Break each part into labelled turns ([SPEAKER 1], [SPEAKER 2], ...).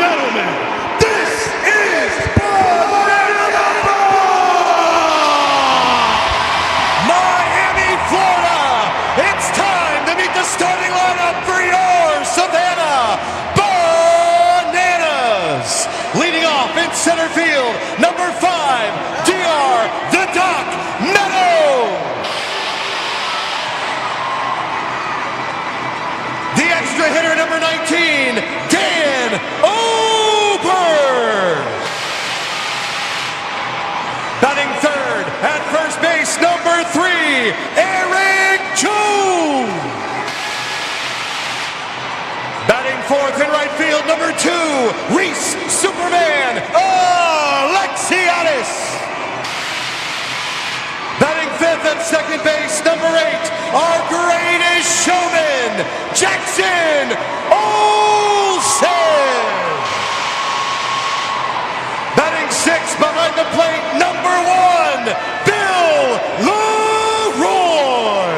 [SPEAKER 1] gentlemen, this is Banana Miami, Florida. It's time to meet the starting lineup for your Savannah Bananas. Leading off in center field, number 5, DR the Doc Meadow. The extra hitter, number 19, Dan Ober. Batting third at first base, number 3, Eric Jones. Batting fourth in right field, number 2, Reese Superman Alexiadis. Batting fifth at second base, number 8, our greatest showman, Jackson Olsen. Batting sixth behind the plate, number 1, Bill Leroy.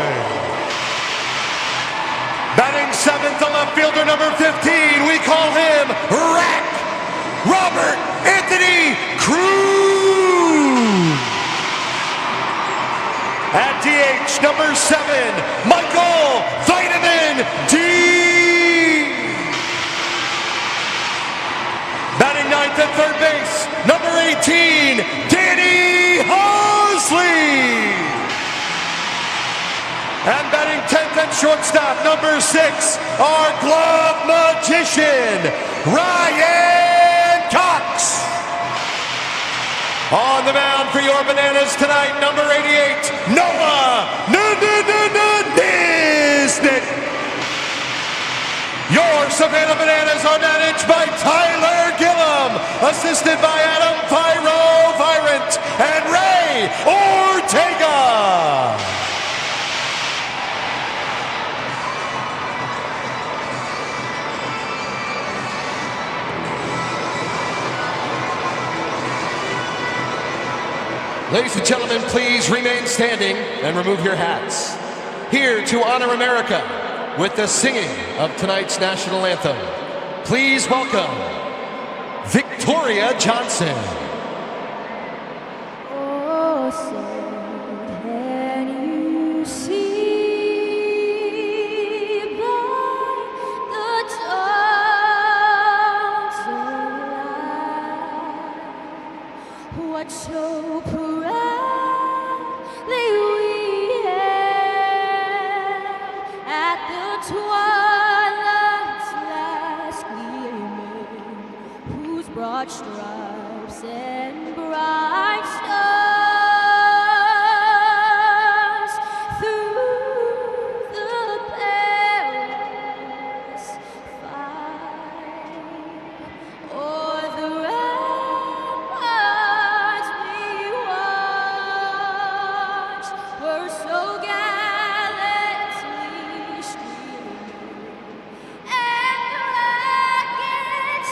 [SPEAKER 1] Batting seventh, the left fielder, number 15, we call him Rack, Robert Anthony Cruz. At DH, number 7, Michael Vitamin D. Batting ninth at third base, number 18, Danny Hosley. And batting 10th at shortstop, number 6, our glove magician, Ryan Cox. On the mound for your Bananas tonight, number 88, Noah Nisnik. Your Savannah Bananas are managed by Tyler Gillum, assisted by Adam Virant and Ray Ortega. Ladies and gentlemen, please remain standing and remove your hats. Here to honor America with the singing of tonight's national anthem, please welcome Victoria Johnson.
[SPEAKER 2] Oh, so can you see by the dawn's light what so proudly we hailed at the twilight's last gleaming, whose broad stripes and bright stars through the perilous fight o'er the ramparts we watched were so gallantly streaming, and the rockets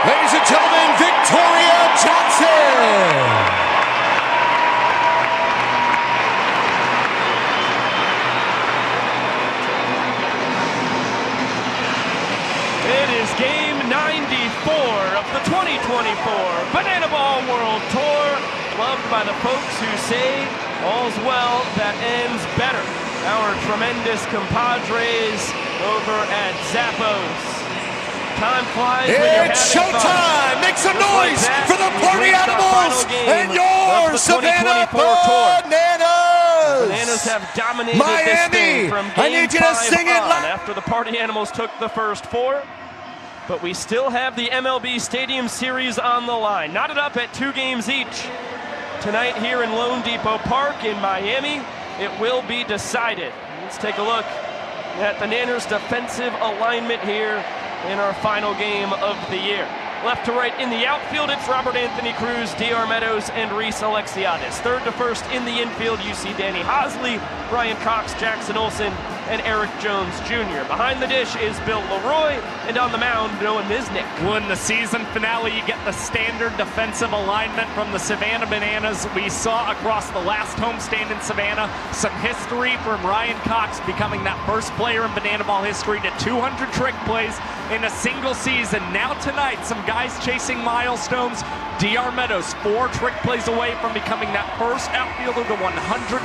[SPEAKER 1] Ladies and gentlemen, Victoria Johnson.
[SPEAKER 3] It is game 94 of the 2024 Banana Ball World Tour, loved by the folks who say all's well that ends better. Our tremendous compadres over at Zappos. Time flies when you're
[SPEAKER 1] It's
[SPEAKER 3] having fun.
[SPEAKER 1] showtime! Make some
[SPEAKER 3] Just like
[SPEAKER 1] noise
[SPEAKER 3] that,
[SPEAKER 1] for the
[SPEAKER 3] we
[SPEAKER 1] party
[SPEAKER 3] reach our
[SPEAKER 1] animals
[SPEAKER 3] final game
[SPEAKER 1] and
[SPEAKER 3] of
[SPEAKER 1] your
[SPEAKER 3] the
[SPEAKER 1] Savannah
[SPEAKER 3] 2024 tour.
[SPEAKER 1] Bananas!
[SPEAKER 3] Bananas have dominated
[SPEAKER 1] Miami,
[SPEAKER 3] this thing from
[SPEAKER 1] I
[SPEAKER 3] game
[SPEAKER 1] need you to
[SPEAKER 3] 5
[SPEAKER 1] sing it
[SPEAKER 3] on
[SPEAKER 1] loud.
[SPEAKER 3] after the Party Animals took the first 4. But we still have the MLB Stadium Series on the line. Knotted up at 2 games each. Tonight here in Lone Depot Park in Miami, it will be decided. Let's take a look at the Nanners' defensive alignment here in our final game of the year. Left to right in the outfield, it's Robert Anthony Cruz, D.R. Meadows, and Reese Alexiadis. Third to first in the infield, you see Danny Hosley, Brian Cox, Jackson Olsen, and Eric Jones Jr. Behind the dish is Bill Leroy, and on the mound, Noah Niznik.
[SPEAKER 4] Well, in the season finale, you get the standard defensive alignment from the Savannah Bananas. We saw across the last homestand in Savannah some history from Ryan Cox becoming that first player in Banana Ball history to 200 trick plays in a single season. Now tonight, some guys chasing milestones. D.R. Meadows, 4 trick plays away from becoming that first outfielder to 100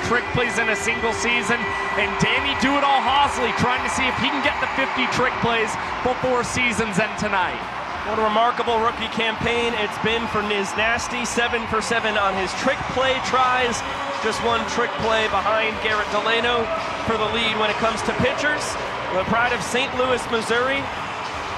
[SPEAKER 4] trick plays in a single season. And Danny Do-It-All Hosley trying to see if he can get the 50 trick plays before season's end tonight.
[SPEAKER 3] What a remarkable rookie campaign it's been for Niz Nasty. 7 for 7 on his trick play tries. Just 1 trick play behind Garrett Delano for the lead when it comes to pitchers. The pride of St. Louis, Missouri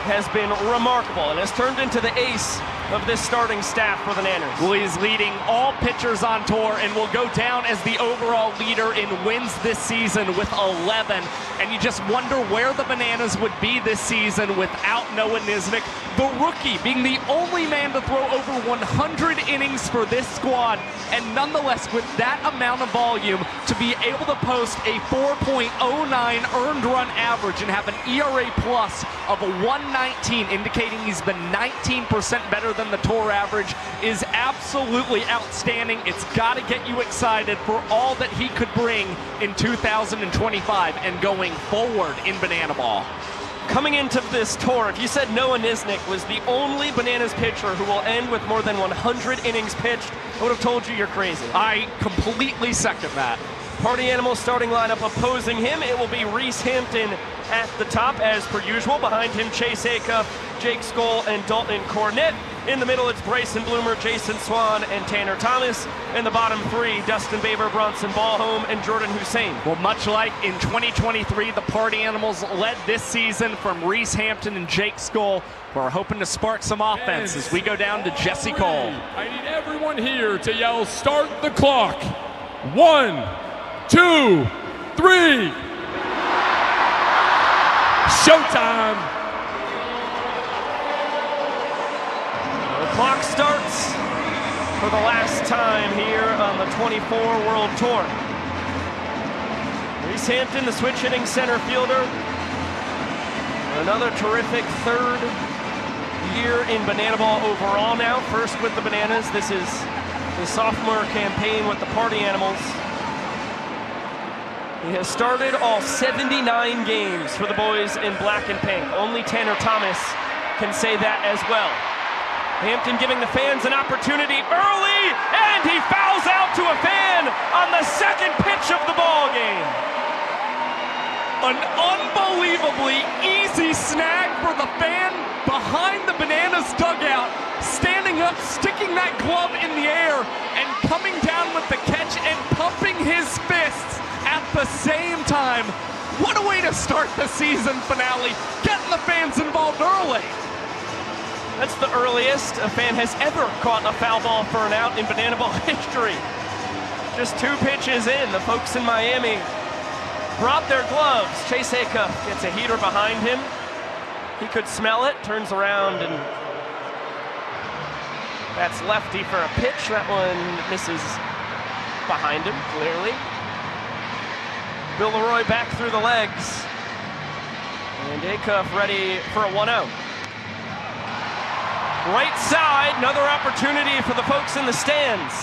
[SPEAKER 3] has been remarkable and has turned into the ace of this starting staff for the Nanners.
[SPEAKER 4] Well, he's leading all pitchers on tour and will go down as the overall leader in wins this season with 11. And you just wonder where the Bananas would be this season without Noah Niznik, the rookie, being the only man to throw over 100 innings for this squad. And nonetheless, with that amount of volume, to be able to post a 4.09 earned run average and have an ERA plus of a 119, indicating he's been 19% better than the tour average, is absolutely outstanding. It's got to get you excited for all that he could bring in 2025 and going forward in Banana Ball.
[SPEAKER 3] Coming into this tour, if you said Noah Niznik was the only Bananas pitcher who will end with more than 100 innings pitched, I would have told you you're crazy.
[SPEAKER 4] I completely second that.
[SPEAKER 3] Party Animal starting lineup opposing him. It will be Reese Hampton at the top as per usual. Behind him, Chase Acuff, Jake Skoll, and Dalton Cornett. In the middle, it's Bryson Bloomer, Jason Swan, and Tanner Thomas. In the bottom 3, Dustin Baber, Bronson Ballholm, and Jordan Hussein.
[SPEAKER 4] Well, much like in 2023, the Party Animals led this season from Reese Hampton and Jake Skoll. We're hoping to spark some offense as we go down to Jesse Cole.
[SPEAKER 5] I need everyone here to yell, "Start the clock." 1, 2, 3. Showtime.
[SPEAKER 3] The clock starts for the last time here on the 24 World Tour. Reese Hampton, the switch hitting center fielder. Another terrific third year in Banana Ball overall now. First with the Bananas. This is the sophomore campaign with the Party Animals. He has started all 79 games for the boys in black and pink. Only Tanner Thomas can say that as well. Hampton giving the fans an opportunity early, and he fouls out to a fan on the second pitch of the ball game.
[SPEAKER 4] An unbelievably easy snag for the fan behind the Bananas dugout, standing up, sticking that glove in the air, and coming down with the catch and pumping his fists at the same time. What a way to start the season finale, getting the fans involved early.
[SPEAKER 3] That's the earliest a fan has ever caught a foul ball for an out in Banana Ball history. Just 2 pitches in, the folks in Miami brought their gloves. Chase Acuff gets a heater behind him. He could smell it, turns around, and that's lefty for a pitch. That one misses behind him, clearly. Bill Leroy back through the legs. And Acuff ready for a 1-0. Right side, another opportunity for the folks in the stands.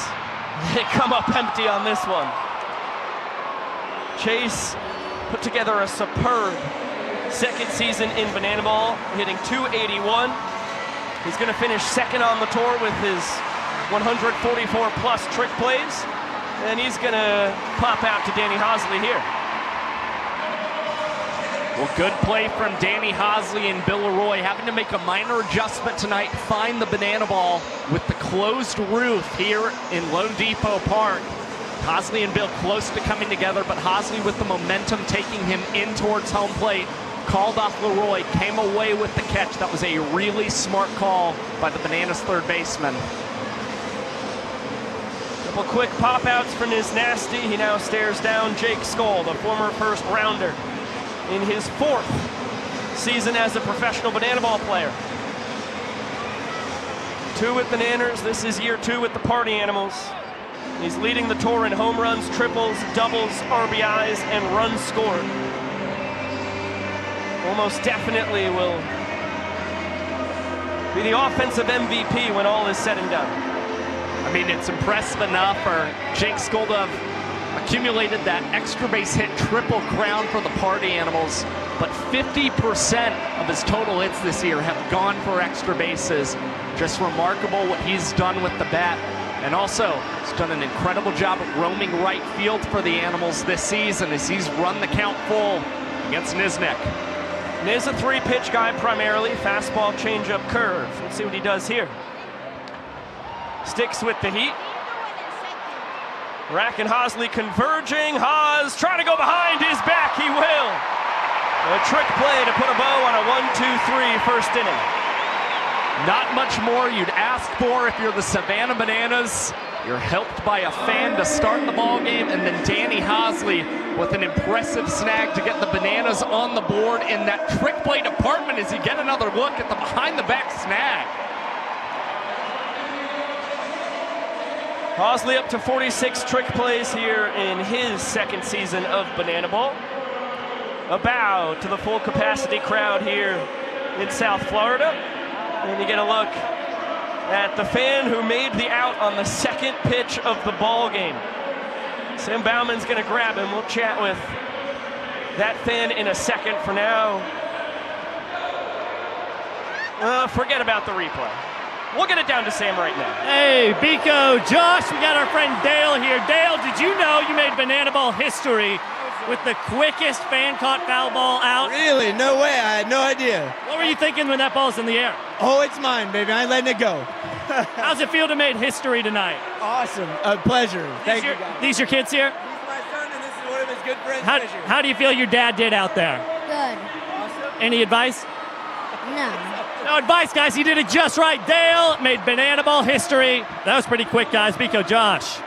[SPEAKER 3] They come up empty on this one. Chase put together a superb second season in Banana Ball, hitting .281. He's going to finish second on the tour with his 144 plus trick plays. And he's going to pop out to Danny Hosley here.
[SPEAKER 4] Well, good play from Danny Hosley and Bill Leroy, having to make a minor adjustment tonight, find the banana ball with the closed roof here in Lone Depot Park. Hosley and Bill close to coming together, but Hosley with the momentum taking him in towards home plate. Called off Leroy, came away with the catch. That was a really smart call by the Bananas third baseman.
[SPEAKER 3] Couple quick pop-outs for Niz Nasty. He now stares down Jake Skoll, the former first rounder, in his 4th season as a professional banana ball player. 2 with Bananas. This is year 2 with the Party Animals. He's leading the tour in home runs, triples, doubles, RBIs, and runs scored. Almost definitely will be the offensive MVP when all is said and done.
[SPEAKER 4] I mean, it's impressive enough for Jake Skoll to have accumulated that extra base hit triple crown for the Party Animals, but 50% of his total hits this year have gone for extra bases. Just remarkable what he's done with the bat. And also, he's done an incredible job of roaming right field for the Animals this season as he's run the count full against Niznek.
[SPEAKER 3] Niz a 3-pitch guy primarily, fastball, changeup, curve. Let's see what he does here. Sticks with the heat. Rack and Hosley converging. Haas trying to go behind his back. He will. A trick play to put a bow on a 1-2-3 first inning.
[SPEAKER 4] Not much more you'd ask for if you're the Savannah Bananas. You're helped by a fan to start the ball game, and then Danny Hosley with an impressive snag to get the Bananas on the board in that trick play department as you get another look at the behind-the-back snag.
[SPEAKER 3] Hosley up to 46 trick plays here in his 2nd season of Banana Ball. A bow to the full capacity crowd here in South Florida. And you get a look at the fan who made the out on the 2nd pitch of the ball game. Sam Bauman's going to grab him. We'll chat with that fan in a second. For now, forget about the replay. We'll get it down to Sam right now.
[SPEAKER 6] Hey, Biko, Josh, we got our friend Dale here. Dale, did you know you made Banana Ball history with the quickest fan-caught foul ball out?
[SPEAKER 7] Really? No way. I had no idea.
[SPEAKER 6] What were you thinking when that ball's in the air?
[SPEAKER 7] Oh, it's mine, baby. I ain't letting it go.
[SPEAKER 6] How's it feel to make history tonight?
[SPEAKER 7] Awesome. A pleasure. Thank you, guys.
[SPEAKER 6] These your kids here?
[SPEAKER 7] He's my son, and this is one of his good friends.
[SPEAKER 6] How do you feel your dad did out there?
[SPEAKER 2] Good.
[SPEAKER 7] Awesome.
[SPEAKER 6] Any advice?
[SPEAKER 2] No.
[SPEAKER 6] No advice, guys. He did it just right. Dale made Banana Ball history. That was pretty quick, guys. Biko, Josh.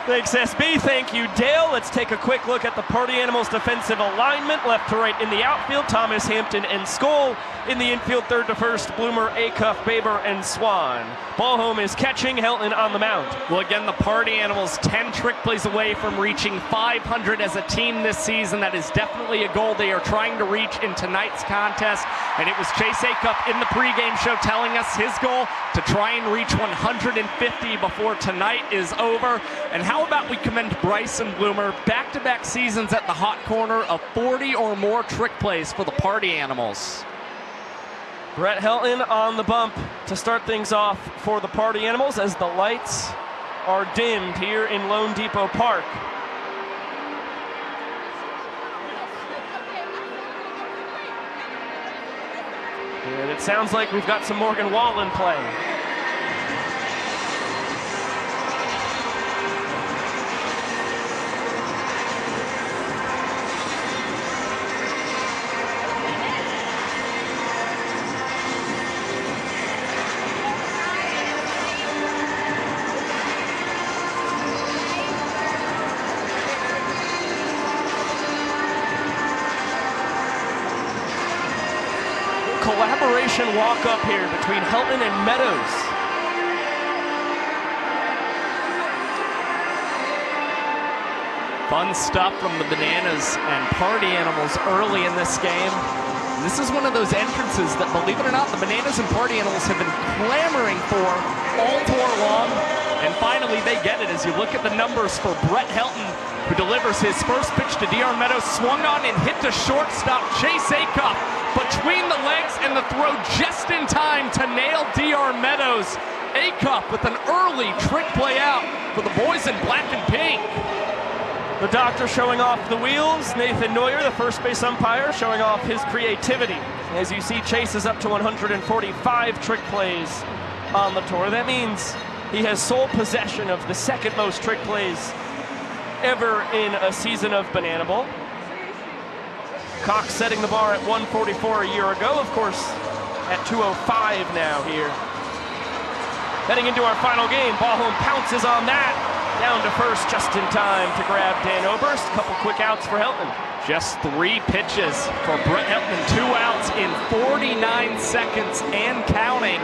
[SPEAKER 3] Thanks, SB. Thank you, Dale. Let's take a quick look at the Party Animals defensive alignment. Left to right in the outfield, Thomas, Hampton, and Skoll. In the infield, third to first, Bloomer, Acuff, Baber, and Swan. Ball home is catching, Helton on the mound.
[SPEAKER 4] Well, again, the Party Animals 10 trick plays away from reaching 500 as a team this season. That is definitely a goal they are trying to reach in tonight's contest. And it was Chase Acuff in the pregame show telling us his goal to try and reach 150 before tonight is over. And how about we commend Bryce and Bloomer, back-to-back seasons at the hot corner of 40 or more trick plays for the Party Animals.
[SPEAKER 3] Brett Helton on the bump to start things off for the Party Animals as the lights are dimmed here in Lone Depot Park. And it sounds like we've got some Morgan Wallen playing. Collaboration walk up here between Helton and Meadows.
[SPEAKER 4] Fun stuff from the Bananas and Party Animals early in this game. And this is one of those entrances that, believe it or not, the Bananas and Party Animals have been clamoring for all tour long. And finally they get it as you look at the numbers for Brett Helton, who delivers his first pitch to DR Meadows, swung on and hit to shortstop Chase Acuff between the legs, and the throw just in time to nail DR Meadows. Acuff with an early trick play out for the boys in black and pink.
[SPEAKER 3] The doctor showing off the wheels. Nathan Neuer, the first base umpire, showing off his creativity. As you see, Chase is up to 145 trick plays on the tour. That means he has sole possession of the second most trick plays ever in a season of Banana Bowl. Cox setting the bar at 144 a year ago, of course, at 205 now here. Heading into our final game, Ballholm pounces on that. Down to first just in time to grab Dan Oberst. A couple quick outs for Helton.
[SPEAKER 4] Just 3 pitches for Brett Helton, 2 outs in 49 seconds and counting.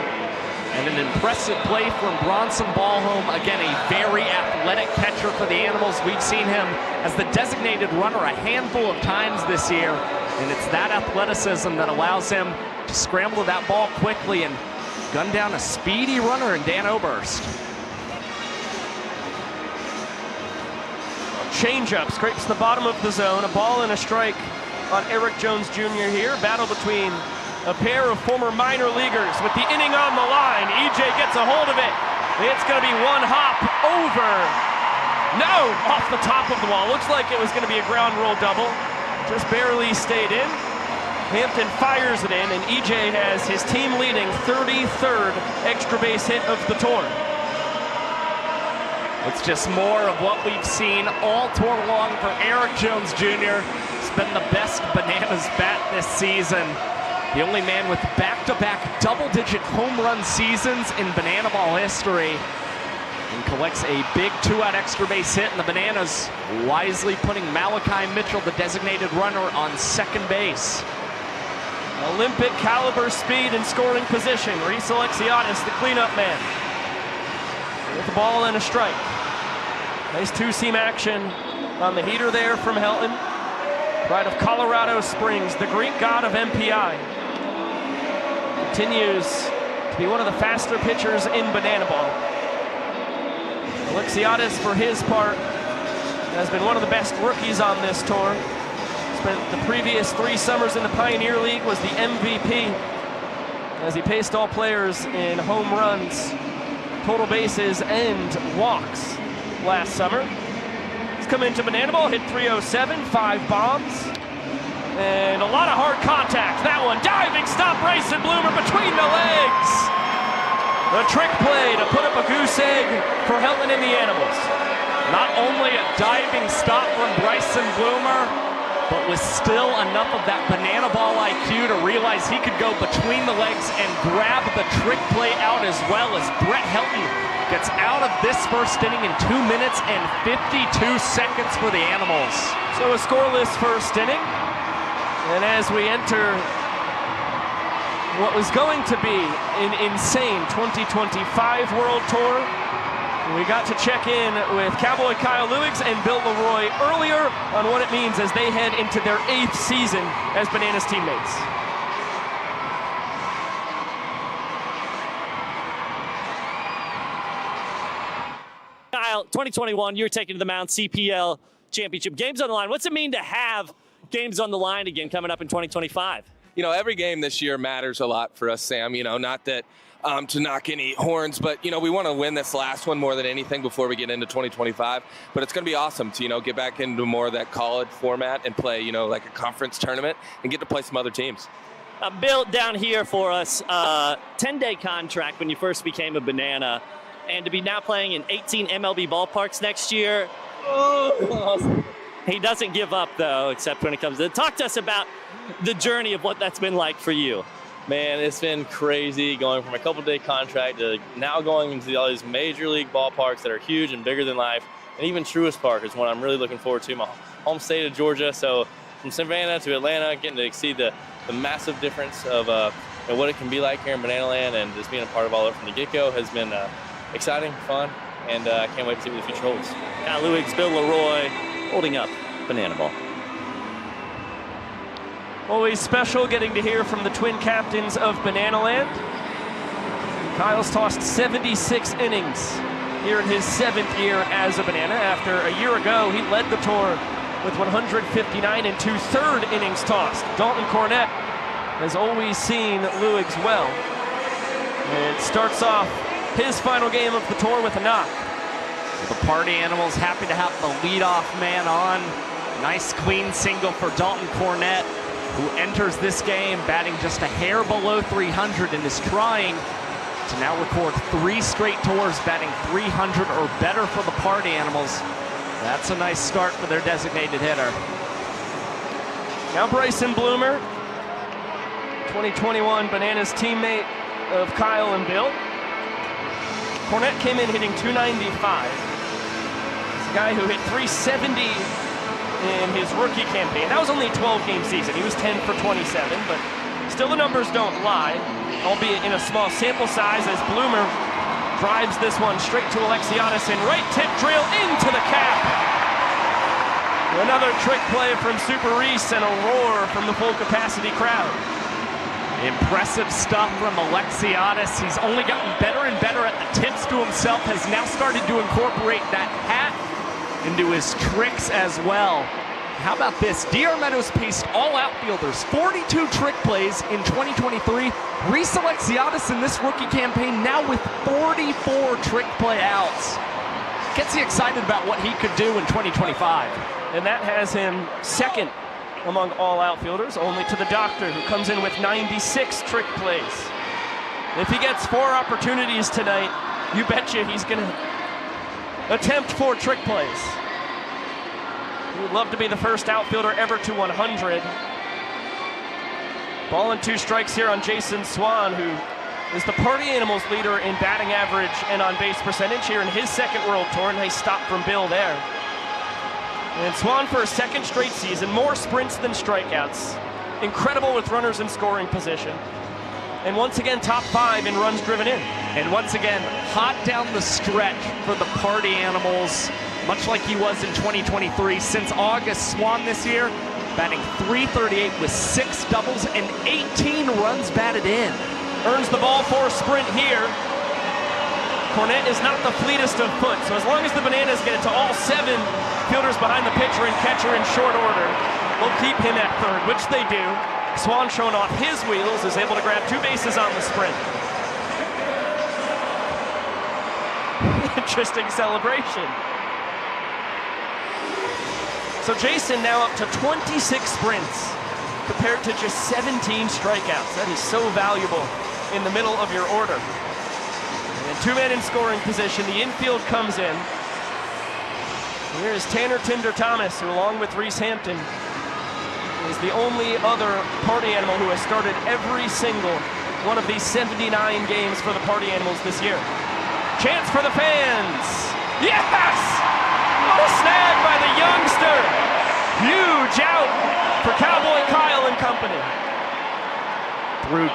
[SPEAKER 4] And an impressive play from Bronson Ballholm. Again, a very athletic catcher for the Animals. We've seen him as the designated runner a handful of times this year. And it's that athleticism that allows him to scramble that ball quickly and gun down a speedy runner in Dan Oberst.
[SPEAKER 3] Changeup scrapes the bottom of the zone. A ball and a strike on Eric Jones Jr. here. Battle between a pair of former minor leaguers with the inning on the line. EJ gets a hold of it. It's going to be one hop over. No, off the top of the wall. Looks like it was going to be a ground rule double. Just barely stayed in. Hampton fires it in, and EJ has his team leading 33rd extra base hit of the tour.
[SPEAKER 4] It's just more of what we've seen all tour long for Eric Jones Jr. He's been the best Bananas bat this season. The only man with back-to-back double-digit home run seasons in Banana Ball history. And collects a big 2-out extra base hit, and the Bananas wisely putting Malachi Mitchell, the designated runner, on second base.
[SPEAKER 3] Olympic caliber speed and scoring position. Reese Alexiadis, the cleanup man. With the ball and a strike. Nice two-seam action on the heater there from Helton. Pride of Colorado Springs, the Greek god of MPI. Continues to be one of the faster pitchers in Banana Ball. Alexiadis, for his part, has been one of the best rookies on this tour. Spent the previous 3 summers in the Pioneer League, was the MVP as he paced all players in home runs, total bases, and walks last summer. He's come into Banana Ball, hit 307, 5 bombs, and a lot of hard contact. That one, diving stop, Bryson Bloomer between the legs. The trick play to put up a goose egg for Helton and the Animals.
[SPEAKER 4] Not only a diving stop from Bryson Bloomer, but with still enough of that Banana Ball IQ to realize he could go between the legs and grab the trick play out as well, as Brett Helton gets out of this first inning in 2 minutes and 52 seconds for the Animals.
[SPEAKER 3] So a scoreless first inning. And as we enter what was going to be an insane 2025 World Tour, we got to check in with Cowboy Kyle Lewigs and Bill Leroy earlier on what it means as they head into their 8th season as Bananas teammates.
[SPEAKER 6] Kyle, 2021, you're taking to the Mound CPL Championship. Games on the line. What's it mean to have games on the line again coming up in 2025?
[SPEAKER 8] You know, every game this year matters a lot for us, Sam. You know, not that to knock any horns, but, you know, we want to win this last one more than anything before we get into 2025. But it's going to be awesome to, you know, get back into more of that college format and play, you know, like a conference tournament and get to play some other teams.
[SPEAKER 6] Bill, down here for us, 10-day contract when you first became a Banana, and to be now playing in 18 MLB ballparks next year. Oh. He doesn't give up, though, except when it comes to talk to us about the journey of what that's been like for you.
[SPEAKER 9] Man, it's been crazy going from a couple-day contract to now going into all these major league ballparks that are huge and bigger than life. And even Truist Park is one I'm really looking forward to, my home state of Georgia. So from Savannah to Atlanta, getting to see the massive difference of you know, what it can be like here in Banana Land, and just being a part of all of it from the get-go has been exciting, fun, and I can't wait to see what the future holds.
[SPEAKER 6] Kyle Lewigs, Bill Leroy, holding up Banana Ball.
[SPEAKER 3] Always special getting to hear from the twin captains of Banana Land. Kyle's tossed 76 innings here in his 7th year as a Banana. After a year ago, he led the tour with 159 and 2/3 innings tossed. Dalton Cornett has always seen Lewigs well. And starts off his final game of the tour with a knock.
[SPEAKER 4] The Party Animals happy to have the leadoff man on. Nice clean single for Dalton Cornett, who enters this game batting just a hair below 300 and is trying to now record 3 straight tours batting 300 or better for the Party Animals. That's a nice start for their designated hitter.
[SPEAKER 3] Now Bryson Bloomer, 2021 Bananas teammate of Kyle and Bill. Cornett came in hitting 295. He's a guy who hit 370 in his rookie campaign. That was only a 12-game season. He was 10 for 27, but still the numbers don't lie, albeit in a small sample size as Bloomer drives this one straight to Alexiadis and right tip drill into the cap. Another trick play from Super Reese and a roar from the full capacity crowd.
[SPEAKER 4] Impressive stuff from Alexiadis. He's only gotten better and better at the tips to himself, has now started to incorporate that hat into his tricks as well. How about this? DR Meadows paced all outfielders 42 trick plays in 2023. Reese Alexiadis in this rookie campaign now with 44 trick play outs. Gets you excited about what he could do in 2025.
[SPEAKER 3] And that has him second among all outfielders, only to the Doctor, who comes in with 96 trick plays. If he gets 4 opportunities tonight, you betcha he's gonna attempt 4 trick plays. He would love to be the first outfielder ever to 100. Ball and 2 strikes here on Jason Swan, who is the Party Animals leader in batting average and on base percentage here in his second World Tour. Nice stop from Bill there. And Swan for a second straight season, more sprints than strikeouts. Incredible with runners in scoring position. And once again, top 5 in runs driven in.
[SPEAKER 4] And once again, hot down the stretch for the Party Animals, much like he was in 2023. Since August, Swan this year, batting .338 with 6 doubles and 18 runs batted in.
[SPEAKER 3] Earns the ball for a sprint here. Cornett is not the fleetest of foot, so as long as the Bananas get it to all 7 fielders behind the pitcher and catcher in short order, they'll keep him at third, which they do. Swan showing off his wheels, is able to grab 2 bases on the sprint. Interesting celebration. So Jason now up to 26 sprints compared to just 17 strikeouts. That is so valuable in the middle of your order. And 2 men in scoring position. The infield comes in. Here is Tanner Tinder Thomas, who along with Reese Hampton is the only other Party Animal who has started every single one of these 79 games for the Party Animals this year. Chance for the fans. Yes! Oh, snag by the youngster. Huge out for Cowboy Kyle and company.
[SPEAKER 4] Through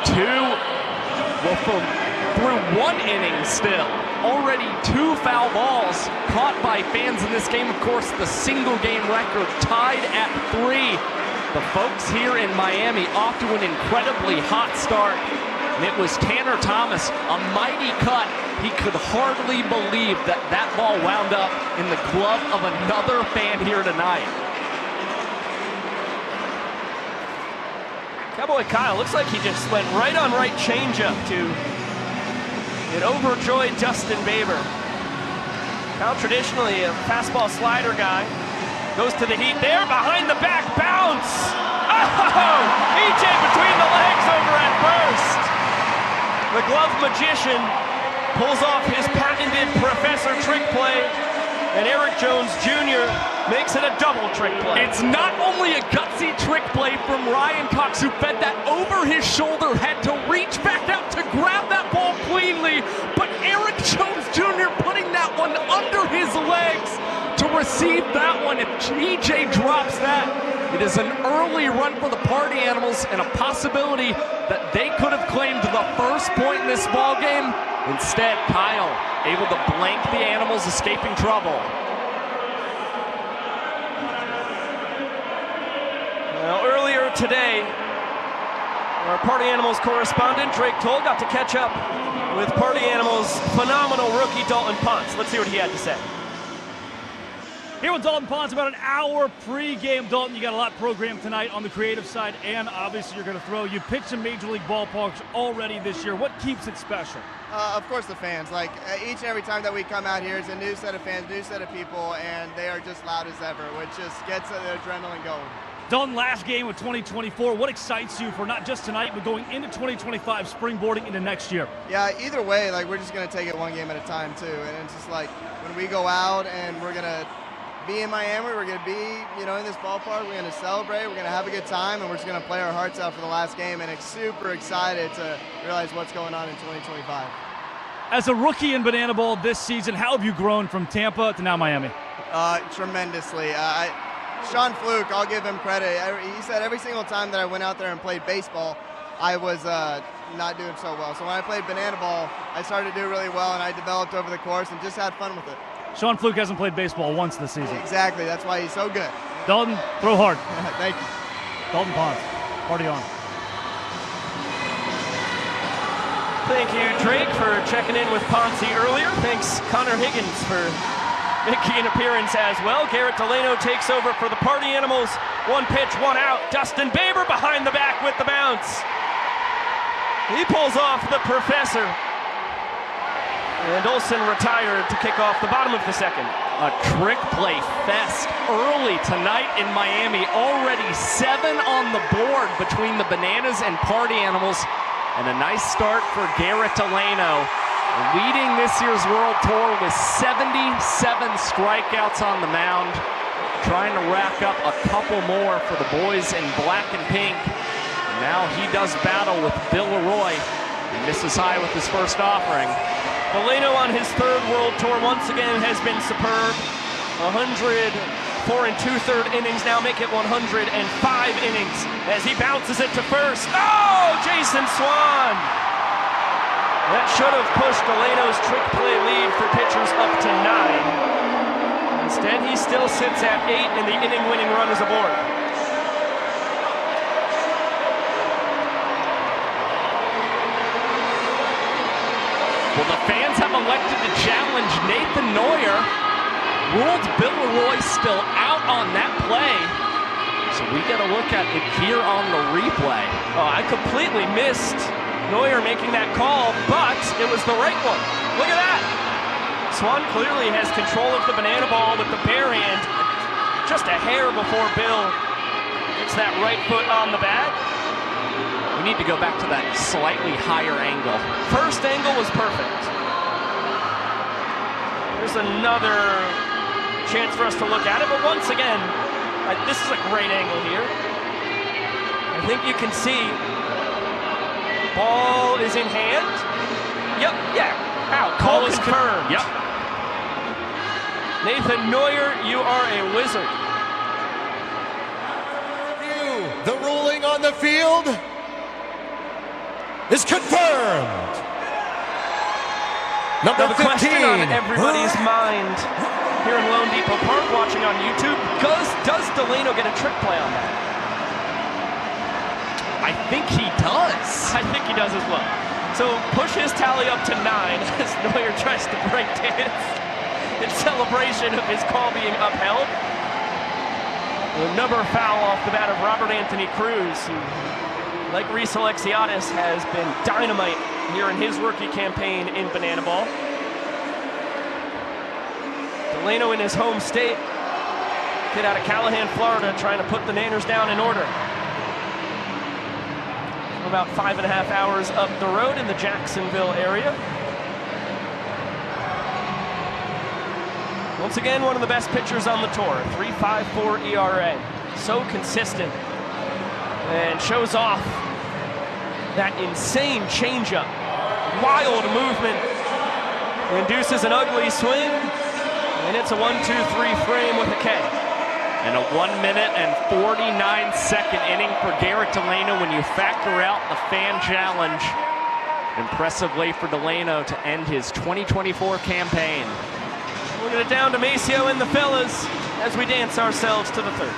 [SPEAKER 4] 1 inning still. Already 2 foul balls caught by fans in this game. Of course, the single game record tied at 3. The folks here in Miami off to an incredibly hot start. And it was Tanner Thomas, a mighty cut. He could hardly believe that that ball wound up in the glove of another fan here tonight.
[SPEAKER 3] Cowboy Kyle looks like he just went right on right changeup to an overjoyed Dustin Baber. Kyle traditionally a fastball slider guy. Goes to the heat there, behind the back bounce. Oh! EJ between the legs over at first. The glove magician pulls off his patented Professor trick play, and Eric Jones Jr. makes it a double trick play.
[SPEAKER 4] It's not only a gutsy trick play from Ryan Cox, who fed that over his shoulder, had to reach back out to grab that ball cleanly, but Eric Jones Jr. putting that one under his legs to receive that one. If EJ drops that, it is an early run for the Party Animals and a possibility that they could have claimed the first point in this ball game. Instead, Kyle able to blank the Animals, escaping trouble.
[SPEAKER 3] Well, earlier today, our Party Animals correspondent, Drake Toll, got to catch up with Party Animals' phenomenal rookie, Dalton Ponce. Let's see what he had to say.
[SPEAKER 10] Here with Dalton Ponce, about an hour pre-game. Dalton, you got a lot programmed tonight on the creative side, and obviously you're going to throw. You pitched in Major League ballparks already this year. What keeps it special?
[SPEAKER 11] Of course the fans. Like each and every time that we come out here, it's a new set of fans, new set of people, and they are just loud as ever, which just gets the adrenaline going.
[SPEAKER 10] Dalton, last game of 2024, what excites you for not just tonight, but going into 2025, springboarding into next year?
[SPEAKER 11] Yeah, either way, like we're just going to take it one game at a time too, and it's just like when we go out and we're going to be in Miami, we're going to be, in this ballpark, we're going to celebrate, we're going to have a good time, and we're just going to play our hearts out for the last game, and it's super excited to realize what's going on in 2025. As
[SPEAKER 10] a rookie in Banana Ball this season, how have you grown from Tampa to now Miami?
[SPEAKER 11] Tremendously. Sean Fluke, I'll give him credit. He said every single time that I went out there and played baseball, I was not doing so well. So when I played Banana Ball, I started to do really well, and I developed over the course and just had fun with it.
[SPEAKER 10] Sean Fluke hasn't played baseball once this season.
[SPEAKER 11] Exactly. That's why he's so good.
[SPEAKER 10] Dalton, throw hard.
[SPEAKER 11] Thank you.
[SPEAKER 10] Dalton Ponce, party on.
[SPEAKER 3] Thank you, Drake, for checking in with Ponce earlier. Thanks, Connor Higgins, for making an appearance as well. Garrett Delano takes over for the Party Animals. 1 pitch, 1 out. Dustin Baber behind the back with the bounce. He pulls off the Professor. And Olsen retired to kick off the bottom of the second.
[SPEAKER 4] A trick play fest early tonight in Miami. Already 7 on the board between the Bananas and Party Animals. And a nice start for Garrett Delano, leading this year's World Tour with 77 strikeouts on the mound. Trying to rack up a couple more for the boys in black and pink. And now he does battle with Bill Leroy. He misses high with his first offering.
[SPEAKER 3] Delano on his 3rd World Tour once again has been superb. 104 2/3 innings now make it 105 innings as he bounces it to first. Oh, Jason Swan! That should have pushed Delano's trick play lead for pitchers up to 9. Instead, he still sits at 8 and the inning-winning run is aboard.
[SPEAKER 4] Well, the fans have elected to challenge Nathan Neuer. Ruled Bill Leroy still out on that play. So we got to look at it here on the replay.
[SPEAKER 3] Oh, I completely missed Neuer making that call, but it was the right one. Look at that. Swan clearly has control of the banana ball with the bare hand. Just a hair before Bill gets that right foot on the bat.
[SPEAKER 4] We need to go back to that slightly higher angle.
[SPEAKER 3] First angle was perfect. There's another chance for us to look at it, but once again, this is a great angle here. I think you can see ball is in hand. Yep, yeah. Out. Call is confirmed.
[SPEAKER 4] Yep.
[SPEAKER 3] Nathan Neuer, you are a wizard.
[SPEAKER 1] The ruling on the field is confirmed. Number
[SPEAKER 3] now the
[SPEAKER 1] 15.
[SPEAKER 3] question on everybody's mind here in Lone Depot Park watching on YouTube, does Delano get a trick play on that?
[SPEAKER 4] I think he does.
[SPEAKER 3] I think he does as well. So push his tally up to 9 as Neuer tries to break dance in celebration of his call being upheld. Another foul off the bat of Robert Anthony Cruz, who, like Reese Alexiadis, has been dynamite here in his rookie campaign in Banana Ball. Delano in his home state, kid out of Callahan, Florida, trying to put the Nanners down in order. We're about 5.5 hours up the road in the Jacksonville area. Once again, one of the best pitchers on the tour, 3.54 ERA. So consistent and shows off that insane changeup. Wild movement. Induces an ugly swing, and it's a 1-2-3 frame with a K.
[SPEAKER 4] And a 1 minute and 49-second inning for Garrett Delano when you factor out the fan challenge. Impressive way for Delano to end his 2024 campaign.
[SPEAKER 3] Moving it down to Maceo and the fellas as we dance ourselves to the 3rd.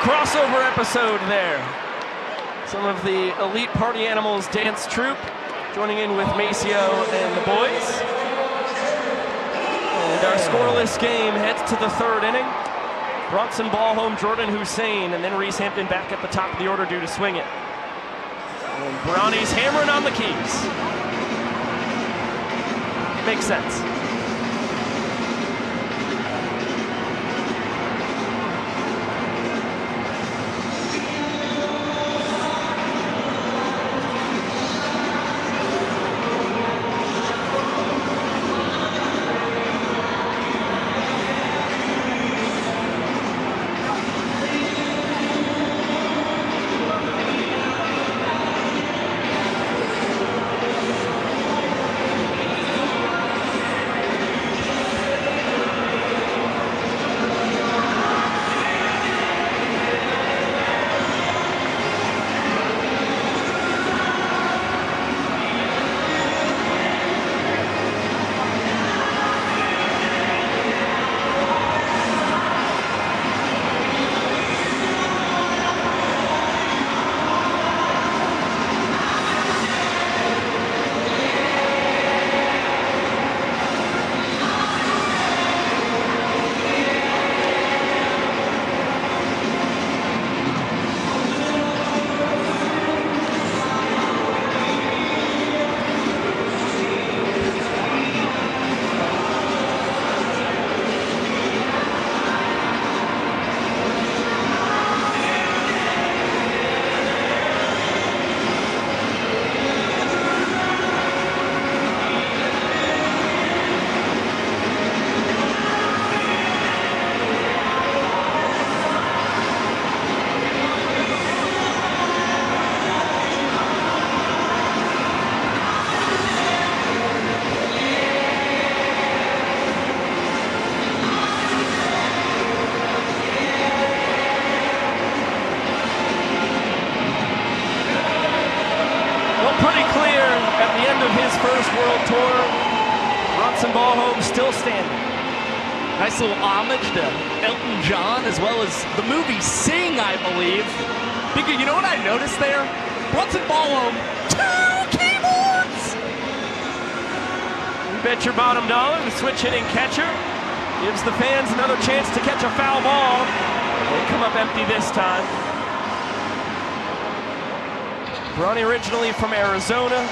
[SPEAKER 3] crossover episode there. Some of the elite Party Animals dance troupe joining in with Maceo and the boys. And our scoreless game heads to the third inning. Bronson ball home, Jordan Hussein, and then Reese Hampton back at the top of the order due to swing it. And Brownie's hammering on the keys. Makes sense. Still standing.
[SPEAKER 4] Nice little homage to Elton John as well as the movie Sing, I believe. Biggie, you know what I noticed there? Bronson Ballhome, 2 keyboards!
[SPEAKER 3] You bet your bottom dollar the switch hitting catcher gives the fans another chance to catch a foul ball. They come up empty this time. Bronny originally from Arizona.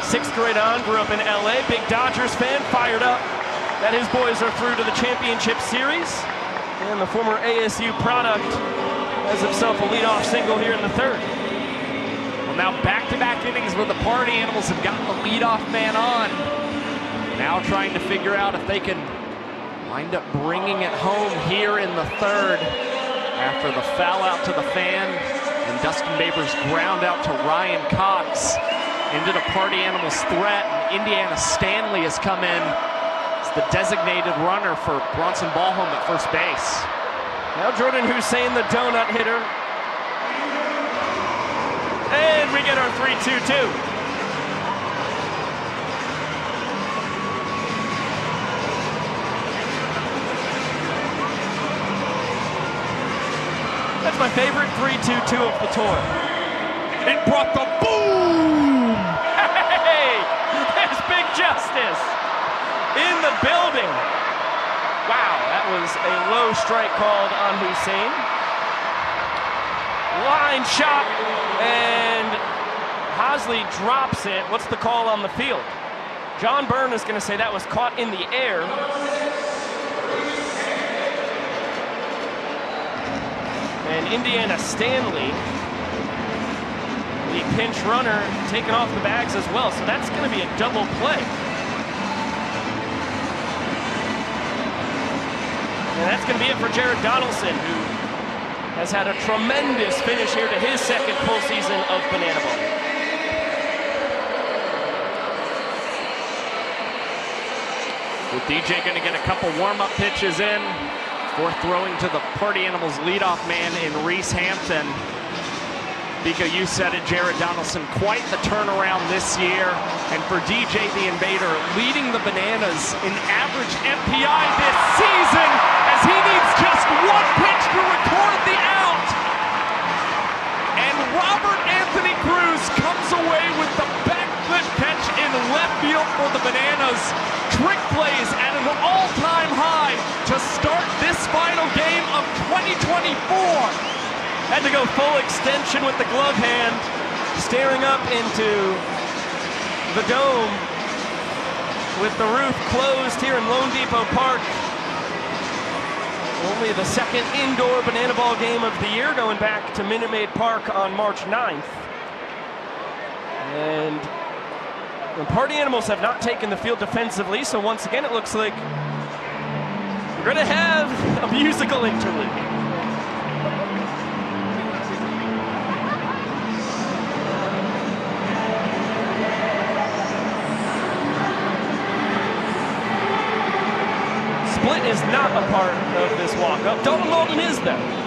[SPEAKER 3] 6th grade on, grew up in LA, big Dodgers fan, fired up that his boys are through to the championship series. And the former ASU product has himself a leadoff single here in the third.
[SPEAKER 4] Well, now back-to-back innings where the Party Animals have gotten the leadoff man on. Now trying to figure out if they can wind up bringing it home here in the third after the foul out to the fan and Dustin Baber's ground out to Ryan Cox. Into the Party Animals threat, and Indiana Stanley has come in as the designated runner for Bronson Ballhome at first base.
[SPEAKER 3] Now Jordan Hussein, the donut hitter. And we get our 3-2-2. That's my favorite 3-2-2 of the tour.
[SPEAKER 5] It brought the boom!
[SPEAKER 3] Big Justice in the building. Wow, that was a low strike called on Hussein. Line shot, and Hosley drops it. What's the call on the field? John Byrne is going to say that was caught in the air. And Indiana Stanley, the pinch runner, taking off the bags as well, so that's going to be a double play. And that's going to be it for Jared Donaldson, who has had a tremendous finish here to his second full season of Banana Ball.
[SPEAKER 4] With DJ going to get a couple warm-up pitches in before throwing to the Party Animals leadoff man in Reese Hampton. Bika, you said it, Jared Donaldson, quite the turnaround this year. And for DJ the Invader, leading the Bananas in average MPI this season as He needs just one pitch to record the out. And Robert Anthony Cruz comes away with the backflip catch in left field for the Bananas. Trick plays at an all-time high to start this final game of 2024.
[SPEAKER 3] Had to go full extension with the glove hand, staring up into the dome with the roof closed here in Lone Depot Park. Only the second indoor banana ball game of the year, going back to Minute Maid Park on March 9th. And the Party Animals have not taken the field defensively, so once again it looks like we're going to have a musical interlude. Split is not a part of this walk-up. Dalton Malden is, though.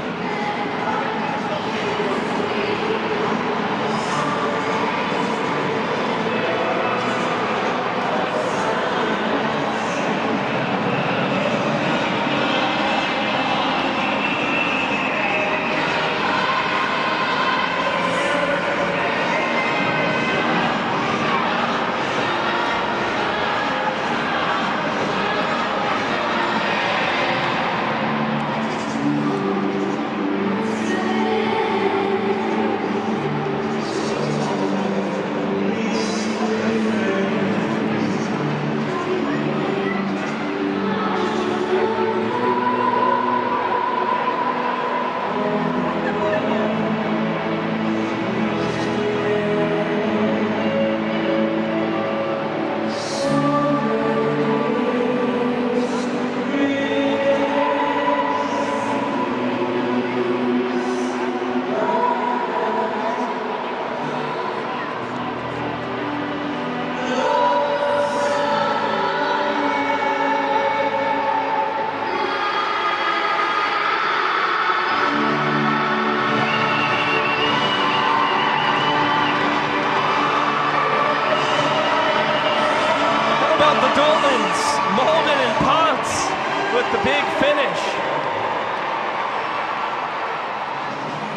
[SPEAKER 3] The big finish.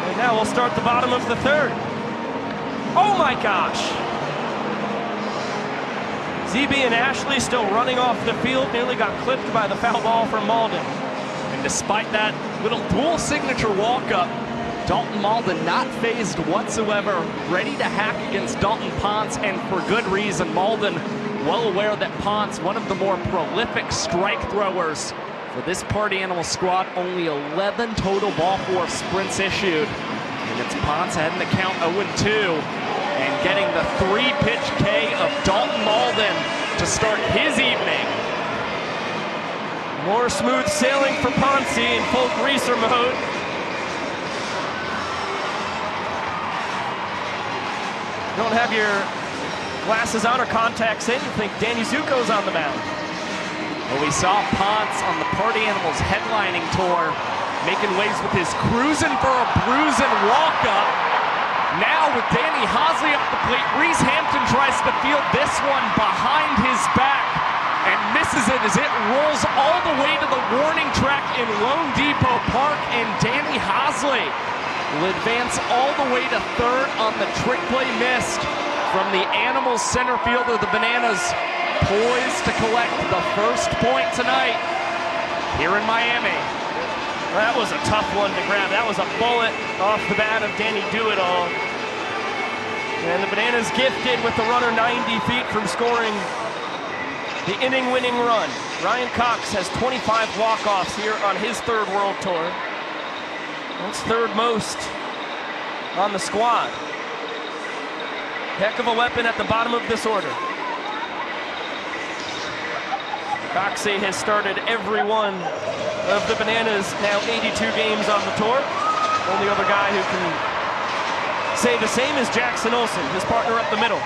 [SPEAKER 3] And now we'll start the bottom of the third. Oh my gosh! ZB and Ashley still running off the field, nearly got clipped by the foul ball from Malden.
[SPEAKER 4] And despite that little dual signature walk-up, Dalton Malden not phased whatsoever, ready to hack against Dalton Ponce, and for good reason. Malden well aware that Ponce, one of the more prolific strike throwers for this Party Animal squad, only 11 total ball four sprints issued. And it's Ponce heading to count 0-2 and getting the 3-pitch K of Dalton Malden to start his evening.
[SPEAKER 3] More smooth sailing for Ponce in full greaser mode. Don't have your glasses on or contacts in, you think Danny Zuko's on the mound.
[SPEAKER 4] Well, we saw Ponce on the Party Animals headlining tour, making waves with his cruising for a bruising walk-up. Now with Danny Hosley up the plate, Reese Hampton tries to field this one behind his back and misses it as it rolls all the way to the warning track in Lone Depot Park, and Danny Hosley will advance all the way to third on the trick play missed from the Animals center fielder, the Bananas, poised to collect the first point tonight here in Miami.
[SPEAKER 3] That was a tough one to grab. That was a bullet off the bat of Danny Do-It-All. And the Bananas gifted with the runner 90 feet from scoring the inning-winning run. Ryan Cox has 25 walk-offs here on his third World Tour. That's third most on the squad. Heck of a weapon at the bottom of this order. Coxey has started every one of the Bananas' now 82 games on the tour. Only other guy who can say the same is Jackson Olsen, his partner up the middle.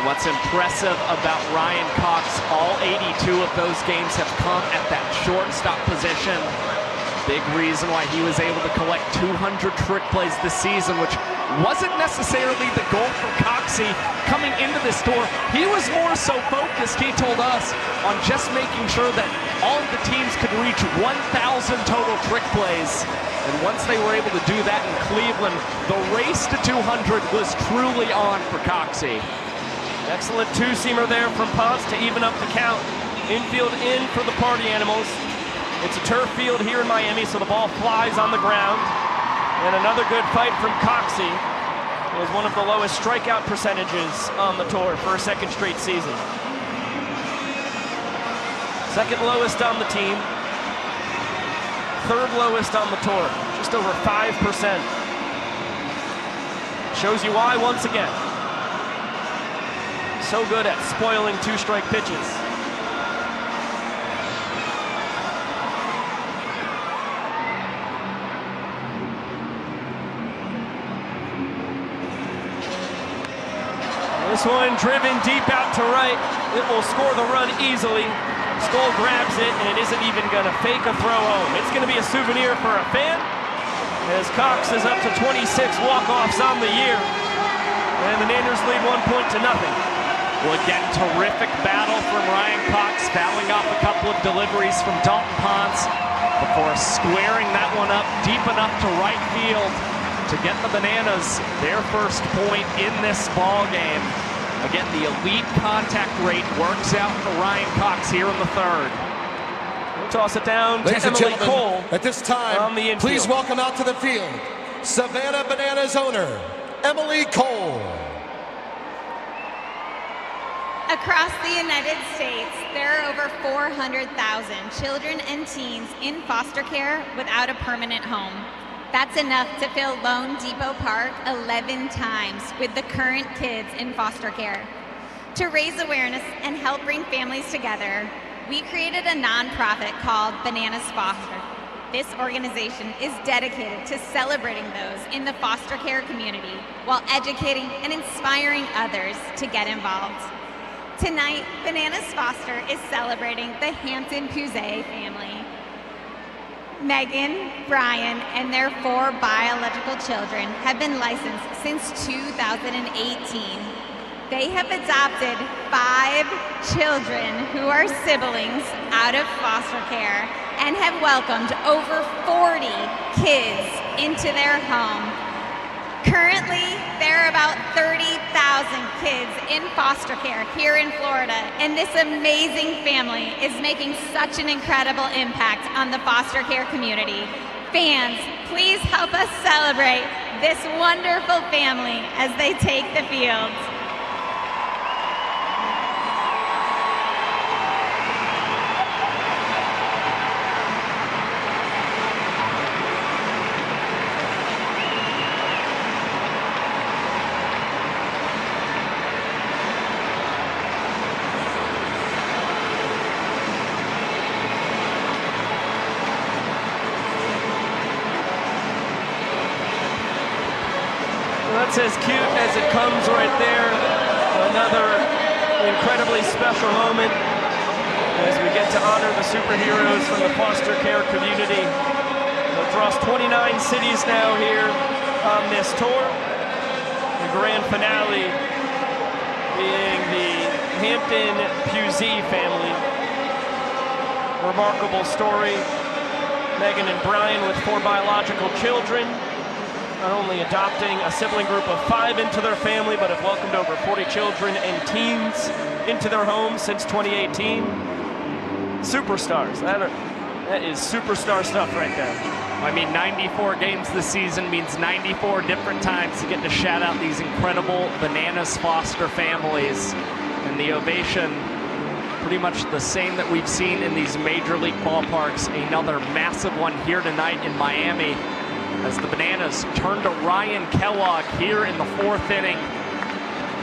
[SPEAKER 4] What's impressive about Ryan Cox, all 82 of those games have come at that shortstop position. Big reason why he was able to collect 200 trick plays this season, which wasn't necessarily the goal for Cox Coxey coming into this tour, he was more so focused, he told us, on just making sure that all of the teams could reach 1,000 total trick plays. And once they were able to do that in Cleveland, the race to 200 was truly on for Coxey.
[SPEAKER 3] Excellent two-seamer there from Potts to even up the count. Infield in for the Party Animals. It's a turf field here in Miami, so the ball flies on the ground. And another good fight from Coxey. It was one of the lowest strikeout percentages on the tour for a second straight season. Second lowest on the team. Third lowest on the tour, just over 5%. Shows you why once again. So good at spoiling two-strike pitches. This one driven deep out to right. It will score the run easily. Stoll grabs it, and it isn't even going to fake a throw home. It's going to be a souvenir for a fan, as Cox is up to 26 walk-offs on the year. And the Niners lead 1-0.
[SPEAKER 4] Well, again, terrific battle from Ryan Cox, fouling off a couple of deliveries from Dalton Ponce before squaring that one up deep enough to right field to get the Bananas their first point in this ball game. Again, the elite contact rate works out for Ryan Cox here in the third.
[SPEAKER 3] We'll toss it down to
[SPEAKER 1] Ladies and
[SPEAKER 3] Emily
[SPEAKER 1] gentlemen,
[SPEAKER 3] Cole
[SPEAKER 1] at this
[SPEAKER 3] on
[SPEAKER 1] time,
[SPEAKER 3] the infield.
[SPEAKER 1] please welcome out to the field Savannah Bananas owner, Emily Cole.
[SPEAKER 12] Across the United States, there are over 400,000 children and teens in foster care without a permanent home. That's enough to fill Lone Depot Park 11 times with the current kids in foster care. To raise awareness and help bring families together, we created a nonprofit called Bananas Foster. This organization is dedicated to celebrating those in the foster care community while educating and inspiring others to get involved. Tonight, Bananas Foster is celebrating the Hampton Puzet family. Megan, Brian, and their 4 biological children have been licensed since 2018. They have adopted 5 children who are siblings out of foster care and have welcomed over 40 kids into their home. Currently, there are about 30,000 kids in foster care here in Florida, and this amazing family is making such an incredible impact on the foster care community. Fans, please help us celebrate this wonderful family as they take the field.
[SPEAKER 3] That's as cute as it comes right there. Another incredibly special moment as we get to honor the superheroes from the foster care community. Across 29 cities now here on this tour. The grand finale being the Hampton Puzet family. Remarkable story. Megan and Brian with 4 biological children. Not only adopting a sibling group of 5 into their family, but have welcomed over 40 children and teens into their homes since 2018. Superstars. That is superstar stuff right there.
[SPEAKER 4] I mean, 94 games this season means 94 different times to get to shout out these incredible Bananas foster families. And the ovation, pretty much the same that we've seen in these major league ballparks. Another massive one here tonight in Miami, as the Bananas turn to Ryan Kellogg here in the 4th inning,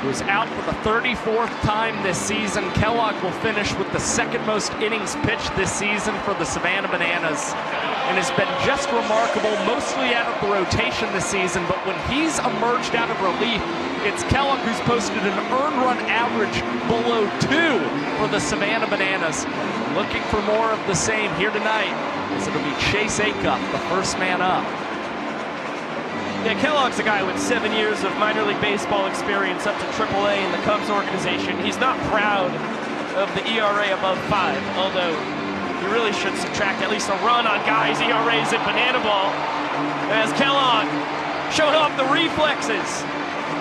[SPEAKER 4] who is out for the 34th time this season. Kellogg will finish with the 2nd most innings pitched this season for the Savannah Bananas, and has been just remarkable, mostly out of the rotation this season. But when he's emerged out of relief, it's Kellogg who's posted an earned run average below 2 for the Savannah Bananas. Looking for more of the same here tonight, as it'll be Chase Acuff, the first man up.
[SPEAKER 3] Yeah, Kellogg's a guy with 7 years of minor league baseball experience up to AAA in the Cubs organization. He's not proud of the ERA above 5, although you really should subtract at least a run on guys' ERAs at Banana Ball. As Kellogg showed off the reflexes,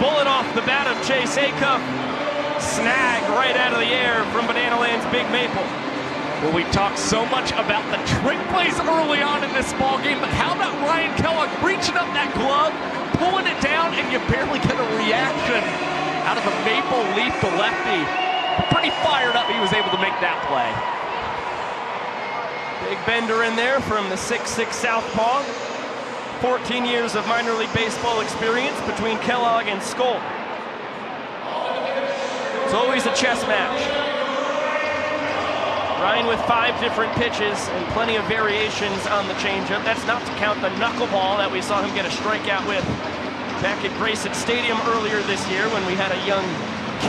[SPEAKER 3] bullet off the bat of Chase Acuff, snag right out of the air from Banana Land's Big Maple.
[SPEAKER 4] Well, we talked so much about the trick plays early on in this ball game, but how about Ryan Kellogg reaching up that glove, pulling it down, and you barely get a reaction out of a maple leaf to lefty. Pretty fired up he was able to make that play.
[SPEAKER 3] Big bender in there from the 6'6" southpaw. 14 years of minor league baseball experience between Kellogg and Skoll. It's always a chess match. Ryan with 5 different pitches and plenty of variations on the changeup. That's not to count the knuckleball that we saw him get a strikeout with back at Grayson Stadium earlier this year when we had a young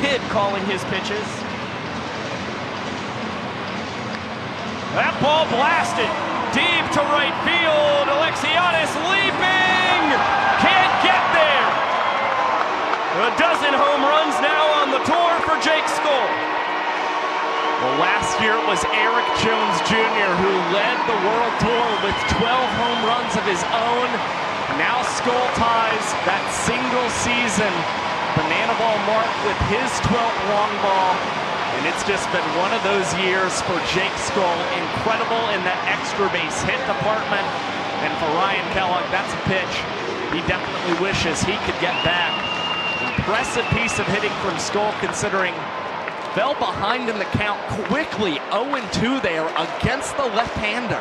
[SPEAKER 3] kid calling his pitches. That ball blasted deep to right field. Alexiadis leaping, can't get there. A dozen home runs now on the tour for Jake Skoll.
[SPEAKER 4] Well, last year it was Eric Jones Jr. who led the World Tour with 12 home runs of his own. Now Skoll ties that single season Banana Ball mark with his 12th long ball. And it's just been one of those years for Jake Skoll. Incredible in that extra base hit department. And for Ryan Kellogg, that's a pitch he definitely wishes he could get back. Impressive piece of hitting from Skoll considering fell behind in the count quickly, 0-2 there against the left-hander.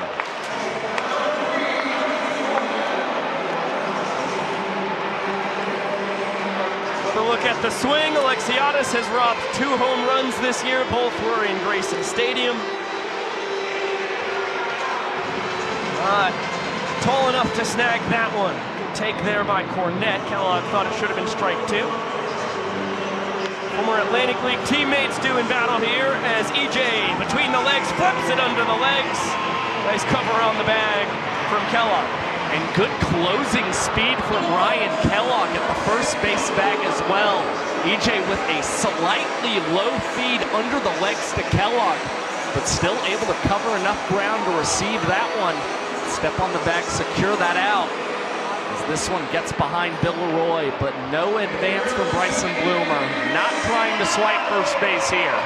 [SPEAKER 3] Another look at the swing. Alexiadis has robbed 2 home runs this year. Both were in Grayson Stadium. Tall enough to snag that one. Good take there by Cornette. Kellogg thought it should have been strike 2. Former Atlantic League teammates do in battle here as EJ between the legs flips it under the legs. Nice cover on the bag from Kellogg.
[SPEAKER 4] And good closing speed from Ryan Kellogg at the first base bag as well. EJ with a slightly low feed under the legs to Kellogg, but still able to cover enough ground to receive that one. Step on the bag, secure that out. As this one gets behind Bill Leroy, but no advance from Bryson Bloomer. Not trying to swipe first base here.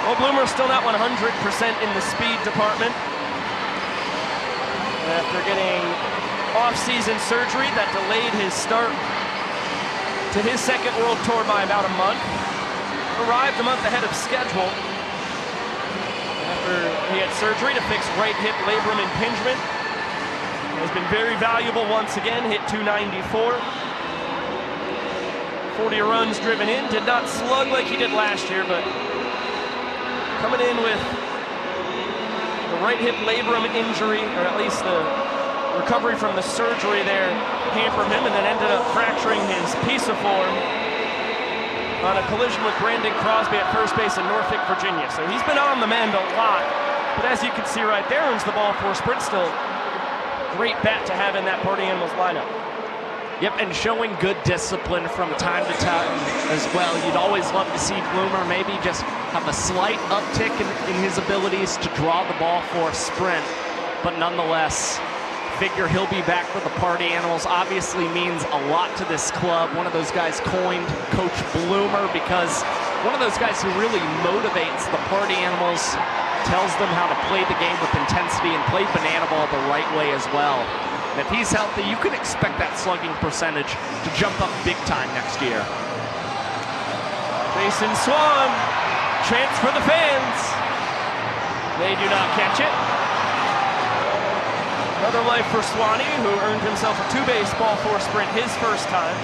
[SPEAKER 3] Well, Bloomer's still not 100% in the speed department. After getting off-season surgery that delayed his start to his second World Tour by about a month. Arrived a month ahead of schedule after he had surgery to fix right hip labrum impingement. Has been very valuable once again, hit .294. 40 runs driven in, did not slug like he did last year, but coming in with the right hip labrum injury, or at least the recovery from the surgery there hampered him, and then ended up fracturing his pisiform on a collision with Brandon Crosby at first base in Norfolk, Virginia. So he's been on the mend a lot, but as you can see right there, owns the ball for sprint. Still great bat to have in that Party Animals lineup.
[SPEAKER 4] Yep, and showing good discipline from time to time as well. You'd always love to see Bloomer maybe just have a slight uptick in his abilities to draw the ball for a sprint, but nonetheless, figure he'll be back for the Party Animals. Obviously means a lot to this club. One of those guys coined Coach Bloomer because one of those guys who really motivates the Party Animals, tells them how to play the game with intensity and play Banana Ball the right way as well. And if he's healthy, you can expect that slugging percentage to jump up big time next year.
[SPEAKER 3] Jason Swan, chance for the fans. They do not catch it. Another life for Swanee, who earned himself a 2-baseball for sprint his first time.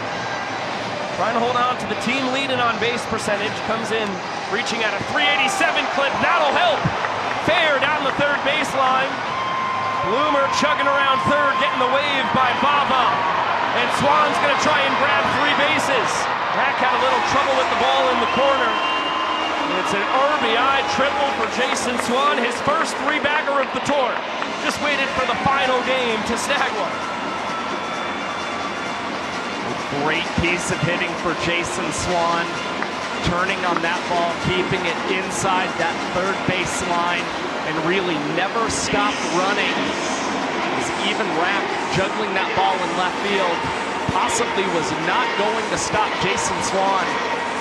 [SPEAKER 3] Trying to hold on to the team lead in on-base percentage. Comes in, reaching at a 387 clip. That'll help. Fair down the third baseline. Bloomer chugging around third, getting the wave by Bava. And Swan's going to try and grab 3 bases. Rack had a little trouble with the ball in the corner. It's an RBI triple for Jason Swan, his first 3-bagger of the tour. Just waited for the final game to snag one.
[SPEAKER 4] Great piece of hitting for Jason Swan. Turning on that ball, keeping it inside that third baseline, and really never stopped running. His even rack juggling that ball in left field possibly was not going to stop Jason Swan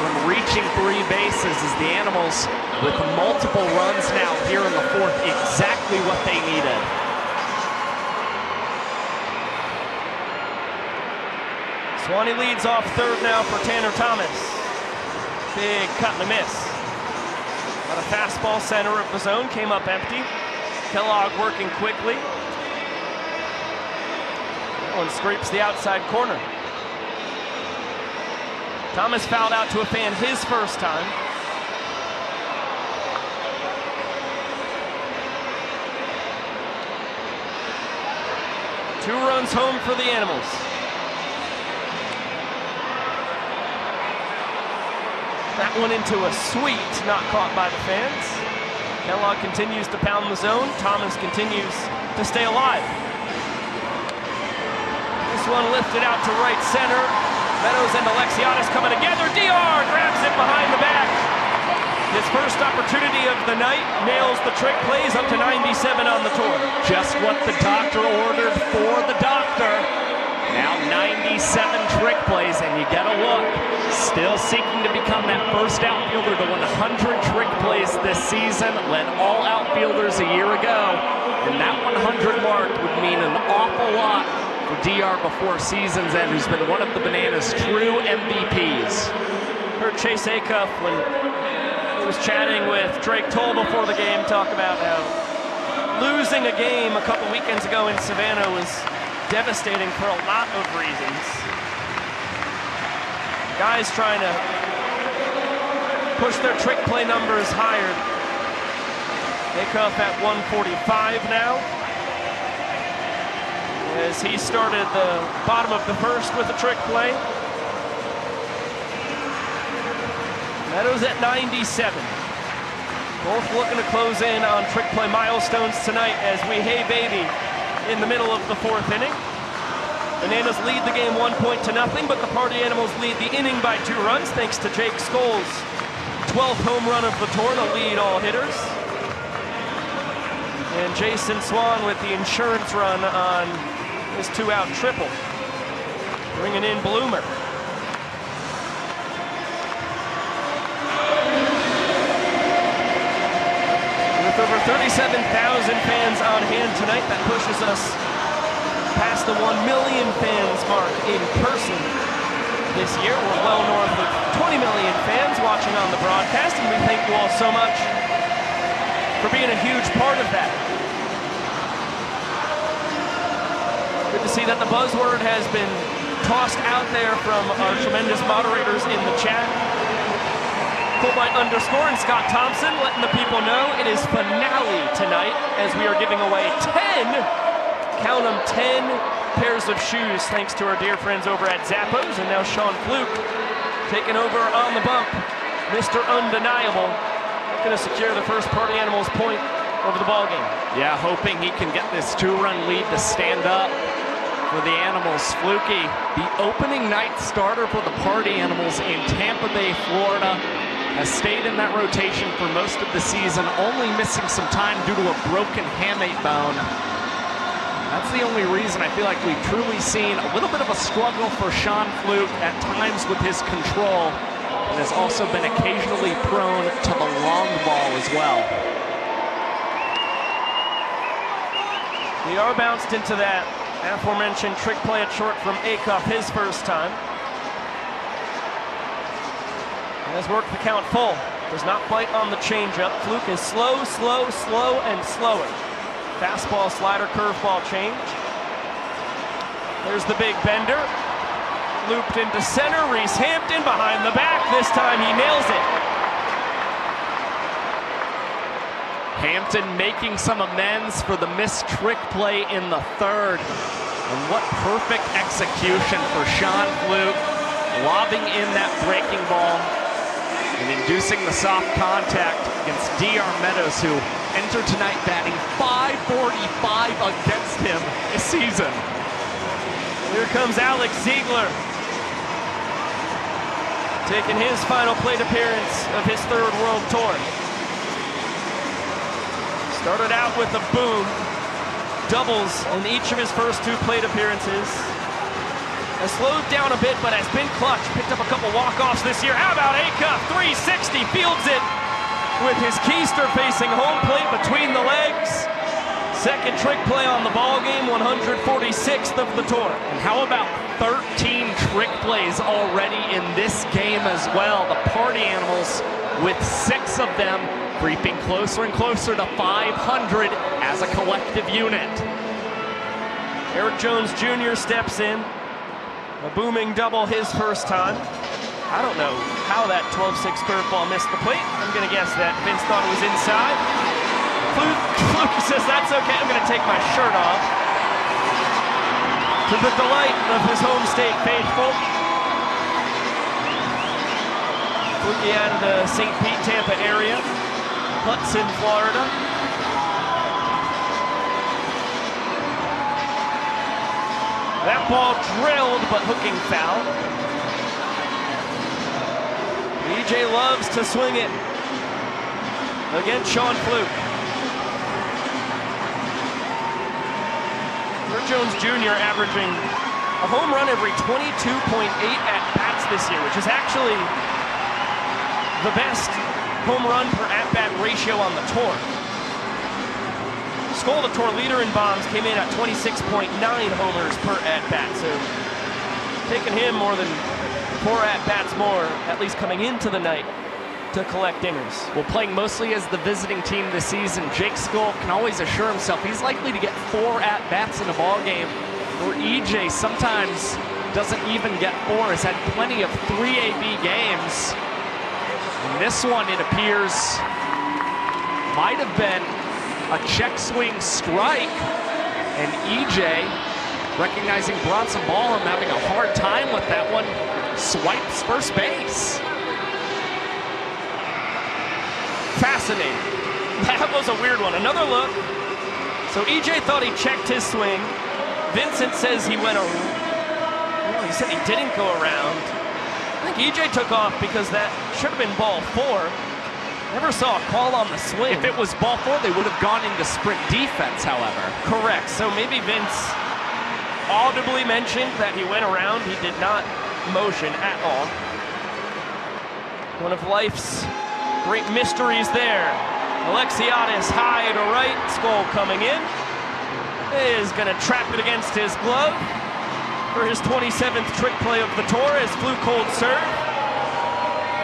[SPEAKER 4] from reaching 3 bases as the Animals, with multiple runs now here in the fourth, exactly what they needed.
[SPEAKER 3] Swanee leads off third now for Tanner Thomas. Big cut and a miss. Got a fastball center of the zone, came up empty. Kellogg working quickly. That one scrapes the outside corner. Thomas fouled out to a fan his first time. Two runs home for the Animals. That one into a sweet, not caught by the fans. Kellogg continues to pound the zone. Thomas continues to stay alive. This one lifted out to right center. Meadows and Alexiadis coming together. DR grabs it behind the back. His first opportunity of the night, nails the trick plays up to 97 on the tour.
[SPEAKER 4] Just what the doctor ordered for the doctor. Now 97 trick plays, and you gotta look. Still seeking to become that first outfielder to 100 trick plays this season. Led all outfielders a year ago. And that 100 mark would mean an awful lot for DR before season's end, who's been one of the Bananas' true MVPs.
[SPEAKER 3] Heard Chase Acuff when he was chatting with Drake Toll before the game talk about how losing a game a couple weekends ago in Savannah was devastating for a lot of reasons. Guys trying to push their trick play numbers higher. Acuff at 145 now, as he started the bottom of the first with a trick play. Meadows at 97. Both looking to close in on trick play milestones tonight as we hey baby in the middle of the fourth inning. Bananas lead the game 1-0, but the Party Animals lead the inning by 2 runs thanks to Jake Scholes' 12th home run of the tour to lead all hitters. And Jason Swan with the insurance run on his 2-out triple, bringing in Bloomer. With over 37,000 fans on hand tonight, that pushes us past the 1 million fans mark in person this year. We're well north of 20 million fans watching on the broadcast, and we thank you all so much for being a huge part of that. Good to see that the buzzword has been tossed out there from our tremendous moderators in the chat. Fulbright _ and Scott Thompson letting the people know it is finale tonight as we are giving away 10, count them, 10 pairs of shoes thanks to our dear friends over at Zappos. And now Sean Fluke taking over on the bump. Mr. Undeniable going to secure the first Party Animals point over the ball game.
[SPEAKER 4] Yeah, hoping he can get this 2-run lead to stand up for the Animals. Fluky, the opening night starter for the Party Animals in Tampa Bay, Florida, has stayed in that rotation for most of the season, only missing some time due to a broken hamate bone. That's the only reason I feel like we've truly seen a little bit of a struggle for Sean Fluke at times with his control, and has also been occasionally prone to the long ball as well.
[SPEAKER 3] We are bounced into that aforementioned trick play at short from Acuff his first time. Has worked the count full. Does not bite on the changeup. Fluke is slow, and slower. Fastball, slider, curveball change. There's the big bender. Looped into center. Reese Hampton behind the back. This time he nails it.
[SPEAKER 4] Hampton making some amends for the missed trick play in the third. And what perfect execution for Sean Fluke, lobbing in that breaking ball and inducing the soft contact against DR Meadows, who entered tonight batting .545 against him this season.
[SPEAKER 3] Here comes Alex Ziegler. taking his final plate appearance of his third World Tour. Started out with a boom, doubles in each of his first 2 plate appearances. Has slowed down a bit, but has been clutch. Picked up a couple walk-offs this year. How about Acuff? 360, fields it with his keister facing home plate between the legs. Second trick play on the ball game, 146th of the tour.
[SPEAKER 4] And how about 13 trick plays already in this game as well? The Party Animals with 6 of them creeping closer and closer to 500 as a collective unit.
[SPEAKER 3] Eric Jones Jr. steps in. A booming double his first time. I don't know how that 12-6 curveball missed the plate. I'm going to guess that Vince thought it was inside. Fluke says, that's okay, I'm going to take my shirt off. To the delight of his home state faithful. Fluke out of the St. Pete, Tampa area. Hudson, Florida. That ball drilled, but hooking foul. EJ loves to swing it against Sean Fluke. Eric Jones Jr. averaging a home run every 22.8 at-bats this year, which is actually the best home run per at-bat ratio on the tour. Skoll, the tour leader in bombs, came in at 26.9 homers per at-bat, so taking him more than 4 at-bats more, at least coming into the night, to collect dingers.
[SPEAKER 4] Well, playing mostly as the visiting team this season, Jake Skoll can always assure himself he's likely to get 4 at-bats in a ball game, where EJ sometimes doesn't even get 4, has had plenty of 3 AB games. In this one, it appears, might have been a check swing strike, and EJ, recognizing Bronson Ballham having a hard time with that one, swipes first base.
[SPEAKER 3] Fascinating. That was a weird one. Another look. So EJ thought he checked his swing. Vincent says he went around. Well, he said he didn't go around. I think EJ took off because that should have been ball 4. Never saw a call on the swing.
[SPEAKER 4] If it was ball 4, they would have gone into sprint defense, however.
[SPEAKER 3] Correct. So maybe Vince audibly mentioned that he went around. He did not motion at all. One of life's great mysteries there. Alexiadis high to right. Skoll coming in. Is going to trap it against his glove for his 27th trick play of the tour as Fluke holds serve.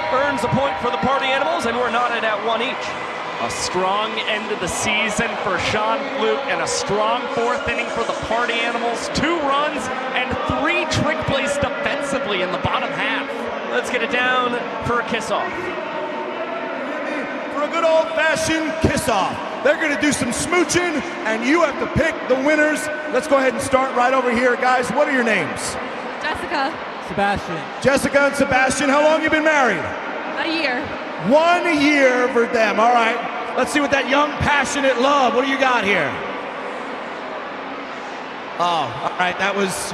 [SPEAKER 3] Earns a point for the Party Animals, and we're knotted at 1 each.
[SPEAKER 4] A strong end of the season for Sean Fluke, and a strong 4th inning for the Party Animals. 2 runs and 3 trick plays defensively in the bottom half.
[SPEAKER 3] Let's get it down for a kiss-off.
[SPEAKER 13] For a good old-fashioned kiss-off. They're going to do some smooching, and you have to pick the winners. Let's go ahead and start right over here, guys. What are your names?
[SPEAKER 2] Jessica.
[SPEAKER 7] Sebastian.
[SPEAKER 13] Jessica and Sebastian, how long have you been married?
[SPEAKER 2] A year.
[SPEAKER 13] 1 year for them. All right. Let's see what that young, passionate love. What do you got here? Oh, all right. That was...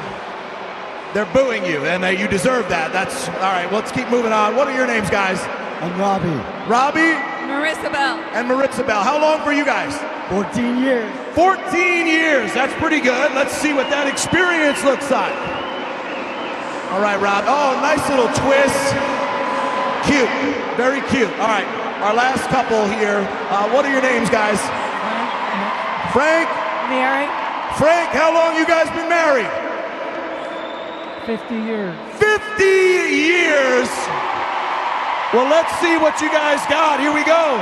[SPEAKER 13] They're booing you, and you deserve that. That's... All right. Well, let's keep moving on. What are your names, guys?
[SPEAKER 7] I'm Robbie.
[SPEAKER 13] Robbie?
[SPEAKER 2] Marissa Bell.
[SPEAKER 13] And Maritza Bell. How long for you guys?
[SPEAKER 7] 14 years.
[SPEAKER 13] 14 years. That's pretty good. Let's see what that experience looks like. All right, Rob. Oh, nice little twist. Cute. Very cute. All right. Our last couple here. What are your names, guys? Frank?
[SPEAKER 2] Mary.
[SPEAKER 13] Frank, how long you guys been married?
[SPEAKER 7] 50 years.
[SPEAKER 13] 50 years. Well, let's see what you guys got. Here we go.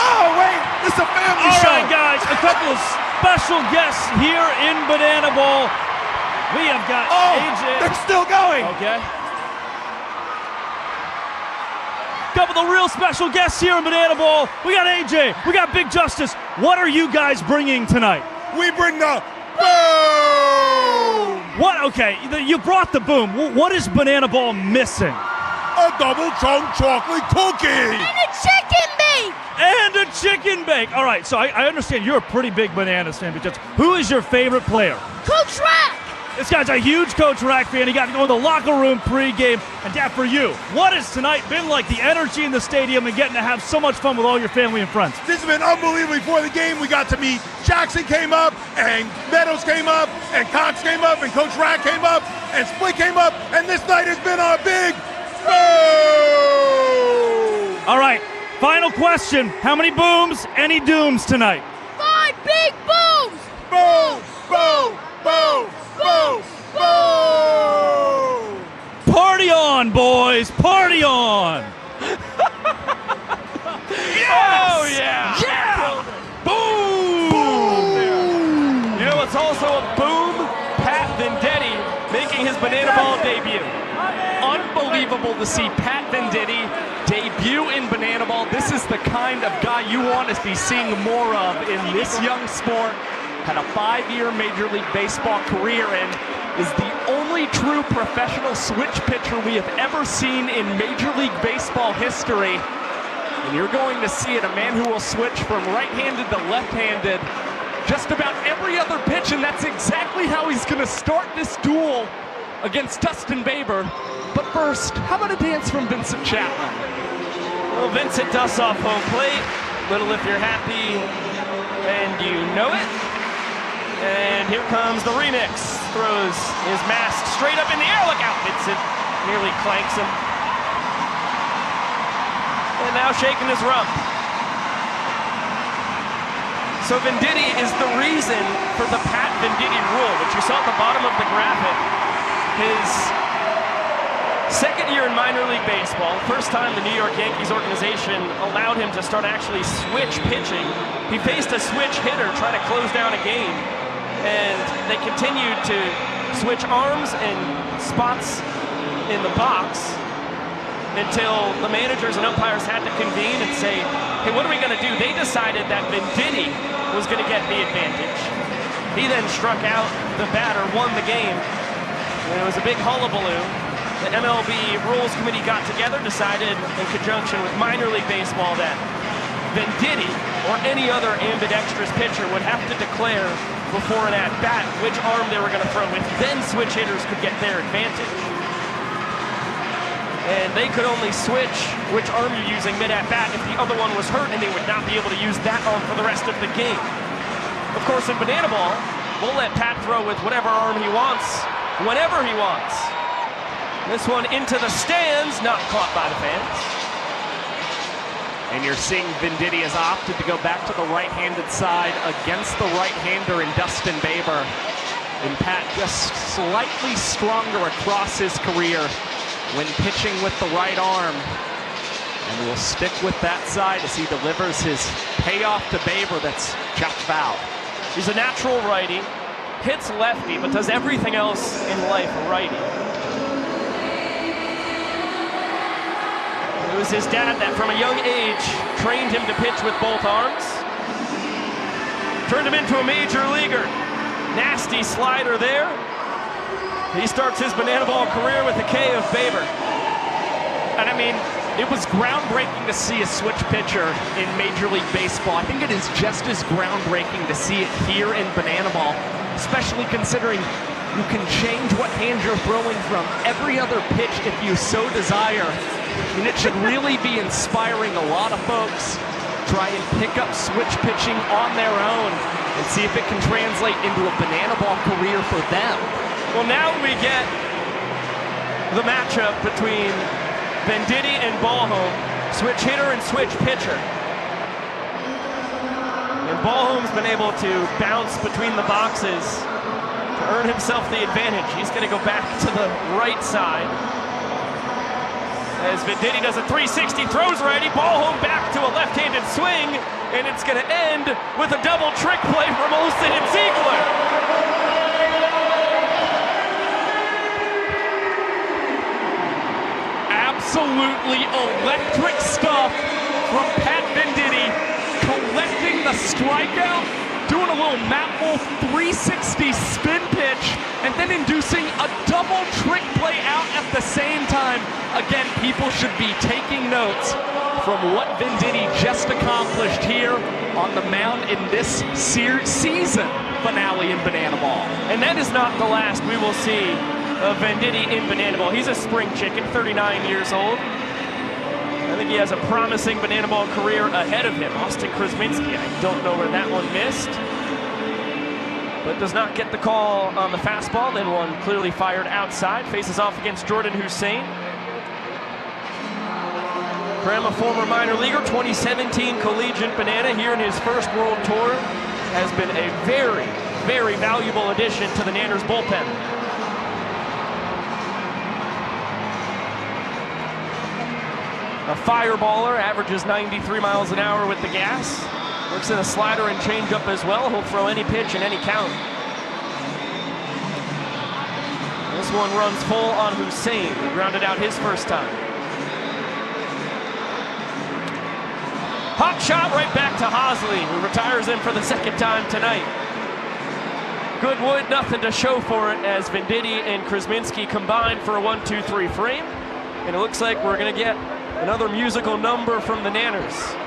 [SPEAKER 13] Oh, wait, this is a family show.
[SPEAKER 10] All right, guys, a couple of special guests here in Banana Ball. We have got AJ.
[SPEAKER 13] They're still going.
[SPEAKER 10] Okay. Couple of real special guests here in Banana Ball. We got AJ, we got Big Justice. What are you guys bringing tonight?
[SPEAKER 13] We bring the boom!
[SPEAKER 10] What? Okay, you brought the boom. What is Banana Ball missing?
[SPEAKER 13] A double chunk chocolate cookie!
[SPEAKER 2] And a chicken bake!
[SPEAKER 10] and a chicken bake. All right, so I understand you're a pretty big Bananas fan, because who is your favorite player?
[SPEAKER 2] Coach Rack!
[SPEAKER 10] This guy's a huge Coach Rack fan. He got to go in the locker room pregame. And Dad, for you, what has tonight been like, the energy in the stadium and getting to have so much fun with all your family and friends?
[SPEAKER 13] This has been unbelievable. Before the game, we got to meet Jackson came up, and Meadows came up, and Cox came up, and Coach Rack came up, and Split came up, and this night has been a big boom!
[SPEAKER 10] All right, final question. How many booms, any dooms tonight?
[SPEAKER 2] 5 big booms!
[SPEAKER 13] Boom! Boom! Boom! Boom! Boom!
[SPEAKER 10] Party on, boys! Party on!
[SPEAKER 3] Yes! Oh, yeah!
[SPEAKER 10] Yeah!
[SPEAKER 3] Boom! You know what's also a boom? Pat Venditti making his Banana Ball debut.
[SPEAKER 4] Unbelievable to see Pat Venditti debut in Banana Ball. This is the kind of guy you want to be seeing more of in this young sport. Had a 5-year Major League Baseball career and is the only true professional switch pitcher we have ever seen in Major League Baseball history. And you're going to see it, a man who will switch from right-handed to left-handed just about every other pitch, and that's exactly how he's going to start this duel against Dustin Baber. But first, how about a dance from Vincent Chapman?
[SPEAKER 3] Well, Vincent dusts off home plate. Little If You're Happy and You Know It. And here comes the remix. Throws his mask straight up in the air. Look out! Hits it. Nearly clanks him. And now shaking his rump. So Venditti is the reason for the Pat Venditti rule, which you saw at the bottom of the graphic. His second year in minor league baseball, first time the New York Yankees organization allowed him to start actually switch pitching. He faced a switch hitter trying to close down a game. And they continued to switch arms and spots in the box until the managers and umpires had to convene and say, hey, what are we going to do? They decided that Venditti was going to get the advantage. He then struck out the batter, won the game, and it was a big hullabaloo. The MLB Rules Committee got together, decided in conjunction with minor league baseball that Venditti or any other ambidextrous pitcher would have to declare before an at-bat which arm they were going to throw with. Then switch hitters could get their advantage. And they could only switch which arm you're using mid-at-bat if the other one was hurt, and they would not be able to use that arm for the rest of the game. Of course, in Banana Ball, we'll let Pat throw with whatever arm he wants, whenever he wants. This one into the stands, not caught by the fans.
[SPEAKER 4] And you're seeing Venditti has opted to go back to the right-handed side against the right-hander in Dustin Baber. And Pat just slightly stronger across his career when pitching with the right arm. And we'll stick with that side as he delivers his payoff to Baber that's chopped foul.
[SPEAKER 3] He's a natural righty, hits lefty, but does everything else in life righty. It was his dad that from a young age trained him to pitch with both arms. Turned him into a major leaguer. Nasty slider there. He starts his Banana Ball career with a K of Baber.
[SPEAKER 4] And I mean, it was groundbreaking to see a switch pitcher in Major League Baseball. I think it is just as groundbreaking to see it here in Banana Ball, especially considering you can change what hand you're throwing from every other pitch if you so desire. And it should really be inspiring a lot of folks try and pick up switch pitching on their own and see if it can translate into a Banana Ball career for them.
[SPEAKER 3] Well, now we get the matchup between Venditti and Ballholm, switch hitter and switch pitcher. And Ballholm's been able to bounce between the boxes to earn himself the advantage. He's going to go back to the right side. As Venditti does a 360, throws righty, Ballholm back to a left-handed swing, and it's going to end with a double trick play from Olsen and Ziegler.
[SPEAKER 4] Absolutely electric stuff from Pat Venditti, collecting the strikeout, doing a little Matt Wolf 360 spin pitch, and then inducing a double trick play out at the same time. Again, people should be taking notes. from what Venditti just accomplished here on the mound in this season finale in Banana Ball.
[SPEAKER 3] And that is not the last we will see of Venditti in Banana Ball. He's a spring chicken, 39 years old. I think he has a promising Banana Ball career ahead of him. Austin Krasminski, I don't know where that one missed, but does not get the call on the fastball. Then one clearly fired outside. Faces off against Jordan Hussein. Krem, a former minor leaguer, 2017 collegiate banana here in his first World Tour, has been a very, very valuable addition to the Nanners bullpen. A fireballer, averages 93 miles an hour with the gas. Works in a slider and changeup as well. He'll throw any pitch and any count. This one runs full on Hussein, who grounded out his first time. Hot shot right back to Hosley, who retires in for the second time tonight. Goodwood, nothing to show for it as Venditti and Krasminski combined for a 1-2-3 frame. And it looks like we're going to get another musical number from the Nanners.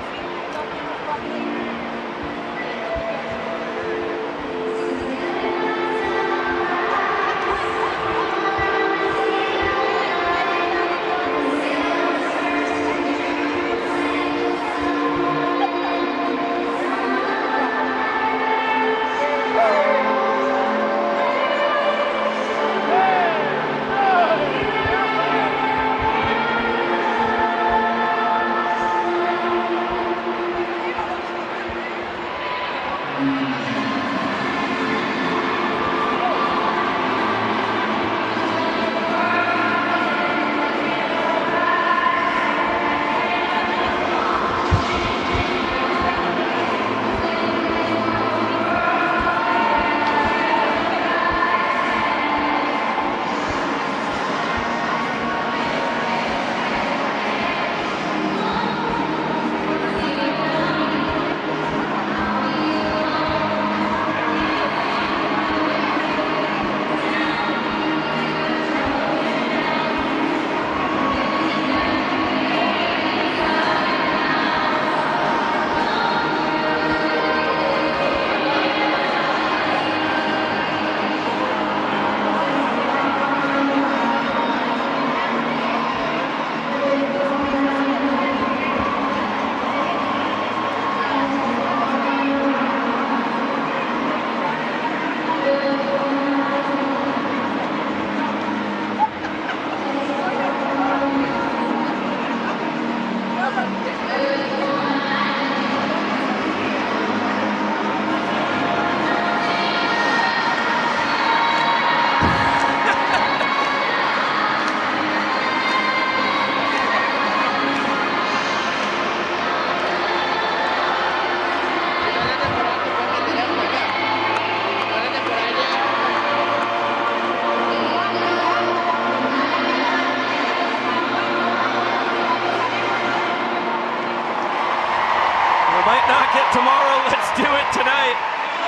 [SPEAKER 3] Might not get tomorrow, let's do it tonight.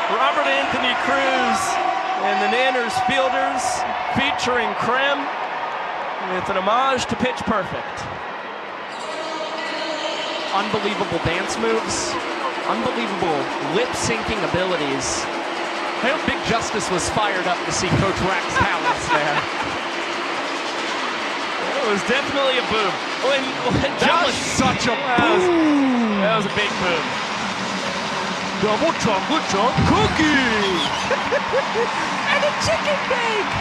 [SPEAKER 3] Robert Anthony Cruz and the Nanners Fielders featuring Krem with an homage to Pitch Perfect.
[SPEAKER 4] Unbelievable dance moves, unbelievable lip-syncing abilities. I hope Big Justice was fired up to see Coach Rack's talents there.
[SPEAKER 3] It was definitely a boom.
[SPEAKER 4] That was such a boom.
[SPEAKER 3] That was a big move.
[SPEAKER 4] Double chocolate chunk cookie. And a chicken bake.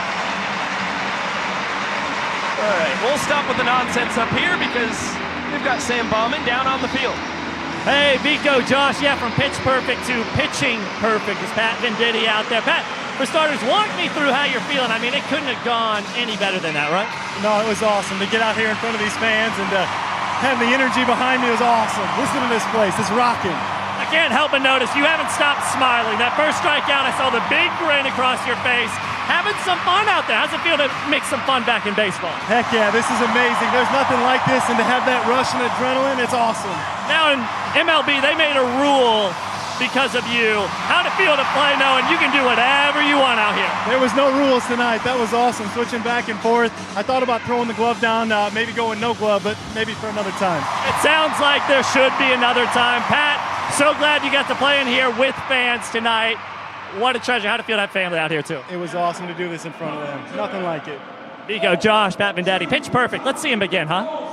[SPEAKER 3] All right, we'll stop with the nonsense up here because we've got Sam Bauman down on the field.
[SPEAKER 10] Hey, Vico, Josh, yeah, from Pitch Perfect to Pitching Perfect is Pat Venditti out there. Pat, for starters, walk me through how you're feeling. I mean, it couldn't have gone any better than that, right?
[SPEAKER 7] No, it was awesome to get out here in front of these fans and have the energy behind me was awesome. Listen to this place, it's rocking.
[SPEAKER 10] I can't help but notice you haven't stopped smiling. That first strikeout, I saw the big grin across your face. Having some fun out there. How's it feel to mix some fun back in baseball?
[SPEAKER 7] Heck yeah, this is amazing. There's nothing like this, and to have that rush and adrenaline, it's awesome.
[SPEAKER 10] Now in MLB, they made a rule
[SPEAKER 3] because of you. How'd it feel to play knowing you can do whatever you want out here?
[SPEAKER 7] There was no rules tonight. That was awesome, switching back and forth. I thought about throwing the glove down, maybe going no glove, but maybe for another time.
[SPEAKER 3] It sounds like there should be another time. Pat, so glad you got to play in here with fans tonight. What a treasure. How'd it feel to have family out here, too?
[SPEAKER 7] It was awesome to do this in front of them. Nothing like it.
[SPEAKER 3] Nico, Josh, Pat Vendetti, pitch perfect. Let's see him again, huh?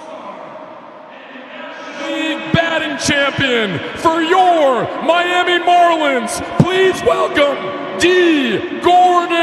[SPEAKER 5] League batting champion for your Miami Marlins, please welcome D. Gordon.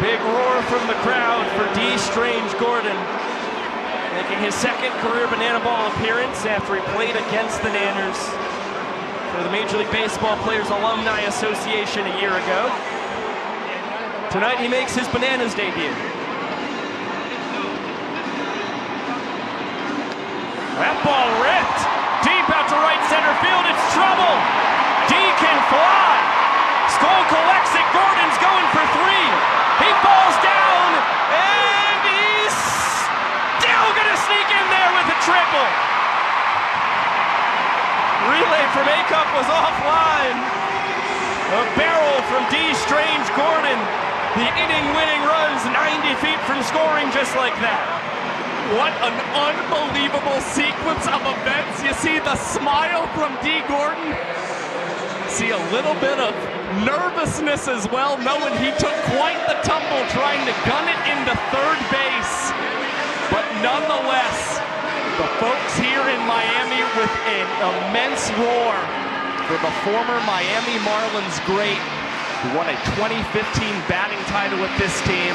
[SPEAKER 3] Big roar from the crowd for D. Strange Gordon, making his second career Banana Ball appearance after he played against the Nanners for the Major League Baseball Players Alumni Association a year ago. Tonight he makes his Bananas debut. That ball ripped deep out to right center field. It's trouble. D can fly. Skoll collects it. Gordon's going for three. He falls down, and he's still gonna sneak in there with a triple. Relay from Acup was offline. A barrel from D. Strange Gordon. The inning-winning runs 90 feet from scoring just like that.
[SPEAKER 4] What an unbelievable sequence of events. You see the smile from D. Gordon. See a little bit of nervousness as well, knowing he took quite the tumble trying to gun it into third base. But nonetheless, the folks here in Miami with an immense roar for the former Miami Marlins great who won a 2015 batting title with this team.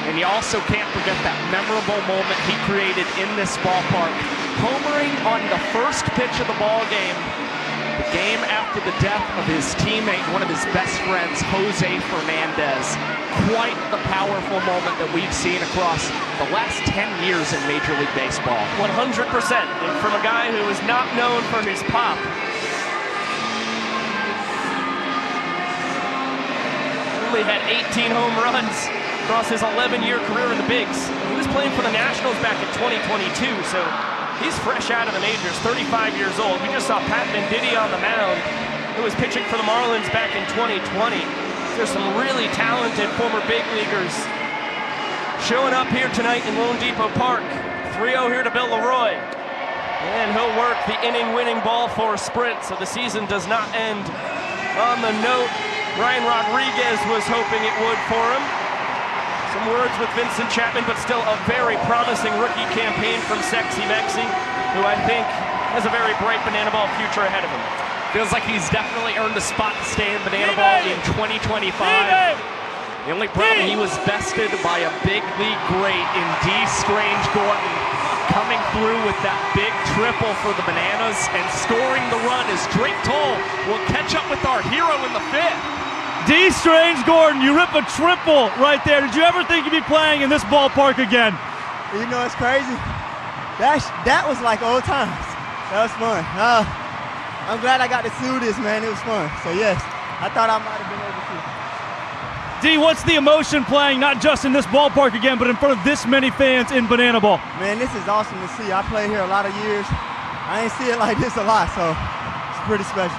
[SPEAKER 4] And you also can't forget that memorable moment he created in this ballpark, homering on the first pitch of the ball game. The game after the death of his teammate, one of his best friends, Jose Fernandez. Quite the powerful moment that we've seen across the last 10 years in Major League Baseball.
[SPEAKER 3] 100%, and from a guy who is not known for his pop. Only had 18 home runs across his 11-year career in the bigs. He was playing for the Nationals back in 2022, so he's fresh out of the majors, 35 years old. We just saw Pat Venditti on the mound, who was pitching for the Marlins back in 2020. There's some really talented former big leaguers showing up here tonight in Lone Depot Park. 3-0 here to Bill Leroy. And he'll work the inning-winning ball for a sprint, so the season does not end on the note Ryan Rodriguez was hoping it would for him. Some words with Vincent Chapman, but still a very promising rookie campaign from Sexy Mexi, who I think has a very bright Banana Ball future ahead of him.
[SPEAKER 4] Feels like he's definitely earned a spot to stay in Banana Ball in 2025. The only problem, he was bested by a big league great in D. Strange Gordon, coming through with that big triple for the Bananas and scoring the run as Drake Toll will catch up with our hero in the fifth.
[SPEAKER 10] D. Strange Gordon, you rip a triple right there. Did you ever think you'd be playing in this ballpark again?
[SPEAKER 11] You know, it's crazy. That was like old times. That was fun. I'm glad I got to do this, man. It was fun. So, yes, I thought I might have been able to.
[SPEAKER 10] D, what's the emotion playing not just in this ballpark again, but in front of this many fans in Banana Ball?
[SPEAKER 11] Man, this is awesome to see. I played here a lot of years. I ain't see it like this a lot, so it's pretty special.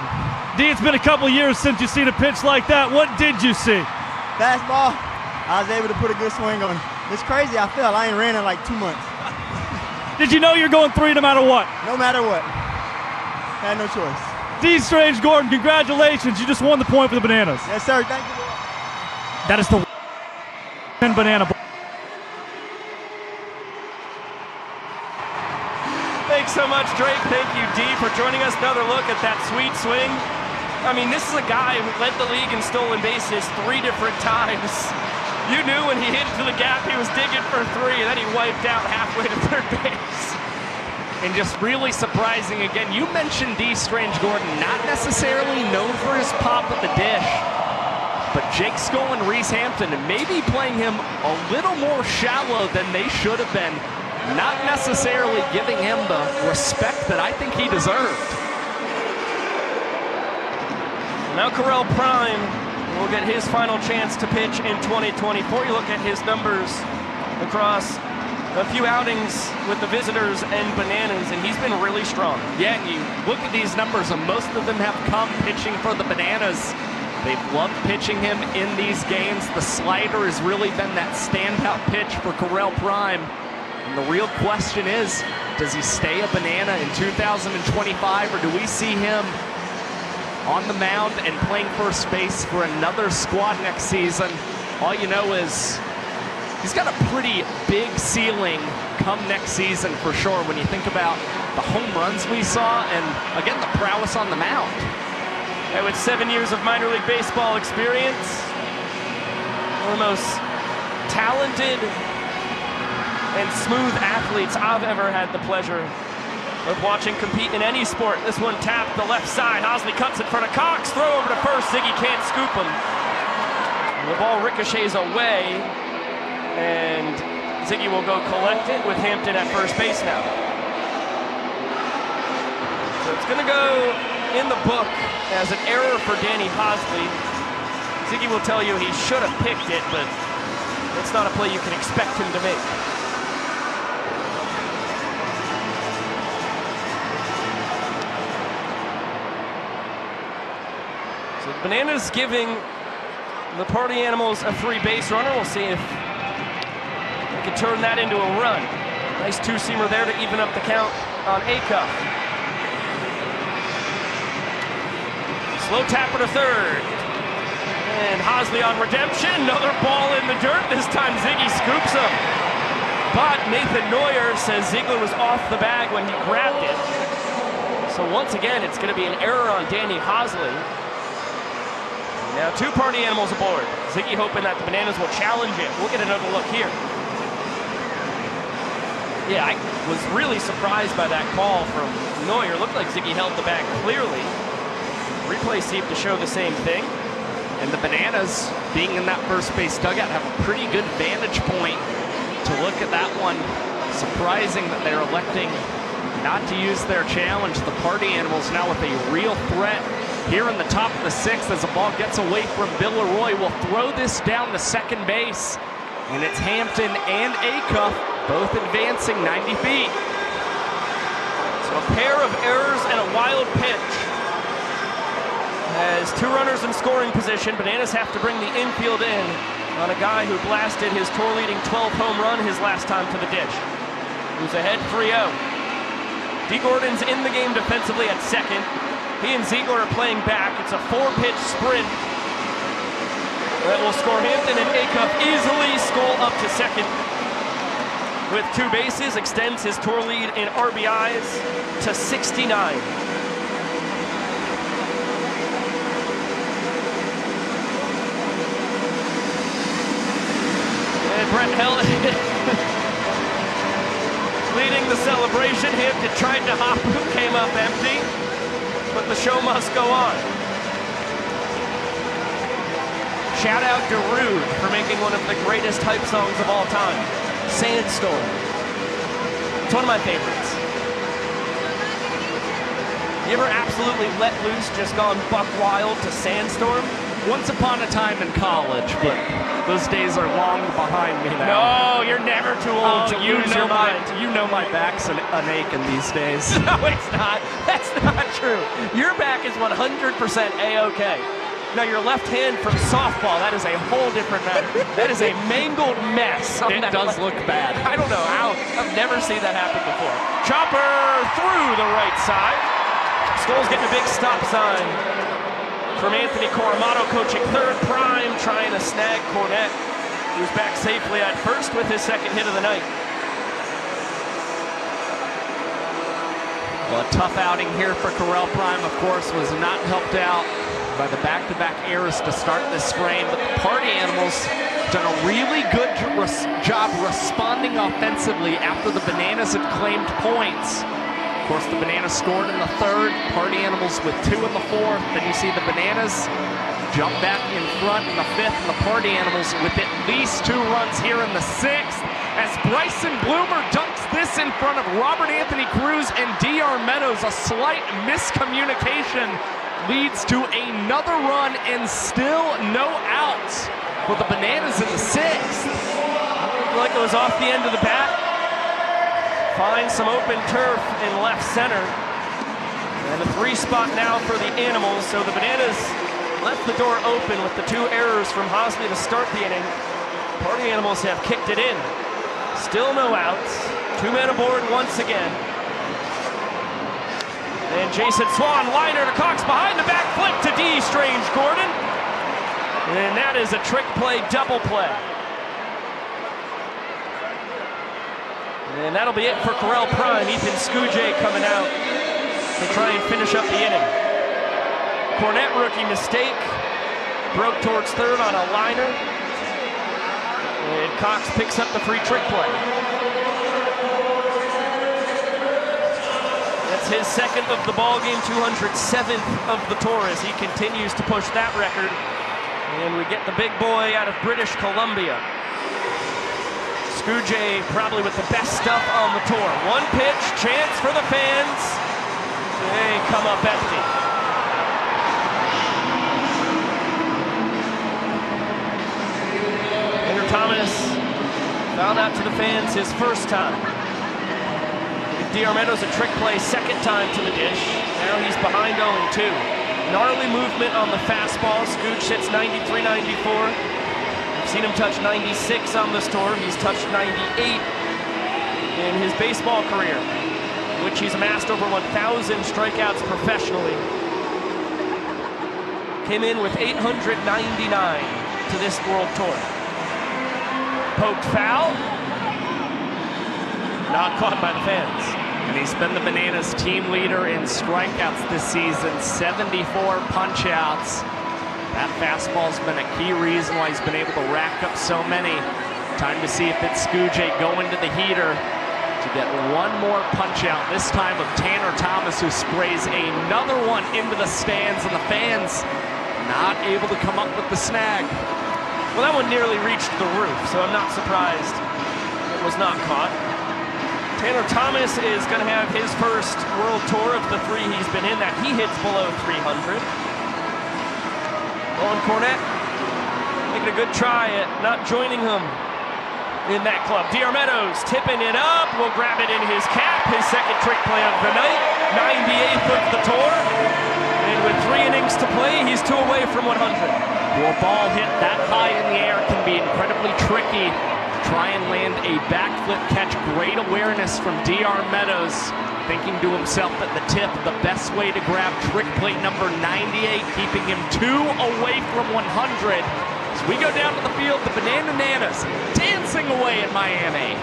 [SPEAKER 10] D, it's been a couple years since you've seen a pitch like that. What did you see?
[SPEAKER 11] Fastball, I was able to put a good swing on it. It's crazy. I felt I ain't ran in like 2 months.
[SPEAKER 10] Did you know you're going 3 no matter what?
[SPEAKER 11] No matter what. Had no choice.
[SPEAKER 10] D. Strange Gordon, congratulations. You just won the point for the Bananas.
[SPEAKER 11] Yes, sir. Thank you.
[SPEAKER 10] That is the Banana Ball.
[SPEAKER 3] Thanks so much, Drake. Thank you, D, for joining us. Another look at that sweet swing. I mean, this is a guy who led the league in stolen bases 3 different times. You knew when he hit it to the gap, he was digging for 3, and then he wiped out halfway to third base.
[SPEAKER 4] And just really surprising again, you mentioned D. Strange Gordon, not necessarily known for his pop at the dish. but Jake Skoll and Reese Hampton maybe playing him a little more shallow than they should have been, not necessarily giving him the respect that I think he deserved.
[SPEAKER 3] Now Correll Prime will get his final chance to pitch in 2024. You look at his numbers across a few outings with the Visitors and Bananas, and he's been really strong.
[SPEAKER 4] Yeah, and you look at these numbers, and most of them have come pitching for the Bananas. They've loved pitching him in these games. The slider has really been that standout pitch for Correll Prime. And the real question is, does he stay a Banana in 2025, or do we see him on the mound and playing first base for another squad next season? All you know is he's got a pretty big ceiling come next season for sure when you think about the home runs we saw and, again, the prowess on the mound.
[SPEAKER 3] And with 7 years of minor league baseball experience, one of the most talented and smooth athletes I've ever had the pleasure of watching compete in any sport. This one tapped the left side. Hosley cuts in front of Cox. Throw over to first. Ziggy can't scoop him. The ball ricochets away, and Ziggy will go collect it with Hampton at first base now. So it's going to go in the book as an error for Danny Hosley. Ziggy will tell you he should have picked it, but it's not a play you can expect him to make. So the Bananas giving the Party Animals a free base runner. We'll see if we can turn that into a run. Nice two-seamer there to even up the count on Acuff. Slow tapper to third. And Hosley on redemption. Another ball in the dirt. This time Ziggy scoops him. But Nathan Neuer says Ziegler was off the bag when he grabbed it. So once again, it's going to be an error on Danny Hosley. Now two Party Animals aboard. Ziggy hoping that the Bananas will challenge it. We'll get another look here. Yeah, I was really surprised by that call from Neuer. Looked like Ziggy held the bag clearly. Replay seemed to show the same thing.
[SPEAKER 4] And the Bananas, being in that first base dugout, have a pretty good vantage point to look at that one. Surprising that they're electing not to use their challenge. The Party Animals now with a real threat here in the top of the sixth as the ball gets away from Bill Leroy. Will throw this down to second base. And it's Hampton and Acuff both advancing 90 feet.
[SPEAKER 3] So a pair of errors and a wild pitch. As two runners in scoring position, Bananas have to bring the infield in on a guy who blasted his tour-leading 12th home run his last time to the dish. Who's ahead 3-0. D. Gordon's in the game defensively at second. He and Ziegler are playing back. It's a four-pitch sprint that will score Hampton, and Acuff easily Skoll up to second. With two bases, extends his tour lead in RBIs to 69. And Brett Hell leading the celebration. Hampton tried to hop, came up empty, but the show must go on. Shout out to Rude for making one of the greatest hype songs of all time, Sandstorm. It's one of my favorites. You ever absolutely let loose, just gone buck wild to Sandstorm?
[SPEAKER 4] Once upon a time in college, but those days are long behind me now.
[SPEAKER 3] No, you're never too old to lose your mind.
[SPEAKER 4] You know my back's an aching these days.
[SPEAKER 3] No, it's not. That's not true. Your back is 100% A-OK. Now, your left hand from softball, that is a whole different matter. That is a mangled mess.
[SPEAKER 4] It does look bad.
[SPEAKER 3] I don't know how. I've never seen that happen before. Chopper through the right side. Skoll's getting a big stop sign from Anthony Coromato, coaching third. Prime trying to snag Cornette, who's back safely at first with his second hit of the night.
[SPEAKER 4] Well, a tough outing here for Correll Prime, of course, was not helped out by the back-to-back errors to start this frame, but the Party Animals done a really good job responding offensively after the Bananas had claimed points. Of course, the Bananas scored in the third, Party Animals with two in the fourth. Then you see the Bananas jump back in front in the 5th, and the Party Animals with at least 2 runs here in the 6th. As Bryson Bloomer dunks this in front of Robert Anthony Cruz and DR Meadows. A slight miscommunication leads to another run and still no outs for the Bananas in the 6th.
[SPEAKER 3] Looked like it was off the end of the bat. Finds some open turf in left center. And a 3 spot now for the Animals. So the Bananas left the door open with the 2 errors from Hosley to start the inning. Party Animals have kicked it in. Still no outs. 2 men aboard once again. And Jason Swan, liner to Cox behind the back flip to D. Strange Gordon. And that is a trick play, double play. And that'll be it for Corral Prime. Ethan Scujay coming out to try and finish up the inning. Cornette rookie mistake. Broke towards third on a liner. And Cox picks up the free trick play. That's his 2nd of the ball game, 207th of the tour as he continues to push that record. And we get the big boy out of British Columbia. Scujay probably with the best stuff on the tour. 1 pitch, chance for the fans. They come up empty. Andrew Thomas fouled out to the fans his first time. DR Meadows a trick play 2nd time to the dish. Now he's behind 0-2. Gnarly movement on the fastball. Scooch sits 93-94. We've seen him touch 96 on this tour. He's touched 98 in his baseball career, which he's amassed over 1,000 strikeouts professionally. Came in with 899 to this World Tour. Poked foul. Not caught by the fans.
[SPEAKER 4] And he's been the Bananas team leader in strikeouts this season, 74 punch-outs. That fastball's been a key reason why he's been able to rack up so many. Time to see if it's Scujay going to the heater to get one more punch-out, this time of Tanner Thomas, who sprays another one into the stands, and the fans not able to come up with the snag.
[SPEAKER 3] Well, that one nearly reached the roof, so I'm not surprised it was not caught. Tanner Thomas is going to have his first World Tour of the 3 he's been in that he hits below 300. Owen Cornette making a good try at not joining him in that club. DR Meadows tipping it up, will grab it in his cap, his 2nd trick play of the night, 98th of the tour. And with 3 innings to play, he's 2 away from 100.
[SPEAKER 4] Well, a ball hit that high in the air can be incredibly tricky. Try and land a backflip catch. Great awareness from DR Meadows, thinking to himself at the tip, the best way to grab trick plate number 98, keeping him 2 away from 100. As we go down to the field, the Banana Nanas dancing away in Miami.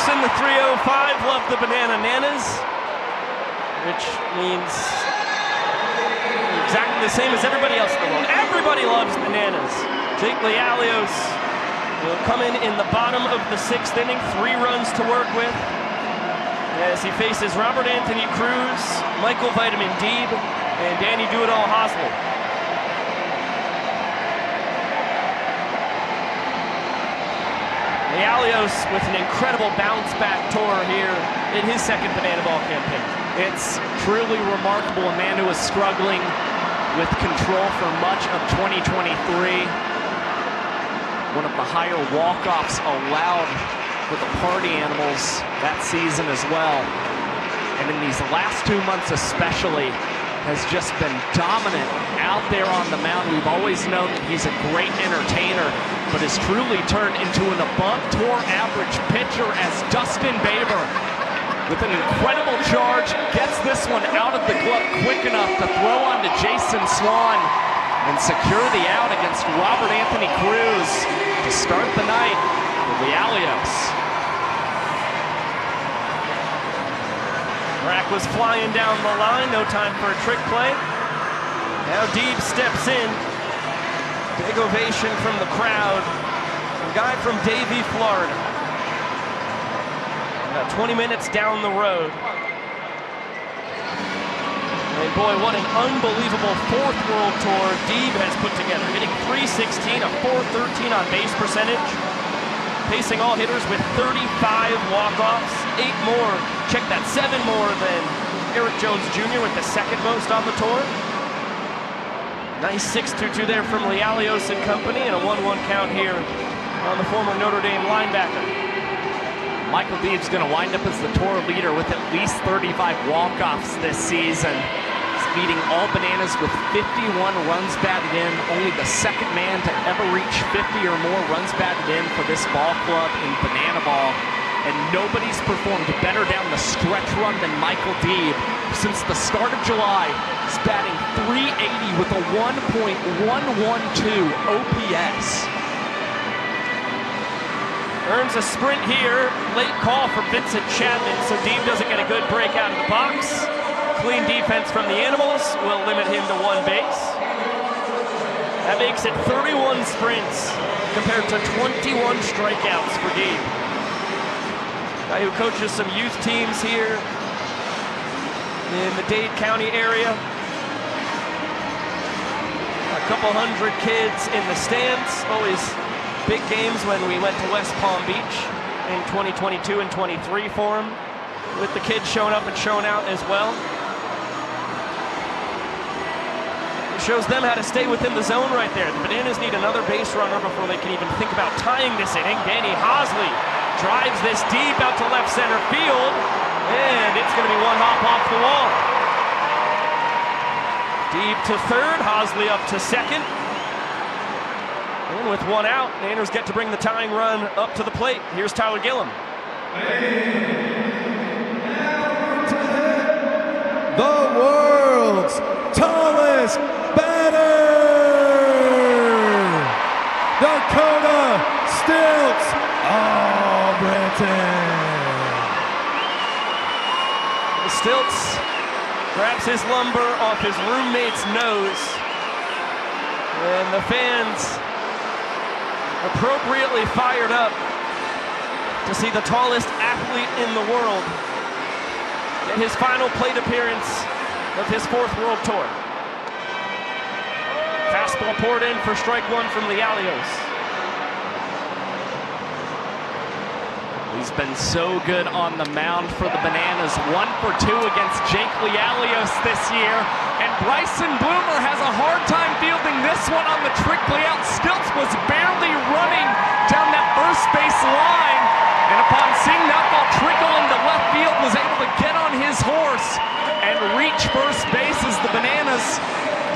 [SPEAKER 3] In the 305 love the Banana Nanas, which means exactly the same as everybody else in the world. Everybody loves the Nanas. Jake Lealios will come in the bottom of the 6th inning, 3 runs to work with, as he faces Robert Anthony Cruz, Michael Vitamin Deeb, and Danny Do-It-All Hosley. Lealios with an incredible bounce-back tour here in his 2nd Banana Ball campaign.
[SPEAKER 4] It's truly remarkable. A man who was struggling with control for much of 2023. One of the higher walk-offs allowed with the party animals that season as well. And in these last 2 months especially, has just been dominant out there on the mound. We've always known that he's a great entertainer, but has truly turned into an above-tour average pitcher as Dustin Baber, with an incredible charge, gets this one out of the glove quick enough to throw on to Jason Swan and secure the out against Robert Anthony Cruz to start the night for the Alios.
[SPEAKER 3] Rack was flying down the line, no time for a trick play. Now Deeb steps in. Big ovation from the crowd. A guy from Davie, Florida. About 20 minutes down the road. And boy, what an unbelievable fourth World Tour Deeb has put together. Hitting .316, a .413 on base percentage. Pacing all hitters with 35 walk-offs, 8 more, check that, 7 more than Eric Jones Jr. with the second most on the tour. Nice 6-2-2 there from Lialios and company, and a 1-1 count here on the former Notre Dame linebacker.
[SPEAKER 4] Michael Deeb's going to wind up as the tour leader with at least 35 walk-offs this season. He's leading all Bananas with 51 runs batted in, only the second man to ever reach 50 or more runs batted in for this ball club in Banana Ball. And nobody's performed better down the stretch run than Michael Deeb. Since the start of July, he's batting .380 with a 1.112 OPS.
[SPEAKER 3] Earns a sprint here. Late call for Vincent Chapman, so Deeb doesn't get a good break out of the box. Clean defense from the Animals will limit him to 1 base. That makes it 31 sprints compared to 21 strikeouts for Deeb. Guy who coaches some youth teams here in the Dade County area. A couple hundred kids in the stands. Always big games when we went to West Palm Beach in 2022 and 23 for him, with the kids showing up and showing out as well. It shows them how to stay within the zone right there. The Bananas need another base runner before they can even think about tying this inning. Danny Hosley drives this deep out to left center field, and it's going to be one hop off the wall. Deeb to third, Hosley up to second. And with 1 out, the Niners get to bring the tying run up to the plate. Here's Tyler Gillum.
[SPEAKER 13] The world's tallest batter, Dakota Stilts Albritton.
[SPEAKER 3] Stilts grabs his lumber off his roommate's nose, and the fans appropriately fired up to see the tallest athlete in the world get his final plate appearance of his 4th World Tour. Fastball poured in for strike 1 from Lialios.
[SPEAKER 4] He's been so good on the mound for the Bananas. 1 for 2 against Jake Lialios this year. And Bryson Bloomer has a hard time fielding this one on the trick play out. Stilts was barely running down that first base line. And upon seeing that ball trickle into left field, was able to get on his horse and reach first base as the Bananas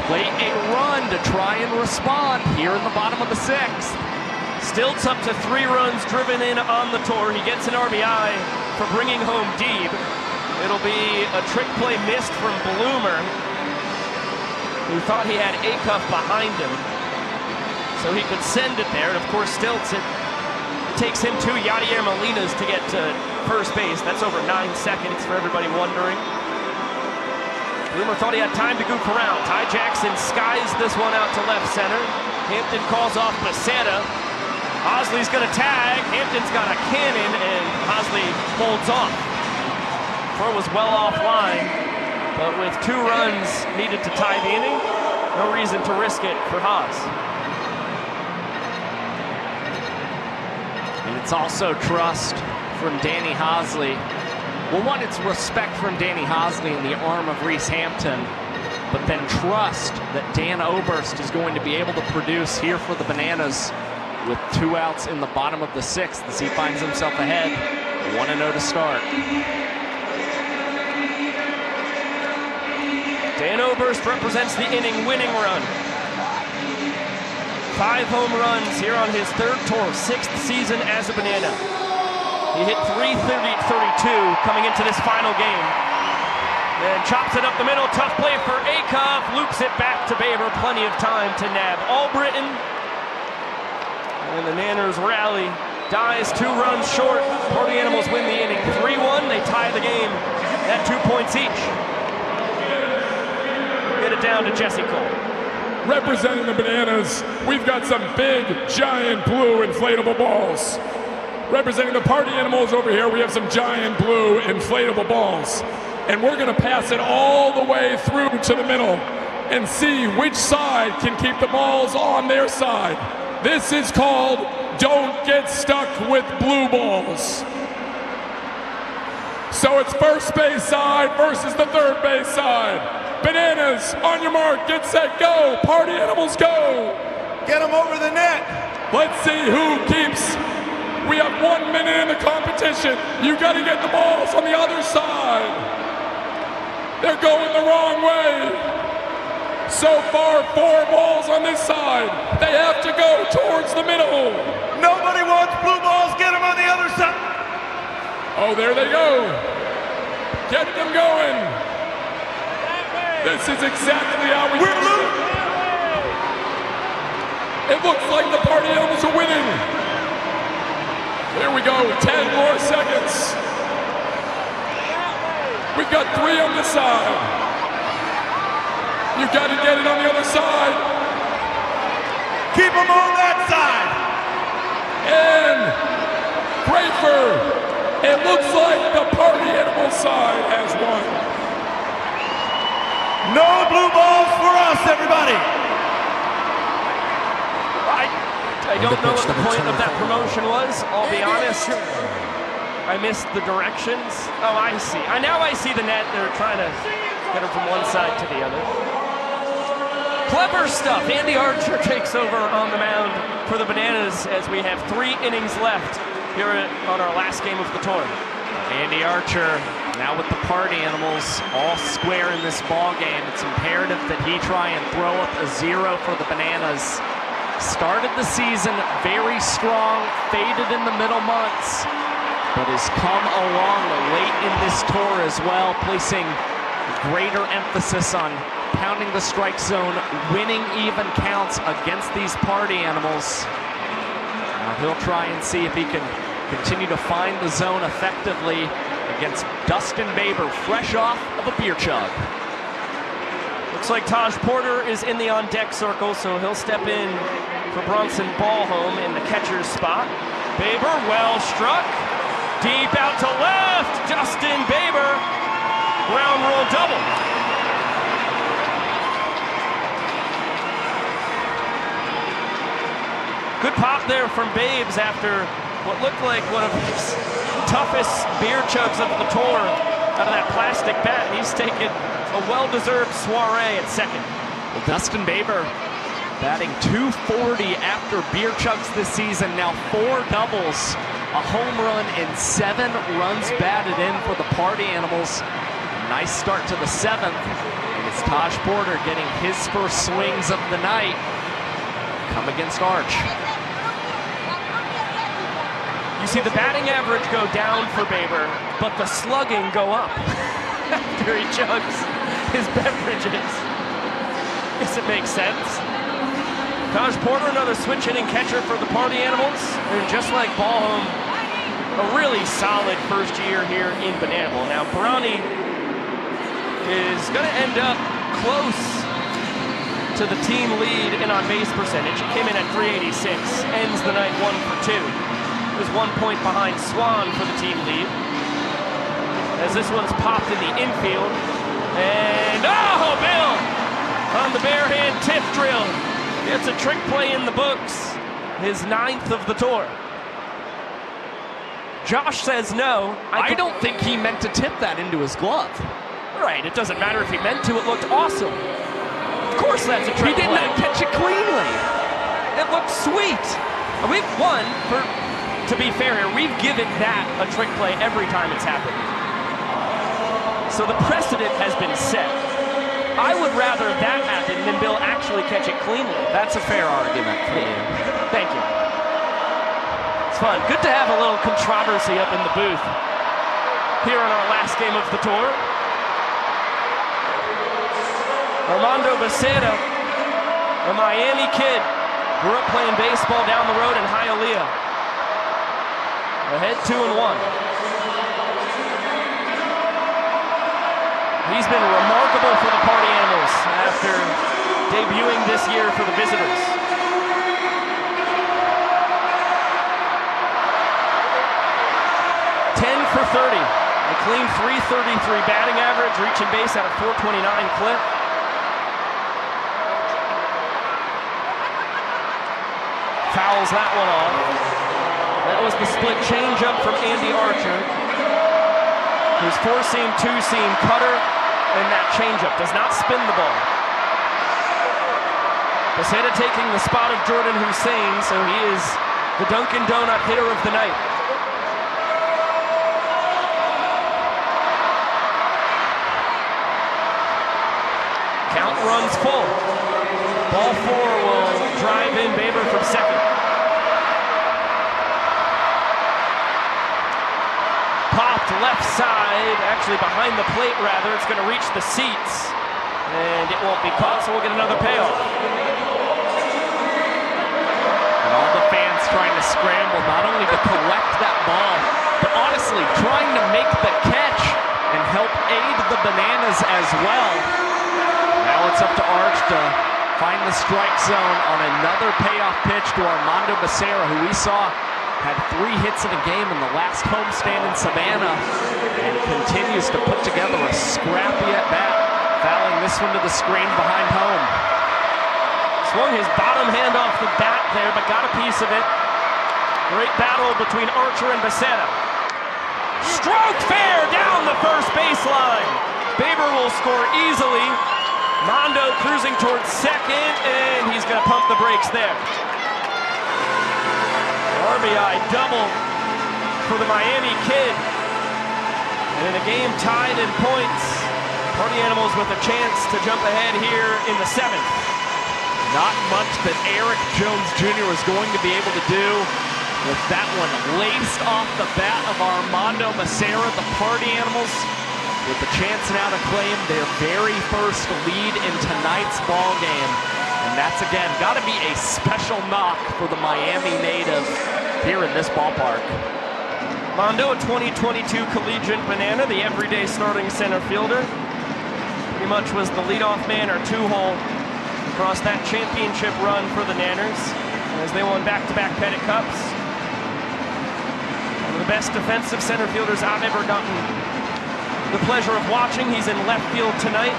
[SPEAKER 4] play a run to try and respond here in the bottom of the 6th.
[SPEAKER 3] Stilts up to 3 runs driven in on the tour. He gets an RBI for bringing home Deeb. It'll be a trick play missed from Bloomer, who thought he had Acuff behind him, so he could send it there. And of course, Stilts, it takes him 2 Yadier Molinas to get to first base. That's over 9 seconds for everybody wondering. Bloomer thought he had time to goof around. Ty Jackson skies this one out to left center. Hampton calls off Basetta. Hosley's going to tag. Hampton's got a cannon, and Hosley holds off. Throw was well offline, but with 2 runs needed to tie the inning, no reason to risk it for Haas.
[SPEAKER 4] And it's also trust from Danny Hosley. Well, one, it's respect from Danny Hosley in the arm of Reese Hampton, but then trust that Dan Oberst is going to be able to produce here for the Bananas with 2 outs in the bottom of the 6th as he finds himself ahead, 1-0 to start.
[SPEAKER 3] Dan Oberst represents the inning-winning run. 5 home runs here on his 3rd tour, 6th season as a Banana. He hit .332 coming into this final game. Then chops it up the middle, tough play for Acuff, loops it back to Baber, plenty of time to nab Albritton. And the Nanners rally, dies 2 runs short. Party Animals win the inning 3-1, they tie the game at 2 points each. Get it down to Jesse Cole.
[SPEAKER 5] Representing the Bananas, we've got some big, giant blue inflatable balls. Representing the Party Animals over here, we have some giant blue inflatable balls. And we're gonna pass it all the way through to the middle and see which side can keep the balls on their side. This is called Don't Get Stuck with Blue Balls. So it's first base side versus the third base side. Bananas, on your mark, get set, go. Party Animals, go.
[SPEAKER 13] Get them over the net.
[SPEAKER 5] Let's see who keeps. We have 1 minute in the competition. You got to get the balls on the other side. They're going the wrong way. So far, 4 balls on this side. They have to go towards the middle.
[SPEAKER 13] Nobody wants blue balls. Get them on the other side.
[SPEAKER 5] Oh, there they go. Get them going. This is exactly how we do it. It looks like the Party Animals are winning. Here we go, 10 more seconds. We've got 3 on this side. You got to get it on the other side.
[SPEAKER 13] Keep them on that side.
[SPEAKER 5] And Grafer, it looks like the Party Animal side has won.
[SPEAKER 13] No blue balls for us, everybody.
[SPEAKER 3] I don't know what the point of that promotion was, I'll be honest. I missed the directions. Oh, I see. Now I see the net. They're trying to get him from one side to the other. Clever stuff. Andy Archer takes over on the mound for the Bananas as we have 3 innings left here on our last game of the tour.
[SPEAKER 4] Andy Archer now with the Party Animals all square in this ball game. It's imperative that he try and throw up a 0 for the Bananas. Started the season very strong, faded in the middle months, but has come along late in this tour as well, placing greater emphasis on pounding the strike zone, winning even counts against these Party Animals. Now he'll try and see if he can continue to find the zone effectively against Dustin Baber, fresh off of a beer chug.
[SPEAKER 3] Looks like Taj Porter is in the on-deck circle, so he'll step in for Bronson Ballholm in the catcher's spot. Baber, well struck. Deep out to left. Dustin Baber. Ground roll double. Good pop there from Babes after what looked like one of his toughest beer chugs of the tour out of that plastic bat. And he's taken a well-deserved soiree at second.
[SPEAKER 4] Well, Dustin Baber batting .240 after beer chugs this season. Now 4 doubles, a home run, and 7 runs batted in for the Party Animals. Nice start to the 7th. And it's Taj Porter getting his first swings of the night. Come against Arch.
[SPEAKER 3] You see the batting average go down for Baber, but the slugging go up after he chugs his beverages. Guess it makes sense. Taj Porter, another switch hitting catcher for the Party Animals. And just like Ballholm, a really solid first year here in Banana Bowl. Now Brownie is going to end up close to the team lead in on-base percentage. He came in at .386, ends the night 1 for 2. He was 1 point behind Swan for the team lead. As this one's popped in the infield. And, oh, Bill! On the bare hand tip drill. It's a trick play in the books. His 9th of the tour. Josh says no.
[SPEAKER 4] I don't think he meant to tip that into his glove.
[SPEAKER 3] Right, it doesn't matter if he meant to. It looked awesome. Of course that's a trick play.
[SPEAKER 4] He did not catch it cleanly.
[SPEAKER 3] It looked sweet. We've won, to be fair here, we've given that a trick play every time it's happened. So the precedent has been set. I would rather that happen than Bill actually catch it cleanly.
[SPEAKER 4] That's a fair argument for you.
[SPEAKER 3] Thank you. It's fun. Good to have a little controversy up in the booth here on our last game of the tour. Armando Becerra, a Miami kid, grew up playing baseball down the road in Hialeah. Ahead 2-1. He's been remarkable for the Party Animals after debuting this year for the visitors. For 30, a clean .333 batting average, reaching base at a .429 clip. Fouls that one off. That was the split changeup from Andy Archer. His four-seam, two-seam cutter, and that changeup does not spin the ball. Becerra taking the spot of Jordan Hussein, so he is the Dunkin' Donut hitter of the night. Count runs full. Ball four will drive in Baber from second. Popped left side, actually behind the plate rather. It's going to reach the seats. And it won't be caught, so we'll get another payoff.
[SPEAKER 4] And all the fans trying to scramble, not only to collect that ball, but honestly trying to make the catch and help aid the Bananas as well. Now it's up to Arch to find the strike zone on another payoff pitch to Armando Becerra, who we saw had 3 hits in a game in the last homestand in Savannah and continues to put together a scrappy at-bat, fouling this one to the screen behind home.
[SPEAKER 3] Swung his bottom hand off the bat there, but got a piece of it. Great battle between Archer and Becerra. Stroke fair down the first baseline. Baber will score easily. Mondo cruising towards second, and he's going to pump the brakes there. RBI double for the Miami kid. And in a game tied in points, Party Animals with a chance to jump ahead here in the 7th.
[SPEAKER 4] Not much that Eric Jones Jr. was going to be able to do with that one laced off the bat of Armando Becerra. The Party Animals with the chance now to claim their very first lead in tonight's ball game. And that's, again, got to be a special knock for the Miami native here in this ballpark.
[SPEAKER 3] Mondo, a 2022 Collegiate Banana, the everyday starting center fielder. Pretty much was the leadoff man or two-hole across that championship run for the Nanners as they won back-to-back Pettit Cups. One of the best defensive center fielders I've ever gotten the pleasure of watching. He's in left field tonight.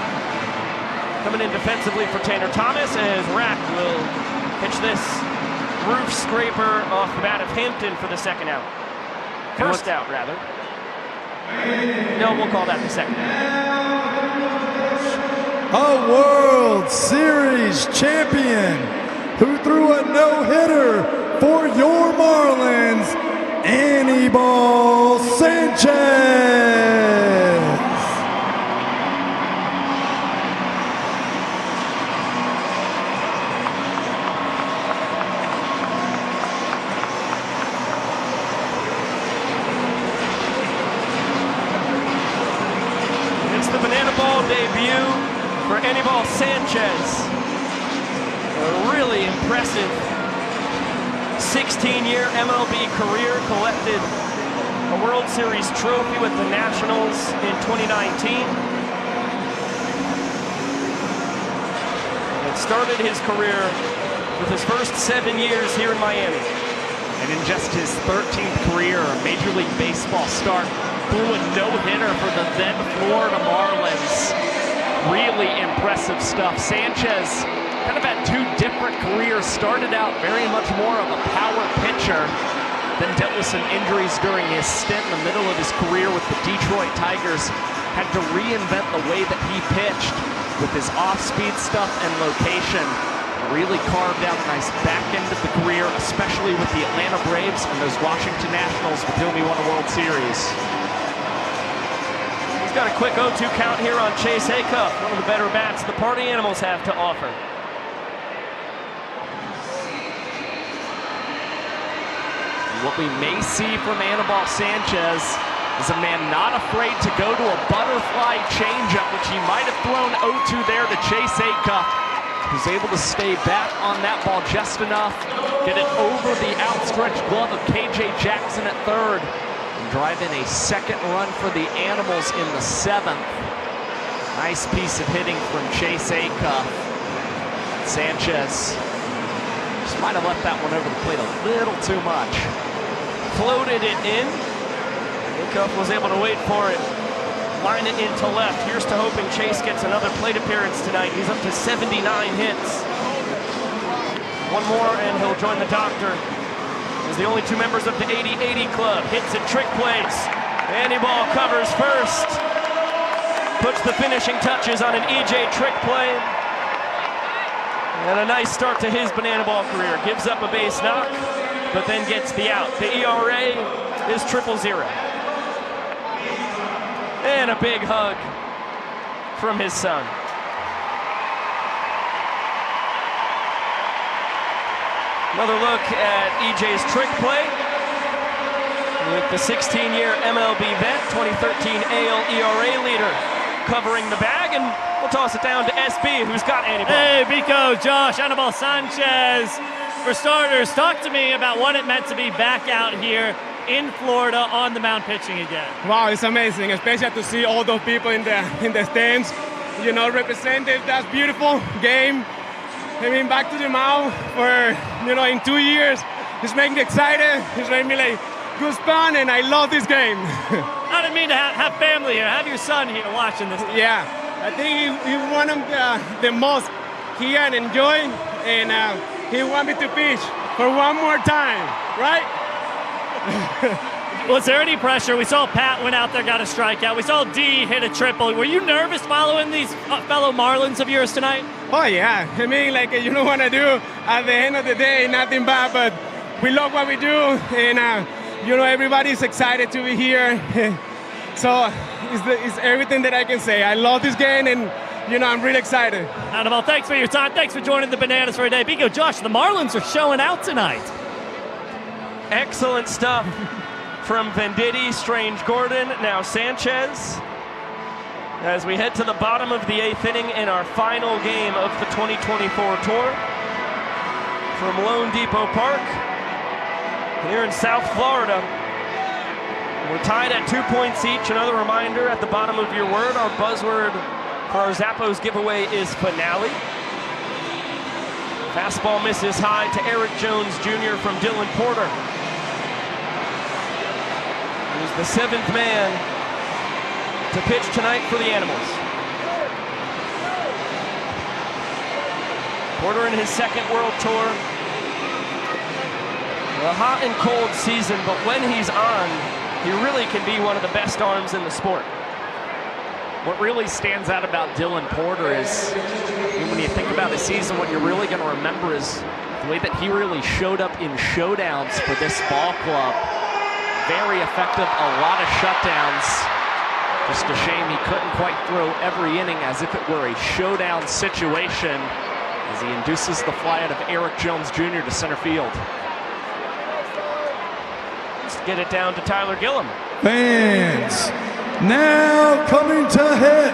[SPEAKER 3] Coming in defensively for Tanner Thomas as Rack will pitch this roof scraper off the bat of Hampton for the second out. First out, rather. No, we'll call that the second out.
[SPEAKER 14] A World Series champion who threw a no-hitter for your Marlins, Anibal Sanchez.
[SPEAKER 3] It's the Banana Ball debut for Anibal Sanchez. A really impressive 16-year MLB career, collected a World Series trophy with the Nationals in 2019. And started his career with his first 7 years here in Miami.
[SPEAKER 4] And in just his 13th career, Major League Baseball start, threw a no-hitter for the then Florida Marlins. Really impressive stuff. Sanchez kind of had 2 different careers. Started out very much more of a power pitcher, then dealt with some injuries during his stint in the middle of his career with the Detroit Tigers. Had to reinvent the way that he pitched with his off-speed stuff and location. Really carved out a nice back end of the career, especially with the Atlanta Braves and those Washington Nationals with whom he won a World Series.
[SPEAKER 3] He's got a quick 0-2 count here on Chase Acuff, one of the better bats the Party Animals have to offer.
[SPEAKER 4] What we may see from Anibal Sanchez is a man not afraid to go to a butterfly changeup, which he might have thrown 0-2 there to Chase Acuff, who's able to stay back on that ball just enough, get it over the outstretched glove of KJ Jackson at third, and drive in a second run for the Animals in the 7th. Nice piece of hitting from Chase Acuff. Sanchez just might have left that one over the plate a little too much.
[SPEAKER 3] Floated it in. Acuff was able to wait for it. Line it into left. Here's to hoping Chase gets another plate appearance tonight. He's up to 79 hits. One more and he'll join the doctor. As the only 2 members of the 80-80 club. Hits at trick plays. Anibal covers first. Puts the finishing touches on an EJ trick play. And a nice start to his banana ball career. Gives up a base knock, but then gets the out. The ERA is 0.00. And a big hug from his son. Another look at EJ's trick play with the 16-year MLB vet, 2013 AL ERA leader, covering the bag, and we'll toss it down to SB, who's got Anibal.
[SPEAKER 7] Hey, Biko, Josh, Anibal Sanchez. For starters, talk to me about what it meant to be back out here in Florida on the mound pitching again.
[SPEAKER 15] Wow, it's amazing, especially to see all those people in the stands, you know, represented that beautiful game. I mean, back to the mound for, you know, in 2 years. It's making me excited. It's making me like goosebumps, and I love this game.
[SPEAKER 7] I didn't mean to have family here. Have your son here watching this.
[SPEAKER 15] Yeah, I think he wanted the most here and enjoy, and he wanted me to pitch for one more time, right?
[SPEAKER 7] Was there any pressure? We saw Pat went out there, got a strikeout. We saw D hit a triple. Were you nervous following these fellow Marlins of yours tonight?
[SPEAKER 15] Oh, yeah. I mean, like, you know what I do at the end of the day, nothing bad, but we love what we do, and, you know, everybody's excited to be here. So it's everything that I can say. I love this game, and, you know, I'm really excited.
[SPEAKER 7] Anibal, thanks for your time. Thanks for joining the Bananas for a day. Biko, Josh, the Marlins are showing out tonight.
[SPEAKER 3] Excellent stuff from Venditti, Strange Gordon, now Sanchez. As we head to the bottom of the 8th inning in our final game of the 2024 tour from Lone Depot Park here in South Florida. We're tied at 2 points each. Another reminder at the bottom of your word, our buzzword for our Zappos giveaway is finale. Fastball misses high to Eric Jones Jr. from Dylan Porter, who's the 7th man to pitch tonight for the Animals. Porter in his 2nd World Tour. A hot and cold season, but when he's on, he really can be one of the best arms in the sport.
[SPEAKER 4] What really stands out about Dylan Porter is, when you think about the season, what you're really going to remember is the way that he really showed up in showdowns for this ball club. Very effective, a lot of shutdowns. Just a shame he couldn't quite throw every inning as if it were a showdown situation as he induces the fly out of Eric Jones Jr. to center field.
[SPEAKER 3] Let's get it down to Tyler Gillum.
[SPEAKER 14] Fans, now coming to hit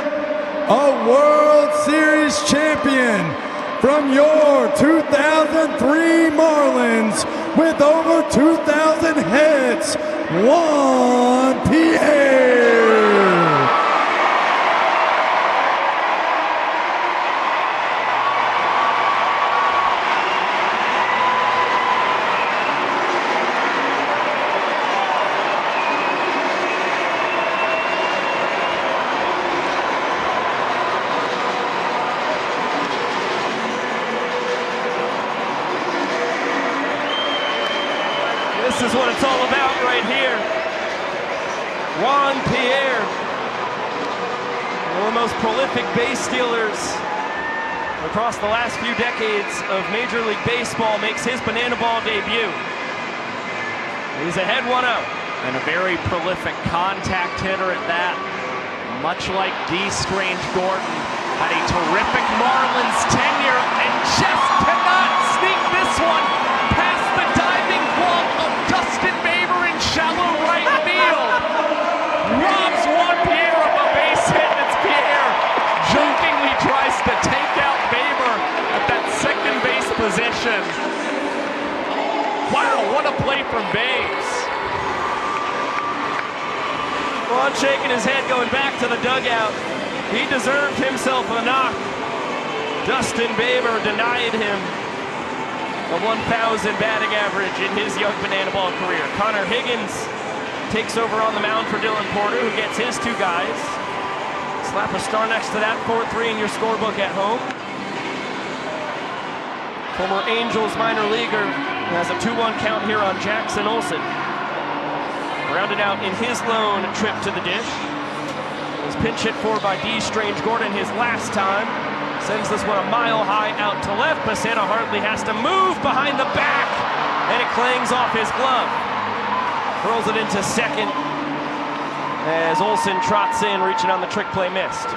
[SPEAKER 14] a World Series champion from your 2003 Marlins with over 2,000 hits, Juan Pierre.
[SPEAKER 3] This is what it's all about right here. Juan Pierre, one of the most prolific base stealers across the last few decades of Major League Baseball, makes his banana ball debut. He's ahead 1-0.
[SPEAKER 4] And a very prolific contact hitter at that. Much like D. Strange Gordon, had a terrific Marlins tenure and just cannot sneak this one past the diving glove of Dustin Baber in shallow right field. Robs Juan Pierre of a base hit, and it's Pierre jokingly tries to take out Baber at that second base position. Wow, what a play from Babes.
[SPEAKER 3] Juan shaking his head, going back to the dugout. He deserved himself a knock. Dustin Baber denied him a 1,000 batting average in his young banana ball career. Connor Higgins takes over on the mound for Dylan Porter, who gets his 2 guys. Slap a star next to that, 4-3 in your scorebook at home. Former Angels minor leaguer has a 2-1 count here on Jackson Olsen. Rounded out in his lone trip to the dish. Was pinch hit for by D. Strange Gordon his last time. Sends this one a mile high out to left. Bassana hardly has to move behind the back, and it clangs off his glove. Throws it into second as Olsen trots in, reaching on the trick play missed.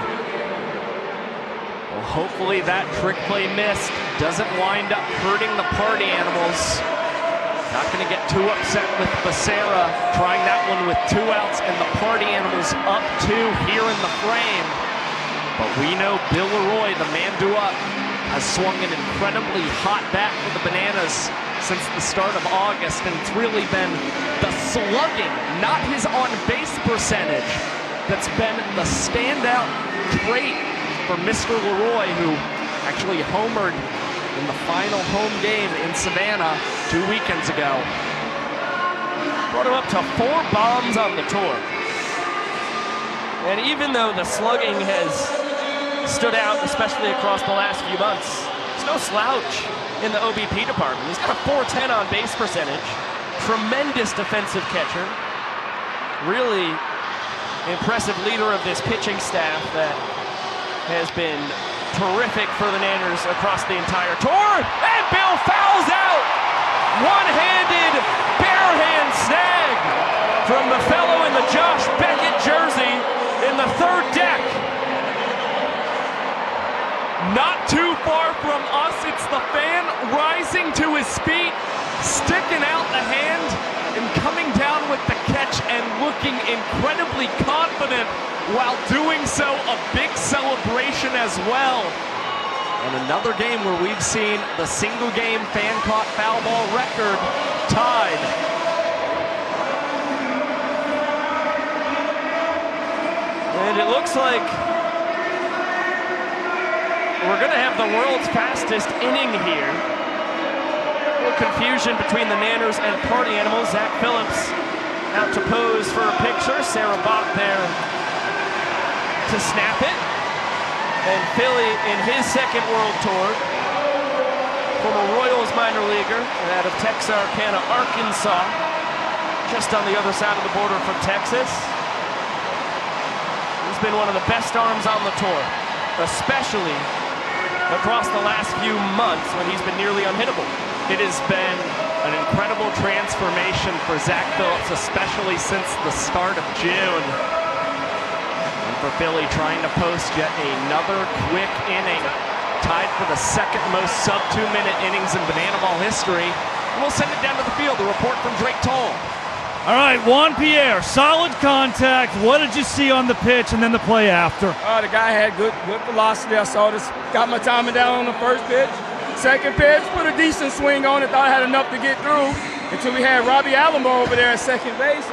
[SPEAKER 4] Well, hopefully that trick play missed doesn't wind up hurting the party animals. Not going to get too upset with Becerra trying that one with 2 outs and the party animals up 2 here in the frame. But we know Bill Leroy, the man due up, has swung an incredibly hot bat for the Bananas since the start of August, and it's really been the slugging, not his on-base percentage, that's been the standout trait for Mr. Leroy, who actually homered in the final home game in Savannah 2 weekends ago.
[SPEAKER 3] Brought him up to 4 bombs on the tour. And even though the slugging has stood out, especially across the last few months, there's no slouch in the OBP department. He's got a 410 on base percentage, tremendous defensive catcher, really impressive leader of this pitching staff that has been terrific for the Nanners across the entire tour. And Bill fouls out! One-handed, bare-hand snag from the fellow in the Josh Beckett jersey in the 3rd deck.
[SPEAKER 4] Not too far from us, it's the fan rising to his feet, sticking out the hand, and coming down with the catch and looking incredibly confident while doing so, a big celebration as well. And another game where we've seen the single game fan caught foul ball record tied.
[SPEAKER 3] And it looks like we're gonna have the world's fastest inning here. A little confusion between the Nanners and party animals. Zach Phillips out to pose for a picture. Sarah Bott there to snap it. And Philly in his 2nd World Tour, former Royals minor leaguer out of Texarkana, Arkansas, just on the other side of the border from Texas. He's been one of the best arms on the tour, especially across the last few months when he's been nearly unhittable. It has been an incredible transformation for Zach Phillips, especially since the start of June. For Philly trying to post yet another quick inning, tied for the 2nd most sub 2-minute innings in banana ball history. And we'll send it down to the field. A report from Drake Toll.
[SPEAKER 10] All right, Juan Pierre, solid contact. What did you see on the pitch and then the play after?
[SPEAKER 15] The guy had good velocity. I saw this. Got my timing down on the 1st pitch. 2nd pitch, put a decent swing on it. Thought I had enough to get through until we had Robbie Alamo over there at second base.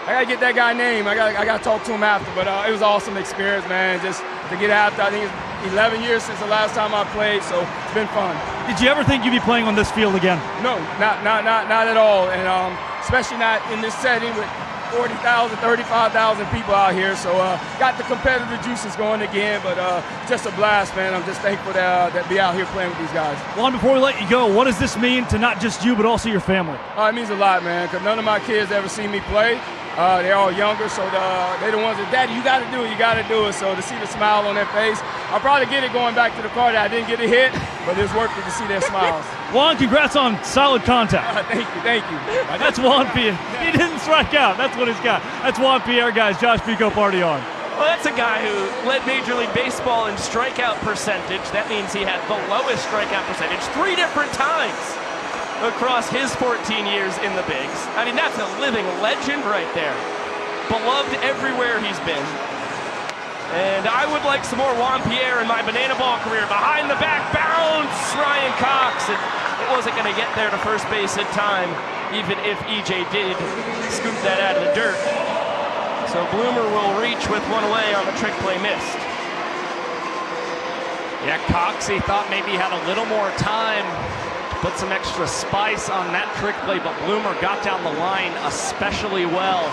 [SPEAKER 15] I gotta get that guy name. I gotta talk to him after. But it was an awesome experience, man. Just to get after. I think it's 11 years since the last time I played, so it's been fun.
[SPEAKER 10] Did you ever think you'd be playing on this field again?
[SPEAKER 15] No, not at all. And especially not in this setting with 40,000, 35,000 people out here. So got the competitive juices going again, but just a blast, man. I'm just thankful that be out here playing with these guys.
[SPEAKER 10] Juan, before we let you go, what does this mean to not just you, but also your family?
[SPEAKER 15] It means a lot, man, because none of my kids ever seen me play. They're all younger, so they're the ones that, Daddy, you got to do it, you got to do it. So to see the smile on their face, I'll probably get it going back to the car that I didn't get a hit, but it's worth it to see their smiles.
[SPEAKER 10] Juan, congrats on solid contact.
[SPEAKER 15] Thank you.
[SPEAKER 10] That's Juan Pierre. He didn't strike out. That's what he's got. That's Juan Pierre, guys. Josh Pico, party on.
[SPEAKER 3] Well, that's a guy who led Major League Baseball in strikeout percentage. That means he had the lowest strikeout percentage 3 different times across his 14 years in the bigs. I mean, that's a living legend right there. Beloved everywhere he's been. And I would like some more Juan Pierre in my banana ball career. Behind the back bounce, Ryan Cox. And it wasn't going to get there to first base in time, even if EJ did scoop that out of the dirt. So Bloomer will reach with one away on the trick play missed.
[SPEAKER 4] Yeah, Cox, he thought maybe he had a little more time to put some extra spice on that trick play, but Bloomer got down the line especially well.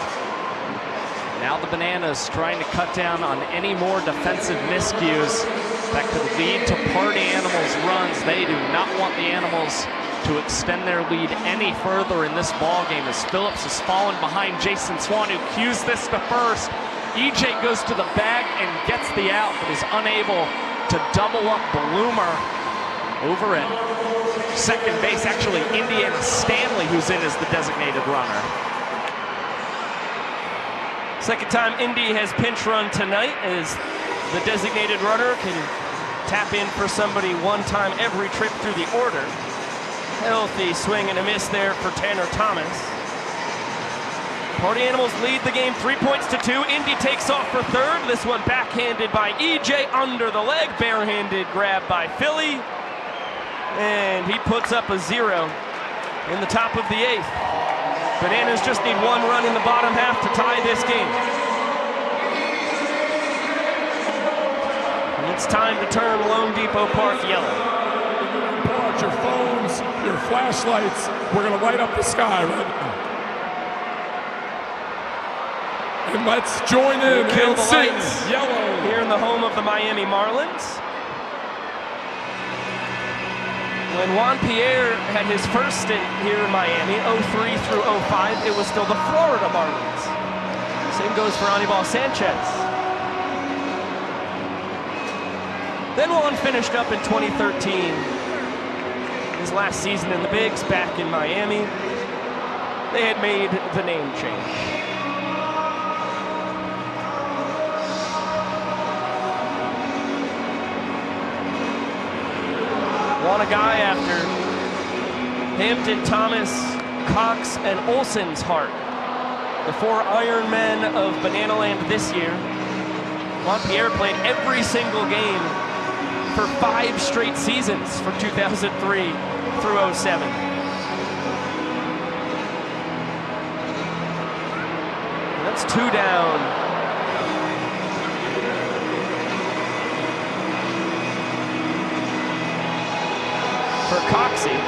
[SPEAKER 4] Now the Bananas trying to cut down on any more defensive miscues that could lead to Party Animals runs. They do not want the Animals to extend their lead any further in this ball game as Phillips has fallen behind Jason Swan, who cues this to first. EJ goes to the bag and gets the out, but is unable to double up Bloomer over at second base. Actually, Indiana Stanley, who's in as the designated runner.
[SPEAKER 3] Second time Indy has pinch run tonight as the designated runner can tap in for somebody one time every trip through the order. Healthy swing and a miss there for Tanner Thomas. Party Animals lead the game 3 points to 2. Indy takes off for third. This one backhanded by EJ under the leg. Barehanded grab by Philly. And he puts up a 0 in the top of the 8th. Bananas just need one run in the bottom half to tie this game. And it's time to turn Lone Depot Park yellow.
[SPEAKER 5] Pull out your phones, your flashlights. We're going to light up the sky right now. And let's join in
[SPEAKER 3] Kill
[SPEAKER 5] and
[SPEAKER 3] the
[SPEAKER 5] sing
[SPEAKER 3] lights
[SPEAKER 5] yellow.
[SPEAKER 3] here in the home of the Miami Marlins. When Juan Pierre had his first stint here in Miami, 03 through 05, it was still the Florida Marlins. Same goes for Anibal Sanchez. Then Juan finished up in 2013. His last season in the bigs back in Miami. They had made the name change. Want a guy after Hampton, Thomas, Cox, and Olsen's heart. The 4 Iron Men of Banana Land this year. Juan Pierre played every single game for 5 straight seasons from 2003 through 07. That's 2 down. For Coxie.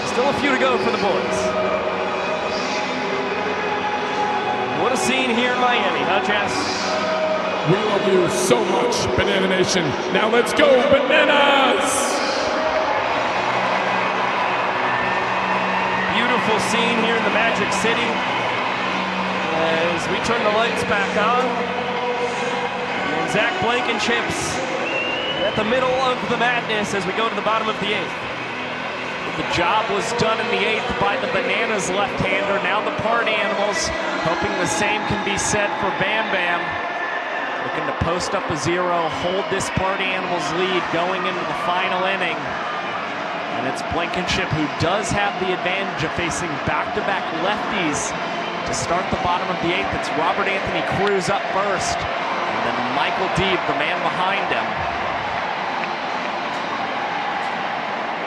[SPEAKER 3] Still a few to go for the boys. What a scene here in Miami, huh, Jess?
[SPEAKER 5] We love you so much, Banana Nation. Now let's go, Bananas!
[SPEAKER 3] Beautiful scene here in the Magic City as we turn the lights back on. Zach Blankenship's at the middle of the madness as we go to the bottom of the 8th.
[SPEAKER 4] The job was done in the 8th by the Bananas left-hander. Now the Party Animals hoping the same can be said for Bam Bam. Looking to post up a 0, hold this Party Animals lead going into the final inning. And it's Blankenship who does have the advantage of facing back-to-back lefties to start the bottom of the 8th. It's Robert Anthony Cruz up first. And then Michael Deeb, the man behind him.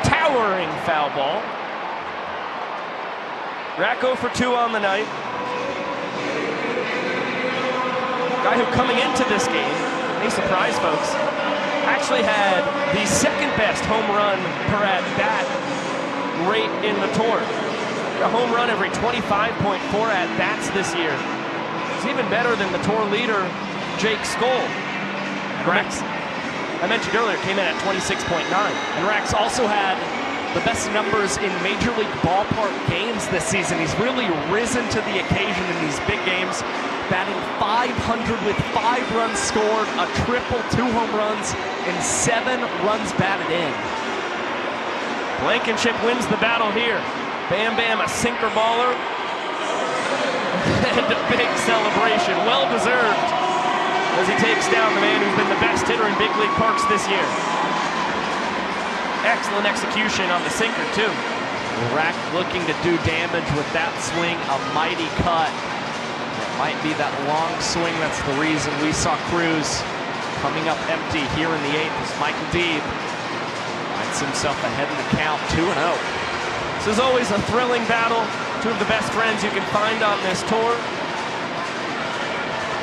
[SPEAKER 3] Towering foul ball. Racco for 2 on the night. Guy who coming into this game, any surprise folks, actually had the 2nd best home run per at bat rate in the tour. A home run every 25.4 at bats this year. It's even better than the tour leader, Jake Skoll.
[SPEAKER 4] I mentioned earlier, came in at 26.9.
[SPEAKER 6] And Rax also had the best numbers in Major League ballpark games this season. He's really risen to the occasion in these big games, batting .500 with 5 runs scored, a triple, 2 home runs, and 7 runs batted in.
[SPEAKER 3] Blankenship wins the battle here. Bam Bam, a sinker baller. And a big celebration, well deserved, as he takes down the man who's been the best hitter in big league parks this year. Excellent execution on the sinker, too.
[SPEAKER 6] Rack looking to do damage with that swing, a mighty cut. It might be that long swing that's the reason we saw Cruz coming up empty here in the 8th as Michael Deeb finds himself ahead in the count, 2-0.
[SPEAKER 3] This is always a thrilling battle. 2 of the best friends you can find on this tour.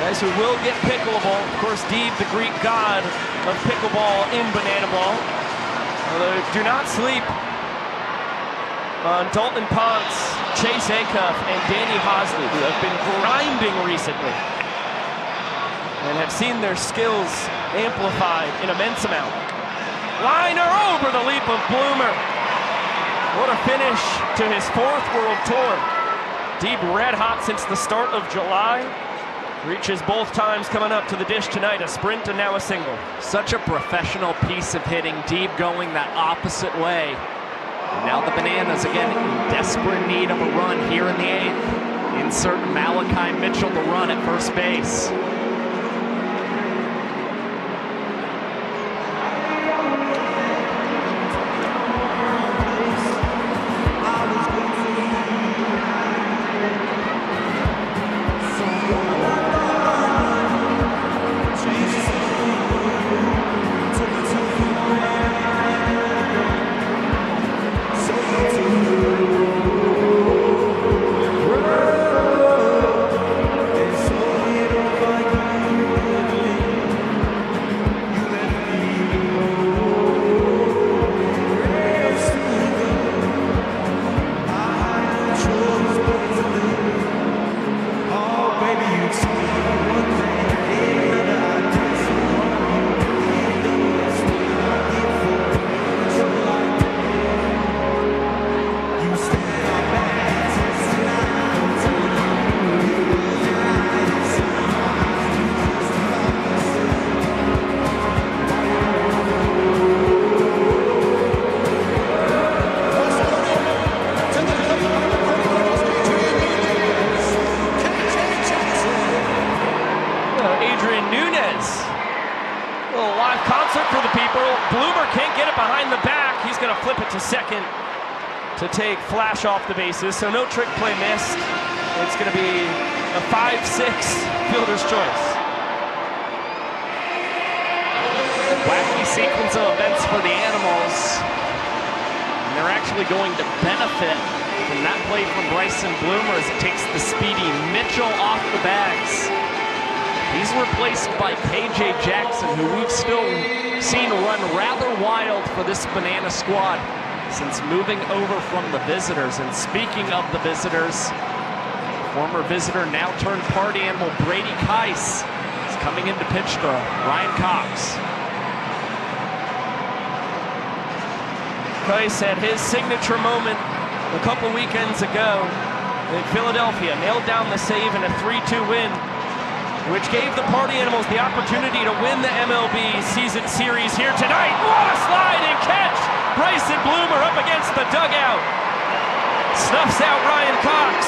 [SPEAKER 3] Guys who will get pickleball. Of course, Deeb, the Greek god of pickleball in banana ball. Although do not sleep on Dalton Ponce, Chase Acuff, and Danny Hosley, who have been grinding recently and have seen their skills amplified in immense amount. Liner over the leap of Bloomer. What a finish to his 4th World Tour. Deeb red hot since the start of July. Reaches both times coming up to the dish tonight, a sprint and now a single.
[SPEAKER 6] Such a professional piece of hitting, Deeb going that opposite way. And now the Bananas again in desperate need of a run here in the 8th. Insert Malachi Mitchell to run at first base.
[SPEAKER 3] To take Flash off the bases, so no trick play missed. It's going to be a 5-6 fielder's choice.
[SPEAKER 6] Wacky sequence of events for the Animals. And they're actually going to benefit from that play from Bryson Bloomer as it takes the speedy Mitchell off the bags. He's replaced by KJ Jackson, who we've still seen run rather wild for this Banana squad since moving over from the Visitors. And speaking of the Visitors, former Visitor, now turned party animal Brady Keiss is coming in to pitch to Ryan Cox.
[SPEAKER 3] Keiss had his signature moment a couple weekends ago in Philadelphia, nailed down the save in a 3-2 win, which gave the Party Animals the opportunity to win the MLB season series here tonight. What a slide and catch! Bryson Bloomer up against the dugout. Snuffs out Ryan Cox.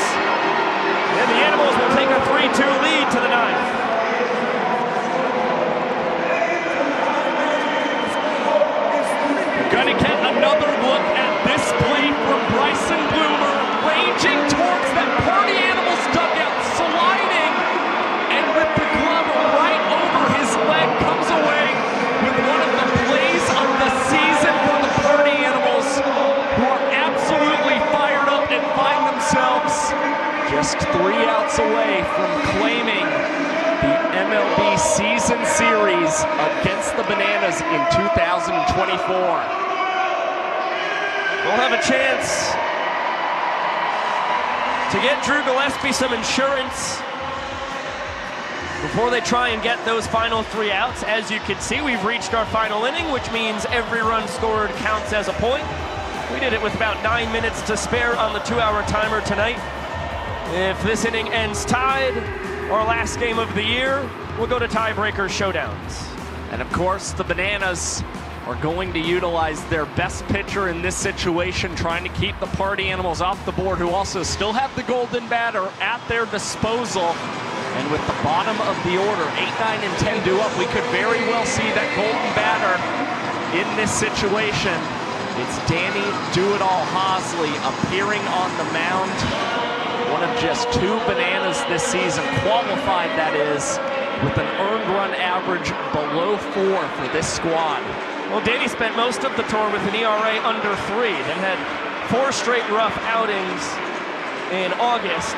[SPEAKER 3] And the Animals will take a 3-2 lead to the 9th.
[SPEAKER 6] We're gonna get another look at this play from Bryson Bloomer, ranging towards that Party Animals dugout, sliding, and with the glove right over his leg, comes away with one of the plays of the season for the Party Animals, who are absolutely fired up and find themselves just 3 outs away from claiming the MLB season series against the Bananas in 2024.
[SPEAKER 3] We'll have a chance to get Drew Gillespie some insurance Before they try and get those final 3 outs, as you can see, we've reached our final inning, which means every run scored counts as a point. We did it with about 9 minutes to spare on the 2-hour timer tonight. If this inning ends tied, our last game of the year, we'll go to tiebreaker showdowns.
[SPEAKER 4] And of course, the Bananas are going to utilize their best pitcher in this situation, trying to keep the party animals off the board, who also still have the golden batter at their disposal. And with the bottom of the order, 8, 9, and 10 due up, we could very well see that golden batter in this situation. It's Danny Do-It-All Hosley appearing on the mound. One of just 2 Bananas this season, qualified that is, with an earned run average below 4 for this squad.
[SPEAKER 3] Well, Danny spent most of the tour with an ERA under 3, then had 4 straight rough outings in August,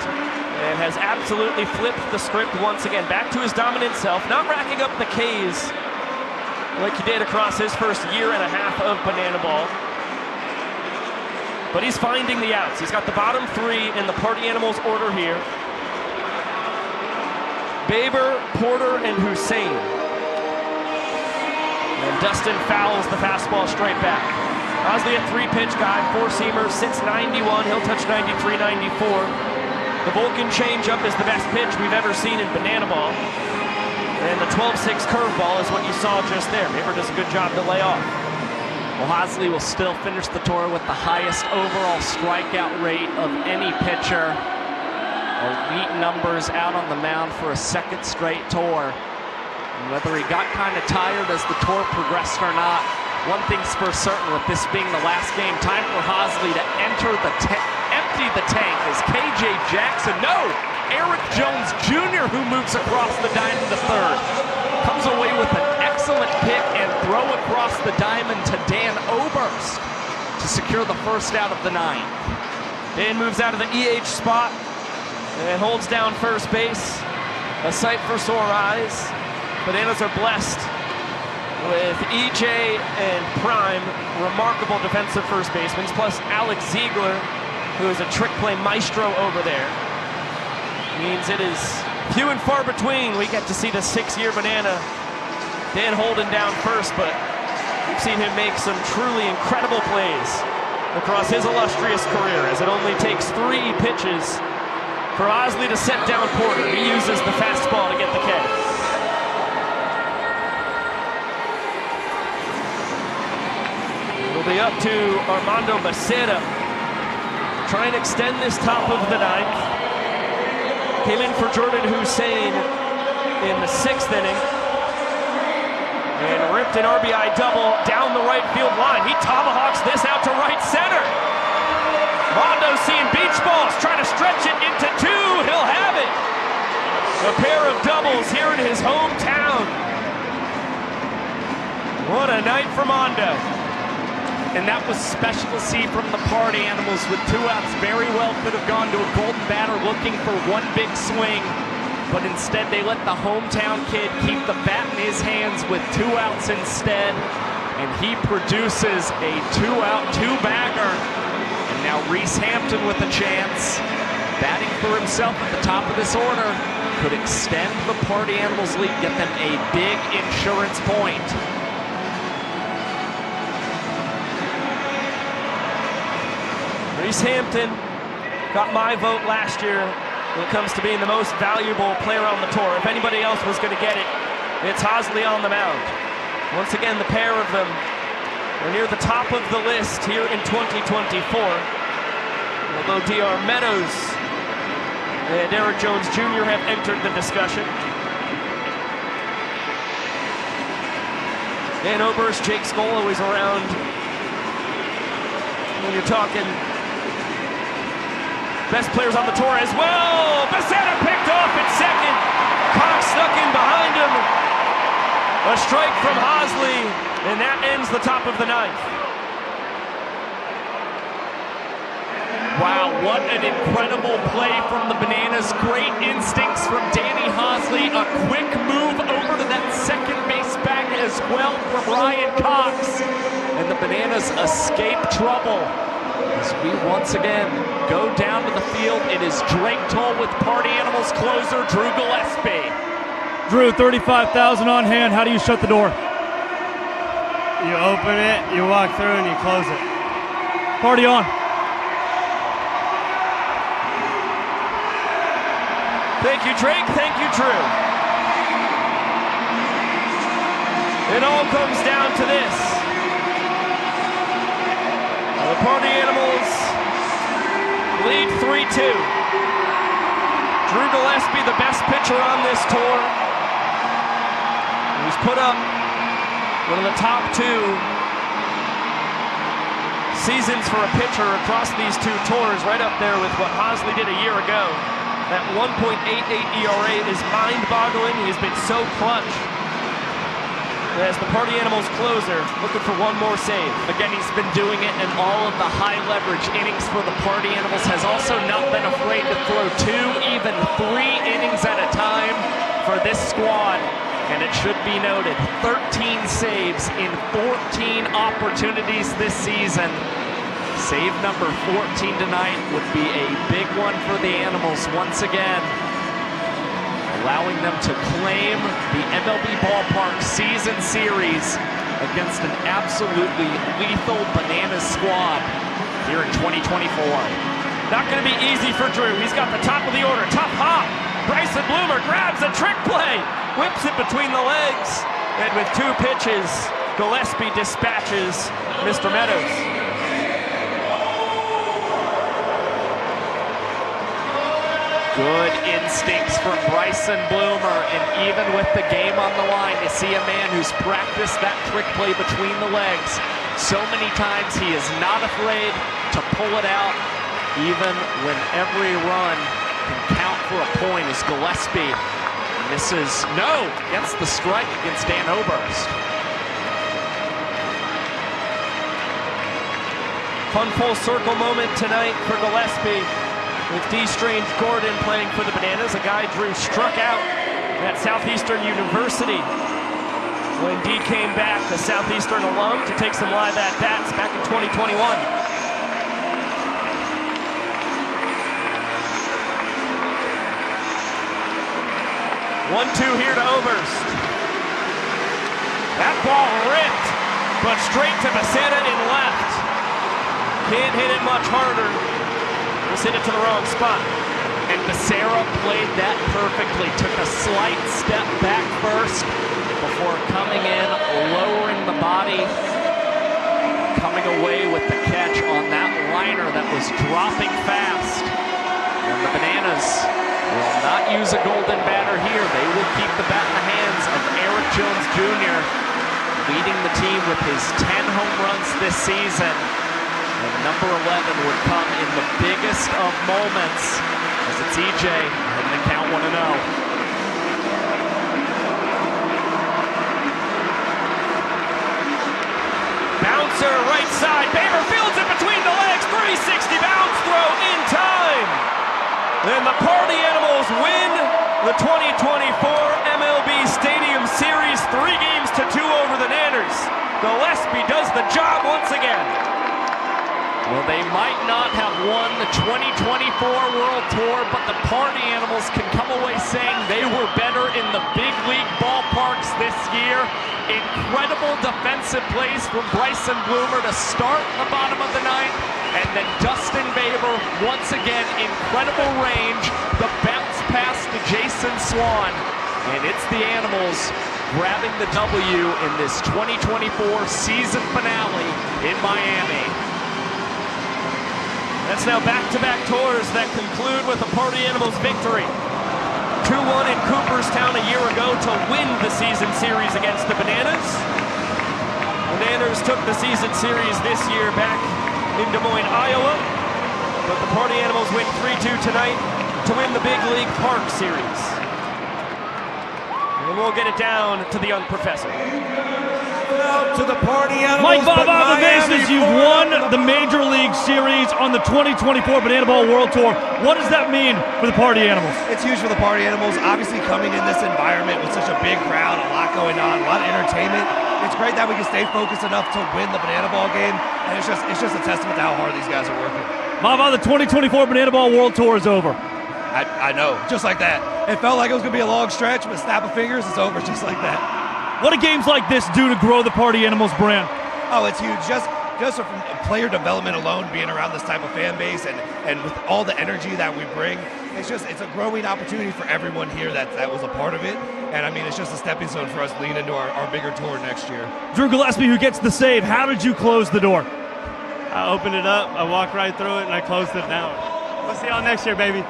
[SPEAKER 3] and has absolutely flipped the script once again. Back to his dominant self, not racking up the Ks like he did across his first year and a half of Banana Ball. But he's finding the outs. He's got the bottom 3 in the party animals order here. Baber, Porter, and Hussein. And Dustin fouls the fastball straight back. Hosley a 3-pitch guy, 4-seamer, since 91. He'll touch 93, 94. The Vulcan changeup is the best pitch we've ever seen in Banana Ball. And the 12-6 curveball is what you saw just there. Baber does a good job to lay off.
[SPEAKER 4] Well, Hosley will still finish the tour with the highest overall strikeout rate of any pitcher. Elite numbers out on the mound for a second straight tour. And whether he got kind of tired as the tour progressed or not, one thing's for certain, with this being the last game, time for Hosley to empty the tank as KJ Jackson, Eric Jones Jr., who moves across the diamond to third, comes away with an excellent pick and throw across the diamond to Dan Oberst to secure the first out of the 9th.
[SPEAKER 3] Dan moves out of the EH spot and holds down first base. A sight for sore eyes. Bananas are blessed with EJ and Prime, remarkable defensive first basemen, plus Alex Ziegler, who is a trick play maestro over there. Means it is few and far between we get to see the 6-year Banana Dan Holden down first, but we've seen him make some truly incredible plays across his illustrious career, as it only takes 3 pitches for Hosley to set down Porter. He uses the fastball to get the K. It'll be up to Armando Becerra. Try and extend this top of the 9th. Came in for Jordan Hussein in the 6th inning. And ripped an RBI double down the right field line. He tomahawks this out to right center. Mondo seeing beach balls, trying to stretch it into 2. He'll have it. A pair of doubles here in his hometown. What a night for Mondo.
[SPEAKER 4] And that was special to see from the party animals, with 2 outs. Very well could have gone to a golden batter looking for one big swing, but instead they let the hometown kid keep the bat in his hands with 2 outs instead, and he produces a 2-out, 2-bagger. And now Reese Hampton with a chance, batting for himself at the top of this order, could extend the party animals lead, get them a big insurance point.
[SPEAKER 3] Reese Hampton got my vote last year when it comes to being the most valuable player on the tour. If anybody else was going to get it, it's Hosley on the mound. Once again, the pair of them are near the top of the list here in 2024. Although DR Meadows and Eric Jones Jr. have entered the discussion. Dan Oberst, Jake Skoll always around when you're talking best players on the tour as well. Becerra picked off at second. Cox snuck in behind him. A strike from Hosley, and that ends the top of the 9th.
[SPEAKER 4] Wow, what an incredible play from the Bananas. Great instincts from Danny Hosley. A quick move over to that second base back as well from Ryan Cox. And the Bananas escape trouble as we once again go down to the field. It is Drake Toll with party animals closer Drew Gillespie.
[SPEAKER 10] Drew, 35,000 on hand. How do you shut the door?
[SPEAKER 16] You open it, you walk through, and you close it.
[SPEAKER 10] Party on.
[SPEAKER 3] Thank you, Drake. Thank you, Drew. It all comes down to this. The Party Animals lead 3-2. Drew Gillespie, the best pitcher on this tour. He's put up one of the top 2 seasons for a pitcher across these 2 tours, right up there with what Hosley did a year ago. That 1.88 ERA is mind-boggling. He's been so clutch. As the Party Animals closer, looking for one more save.
[SPEAKER 4] Again, he's been doing it in all of the high-leverage innings for the Party Animals. Has also not been afraid to throw 2, even 3 innings at a time for this squad. And it should be noted, 13 saves in 14 opportunities this season. Save number 14 tonight would be a big one for the Animals once again, allowing them to claim the MLB Ballpark season series against an absolutely lethal Bananas squad here in 2024.
[SPEAKER 3] Not going to be easy for Drew. He's got the top of the order. Tough hop. Bryson Bloomer grabs a trick play. Whips it between the legs. And with 2 pitches, Gillespie dispatches Mr. Meadows.
[SPEAKER 4] Good instincts from Bryson Bloomer, and even with the game on the line, to see a man who's practiced that trick play between the legs so many times, he is not afraid to pull it out, even when every run can count for a point. Is Gillespie, and this is no, gets the strike against Dan Oberst.
[SPEAKER 3] Fun full circle moment tonight for Gillespie, with D. Strange Gordon playing for the Bananas, a guy Drew struck out at Southeastern University when D came back, the Southeastern alum, to take some live at-bats back in 2021. 1-2 here to Oberst. That ball ripped, but straight to Becerra in left. Can't hit it much harder. Just hit it to the wrong spot.
[SPEAKER 4] And Becerra played that perfectly. Took a slight step back first before coming in, lowering the body, coming away with the catch on that liner that was dropping fast. And the Bananas will not use a golden batter here. They will keep the bat in the hands of Eric Jones Jr., leading the team with his 10 home runs this season. And number 11 would come in the biggest of moments, as it's EJ heading to count 1-0.
[SPEAKER 3] Bouncer right side. Baber fields it between the legs. 360 bounce throw in time. Then the Party Animals win the 2024 MLB Stadium Series 3-2 over the Nanners. Gillespie does the job once again.
[SPEAKER 4] Well, they might not have won the 2024 World Tour, but the Party Animals can come away saying they were better in the big league ballparks this year. Incredible defensive plays from Bryson Bloomer to start the bottom of the ninth, and then Dustin Baber, once again, incredible range. The bounce pass to Jason Swan, and it's the Animals grabbing the W in this 2024 season finale in Miami.
[SPEAKER 3] That's now back-to-back tours that conclude with a Party Animals victory. 2-1 in Cooperstown a year ago to win the season series against the Bananas. The Nanners took the season series this year back in Des Moines, Iowa. But the Party Animals win 3-2 tonight to win the Big League Park Series. And we'll get it down to the young professor.
[SPEAKER 13] To the Party Animals.
[SPEAKER 10] Mike Bob on the bases, you've won the Major League Series on the 2024 Banana Ball World Tour. What does that mean for the Party Animals?
[SPEAKER 13] It's huge for the Party Animals. Obviously, coming in this environment with such a big crowd, a lot going on, a lot of entertainment. It's great that we can stay focused enough to win the Banana Ball game, and it's just a testament to how hard these guys are working.
[SPEAKER 10] Mava, the 2024 Banana Ball World Tour is over.
[SPEAKER 13] I know, just like that. It felt like it was going to be a long stretch, but snap of fingers, it's over just like that.
[SPEAKER 10] What do games like this do to grow the Party Animals brand?
[SPEAKER 13] Oh, it's huge. Just from player development alone, being around this type of fan base and with all the energy that we bring, it's a growing opportunity for everyone here that was a part of it. And I mean, it's just a stepping stone for us leading into our bigger tour next year.
[SPEAKER 10] Drew Gillespie, who gets the save, how did you close the door?
[SPEAKER 16] I opened it up, I walked right through it, and I closed it down. We'll see y'all next year, baby.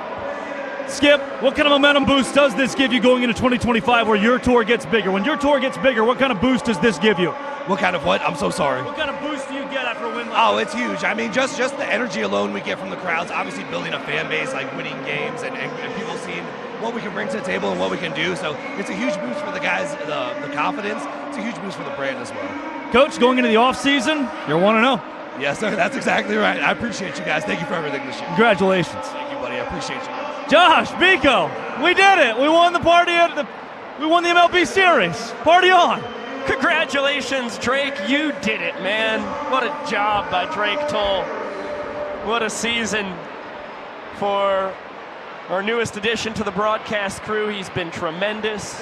[SPEAKER 10] Skip, what kind of momentum boost does this give you going into 2025 where your tour gets bigger? When your tour gets bigger, what kind of boost does this give you?
[SPEAKER 13] What kind of what? I'm so sorry.
[SPEAKER 10] What kind of boost do you get after a win like
[SPEAKER 13] this? It's huge. I mean, just the energy alone we get from the crowds, obviously building a fan base, like winning games and people seeing what we can bring to the table and what we can do. So it's a huge boost for the guys, the confidence. It's a huge boost for the brand as well.
[SPEAKER 10] Coach, going into the offseason, you're 1-0.
[SPEAKER 13] Yes, sir. That's exactly right. I appreciate you guys. Thank you for everything this year.
[SPEAKER 10] Congratulations.
[SPEAKER 13] Thank you, buddy. I appreciate you guys.
[SPEAKER 10] Josh, Biko, we did it. We won the we won the MLB series. Party on.
[SPEAKER 3] Congratulations, Drake. You did it, man. What a job by Drake Toll. What a season for our newest addition to the broadcast crew. He's been tremendous.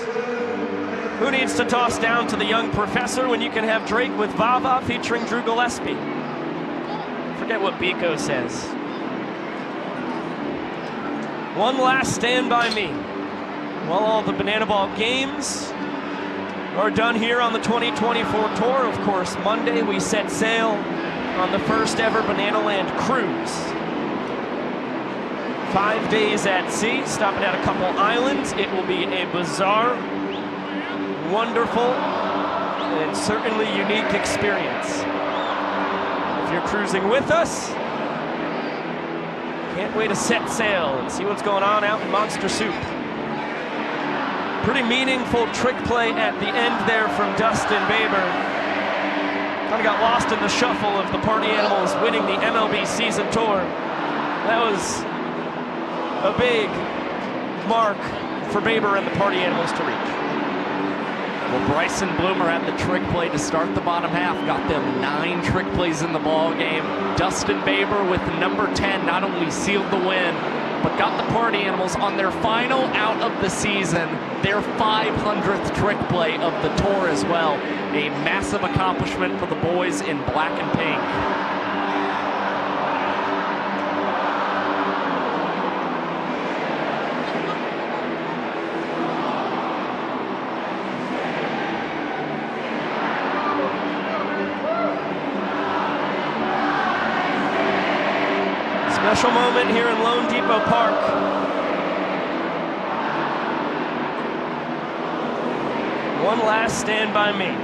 [SPEAKER 3] Who needs to toss down to the young professor when you can have Drake with Vava featuring Drew Gillespie? Forget what Biko says. One last stand by me. While all the Banana Ball games are done here on the 2024 tour, of course, Monday we set sail on the first ever Banana Land cruise. 5 days at sea, stopping at a couple islands. It will be a bizarre, wonderful, and certainly unique experience. If you're cruising with us, can't wait to set sail and see what's going on out in Monster Soup. Pretty meaningful trick play at the end there from Dustin Baber. Kind of got lost in the shuffle of the Party Animals winning the MLB season tour. That was a big mark for Baber and the Party Animals to reach.
[SPEAKER 4] Well, Bryson Bloomer had the trick play to start the bottom half, got them 9 trick plays in the ball game. Dustin Baber with number 10 not only sealed the win, but got the Party Animals on their final out of the season, their 500th trick play of the tour as well. A massive accomplishment for the boys in black and pink.
[SPEAKER 3] Special moment here in Lone Depot Park. One last stand by me.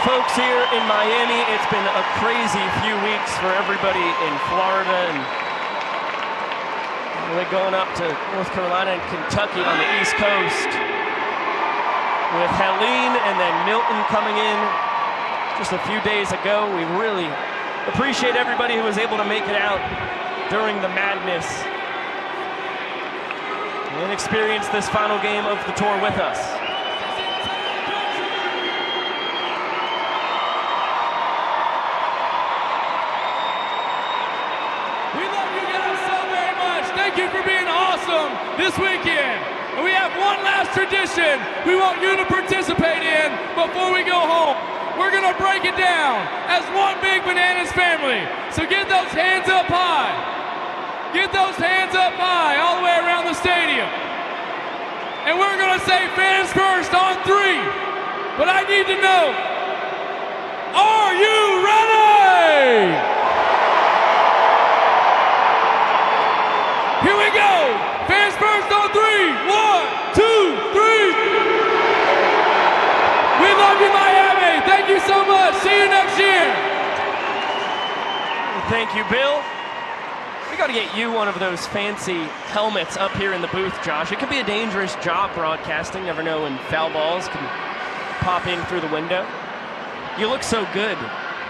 [SPEAKER 3] Folks here in Miami, it's been a crazy few weeks for everybody in Florida, and they're going up to North Carolina and Kentucky on the East Coast with Helene and then Milton coming in just a few days ago. We really appreciate everybody who was able to make it out during the madness and experience this final game of the tour with us.
[SPEAKER 17] Thank you for being awesome this weekend. And we have one last tradition we want you to participate in before we go home. We're going to break it down as one big Bananas family. So get those hands up high. Get those hands up high all the way around the stadium. And we're going to say fans first on 3. But I need to know, are you ready? Here we go. Fans first on 3. 1, 2, 3. We love you, Miami. Thank you so much. See you next year.
[SPEAKER 3] Thank you, Bill. We got to get you one of those fancy helmets up here in the booth, Josh. It can be a dangerous job broadcasting. Never know when foul balls can pop in through the window.
[SPEAKER 4] You look so good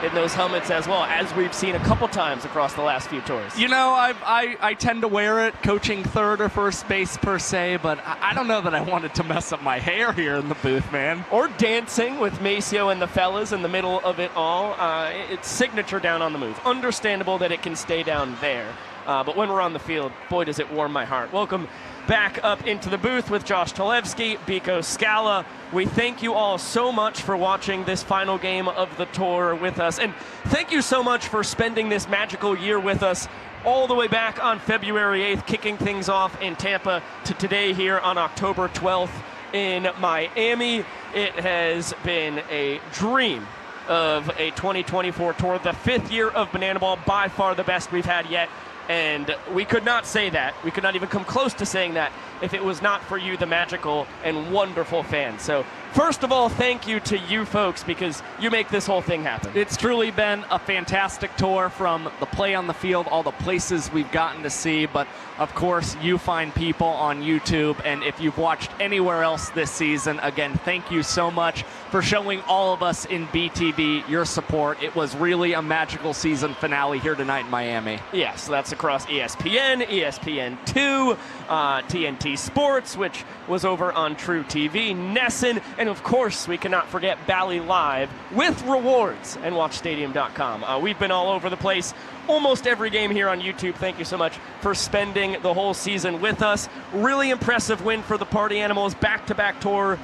[SPEAKER 4] in those helmets as well, as we've seen a couple times across the last few tours.
[SPEAKER 7] You know, I tend to wear it coaching third or first base per se, but I don't know that I wanted to mess up my hair here in the booth, man.
[SPEAKER 4] Or dancing with Maceo and the fellas in the middle of it all. It's signature down on the move. Understandable that it can stay down there. But when we're on the field, boy, does it warm my heart. Welcome back up into the booth with Josh Talevsky, Biko Scala. We thank you all so much for watching this final game of the tour with us. And thank you so much for spending this magical year with us all the way back on February 8th, kicking things off in Tampa to today here on October 12th in Miami. It has been a dream of a 2024 tour, the 5th year of Banana Ball, by far the best we've had yet. And we could not say that. We could not even come close to saying that if it was not for you, the magical and wonderful fans. So first of all, thank you to you folks, because you make this whole thing happen.
[SPEAKER 7] It's truly been a fantastic tour, from the play on the field, all the places we've gotten to see, but of course you find people on YouTube, and if you've watched anywhere else this season, again, thank you so much for showing all of us in BTV your support. It was really a magical season finale here tonight in Miami.
[SPEAKER 4] Yes, that's across ESPN, ESPN2, TNT Sports, which was over on True TV, Nesson, and of course we cannot forget Bally Live with rewards and WatchStadium.com. We've been all over the place, almost every game here on YouTube. Thank you so much for spending the whole season with us. Really impressive win for the Party Animals, back-to-back tours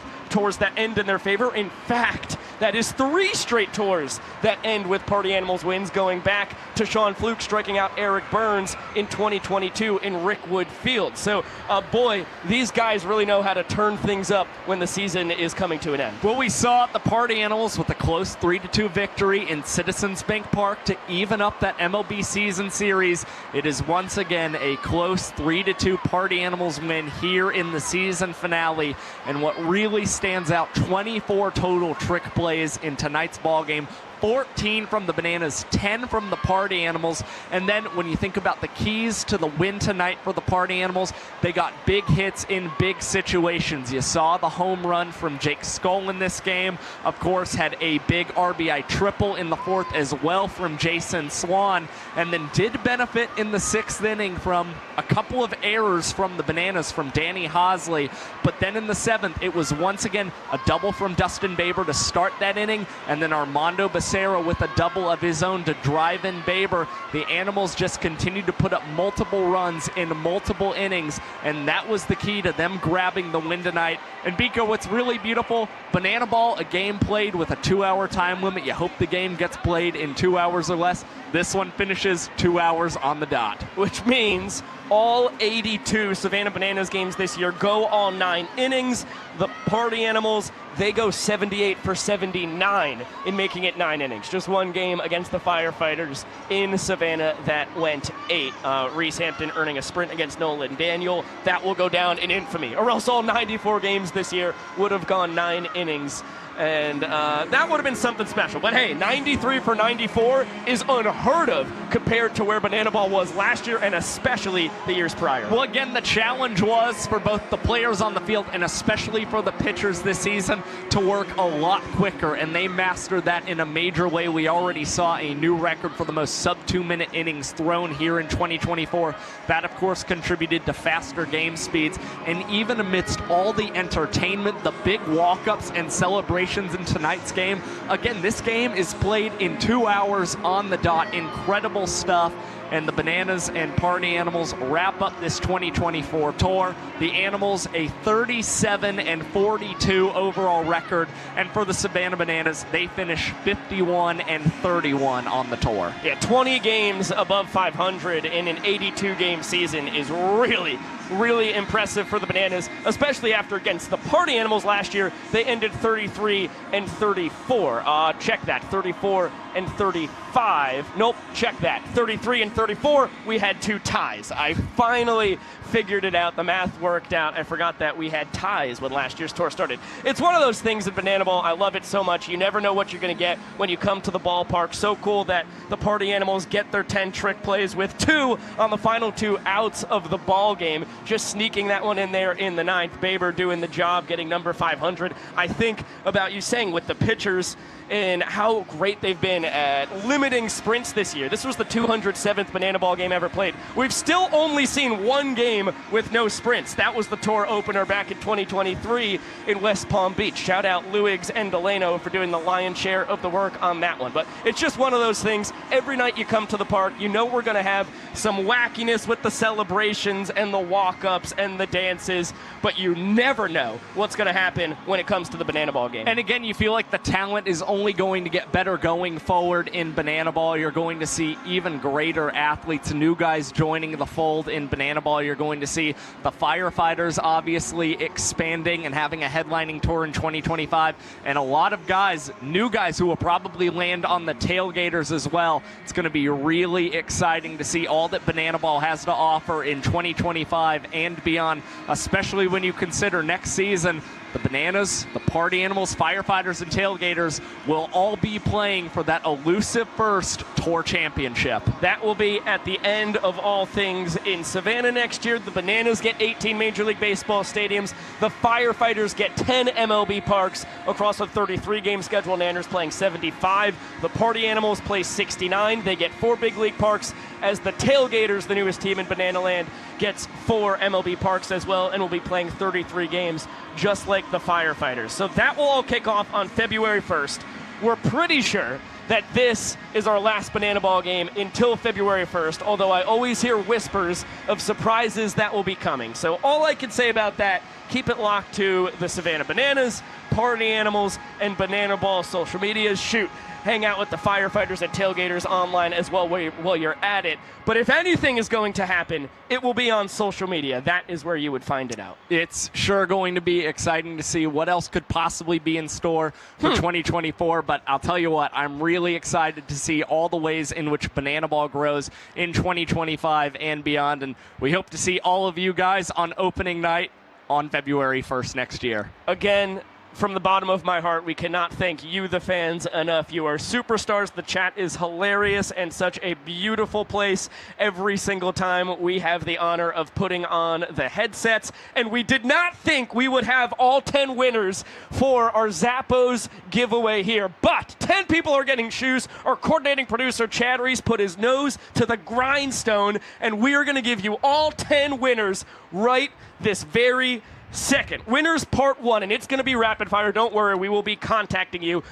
[SPEAKER 4] that end in their favor. In fact, that is 3 straight tours that end with Party Animals wins, going back to Sean Fluke striking out Eric Burns in 2022 in Rickwood Field. So, boy, these guys really know how to turn things up when the season is coming to an end.
[SPEAKER 7] Well, we saw the Party Animals with a close 3-2 victory in Citizens Bank Park to even up that MLB season series. It is once again a close 3-2 Party Animals win here in the season finale. And what really stands out, 24 total trick plays in tonight's ball game. 14 from the Bananas, 10 from the Party Animals. And then when you think about the keys to the win tonight for the Party Animals, they got big hits in big situations. You saw the home run from Jake Skull in this game. Of course, had a big RBI triple in the 4th as well from Jason Swan, and then did benefit in the 6th inning from a couple of errors from the Bananas, from Danny Hosley. But then in the 7th, it was once again a double from Dustin Baber to start that inning, and then Armando Becerra with a double of his own to drive in Baber. The Animals just continued to put up multiple runs in multiple innings, and that was the key to them grabbing the win tonight. And Biko, what's really beautiful, Banana Ball, a game played with a 2-hour time limit. You hope the game gets played in 2 hours or less. This one finishes 2 hours on the dot.
[SPEAKER 4] Which means all 82 Savannah Bananas games this year go all 9 innings. The Party Animals, they go 78 for 79 in making it 9 innings. Just one game against the Firefighters in Savannah that went 8. Reese Hampton earning a sprint against Nolan Daniel. That will go down in infamy, or else all 94 games this year would have gone 9 innings. And that would have been something special. But hey, 93 for 94 is unheard of compared to where Banana Ball was last year, and especially the years prior.
[SPEAKER 7] Well, again, the challenge was for both the players on the field and especially for the pitchers this season to work a lot quicker, and they mastered that in a major way. We already saw a new record for the most sub-2-minute innings thrown here in 2024. That, of course, contributed to faster game speeds. And even amidst all the entertainment, the big walk-ups and celebrations in tonight's game, again, this game is played in 2 hours on the dot. Incredible stuff. And the Bananas and Party Animals wrap up this 2024 tour. The Animals, a 37-42 overall record. And for the Savannah Bananas, they finish 51-31 on the tour.
[SPEAKER 4] Yeah, 20 games above 500 in an 82-game season is really, really impressive for the Bananas, especially after against the Party Animals last year. They ended 33-34. Check that, 34-35. Nope, check that, 33-34
[SPEAKER 3] 34, we had 2 ties. I finally figured it out. The math worked out. I forgot that we had ties when last year's tour started. It's one of those things at Banana Ball. I love it so much. You never know what you're going to get when you come to the ballpark. So cool that the Party Animals get their 10 trick plays with 2 on the final 2 outs of the ball game. Just sneaking that one in there in the 9th. Baber doing the job, getting number 500. I think about you saying with the pitchers and how great they've been at limiting sprints this year. This was the 207th Banana Ball game ever played. We've still only seen 1 game with no sprints. That was the tour opener back in 2023 in West Palm Beach. Shout out Luigs and Delano for doing the lion's share of the work on that one. But it's just one of those things. Every night you come to the park, you know we're going to have some wackiness with the celebrations and the walk-ups and the dances, but you never know what's going to happen when it comes to the Banana Ball game.
[SPEAKER 7] And again, you feel like the talent is only going to get better going forward in Banana Ball. You're going to see even greater athletes, new guys joining the fold in Banana Ball. You're going to see the Firefighters obviously expanding and having a headlining tour in 2025, and a lot of guys, new guys who will probably land on the tailgaters as well. It's going to be really exciting to see all that Banana Ball has to offer in 2025 and beyond, especially when you consider next season the Bananas, the Party Animals, Firefighters, and Tailgaters will all be playing for that elusive first tour championship.
[SPEAKER 3] That will be at the end of all things in Savannah next year. The Bananas get 18 Major League Baseball stadiums. The Firefighters get 10 MLB parks across a 33-game schedule. Nanners playing 75. The Party Animals play 69. They get 4 big league parks, as the Tailgaters, the newest team in Banana Land, gets 4 MLB parks as well and will be playing 33 games just like the Firefighters. So that will all kick off on February 1st. We're pretty sure that this is our last Banana Ball game until February 1st, although I always hear whispers of surprises that will be coming. So all I can say about that, keep it locked to the Savannah Bananas, Party Animals, and Banana Ball social medias. Shoot, hang out with the Firefighters and Tailgaters online as well while you're at it. But if anything is going to happen, it will be on social media. That is where you would find it out.
[SPEAKER 7] It's sure going to be exciting to see what else could possibly be in store for 2024. But I'll tell you what, I'm really excited to see all the ways in which Banana Ball grows in 2025 and beyond. And we hope to see all of you guys on opening night on February 1st next year.
[SPEAKER 3] Again, from the bottom of my heart, we cannot thank you, the fans, enough. You are superstars. The chat is hilarious and such a beautiful place every single time we have the honor of putting on the headsets. And we did not think we would have all 10 winners for our Zappos giveaway here. But 10 people are getting shoes. Our coordinating producer, Chad Reese, put his nose to the grindstone, and we are going to give you all 10 winners right this very second. Winners part 1, and it's going to be rapid fire. Don't worry, we will be contacting you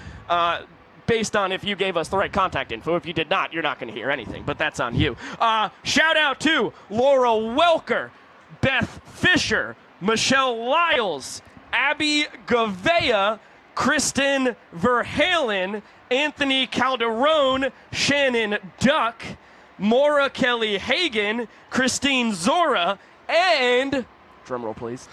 [SPEAKER 3] based on if you gave us the right contact info. If you did not, you're not going to hear anything, but that's on you. Shout out to Laura Welker, Beth Fisher, Michelle Lyles, Abby Gavea, Kristen Verhalen, Anthony Calderon, Shannon Duck, Maura Kelly Hagan, Christine Zora, and drum roll, please.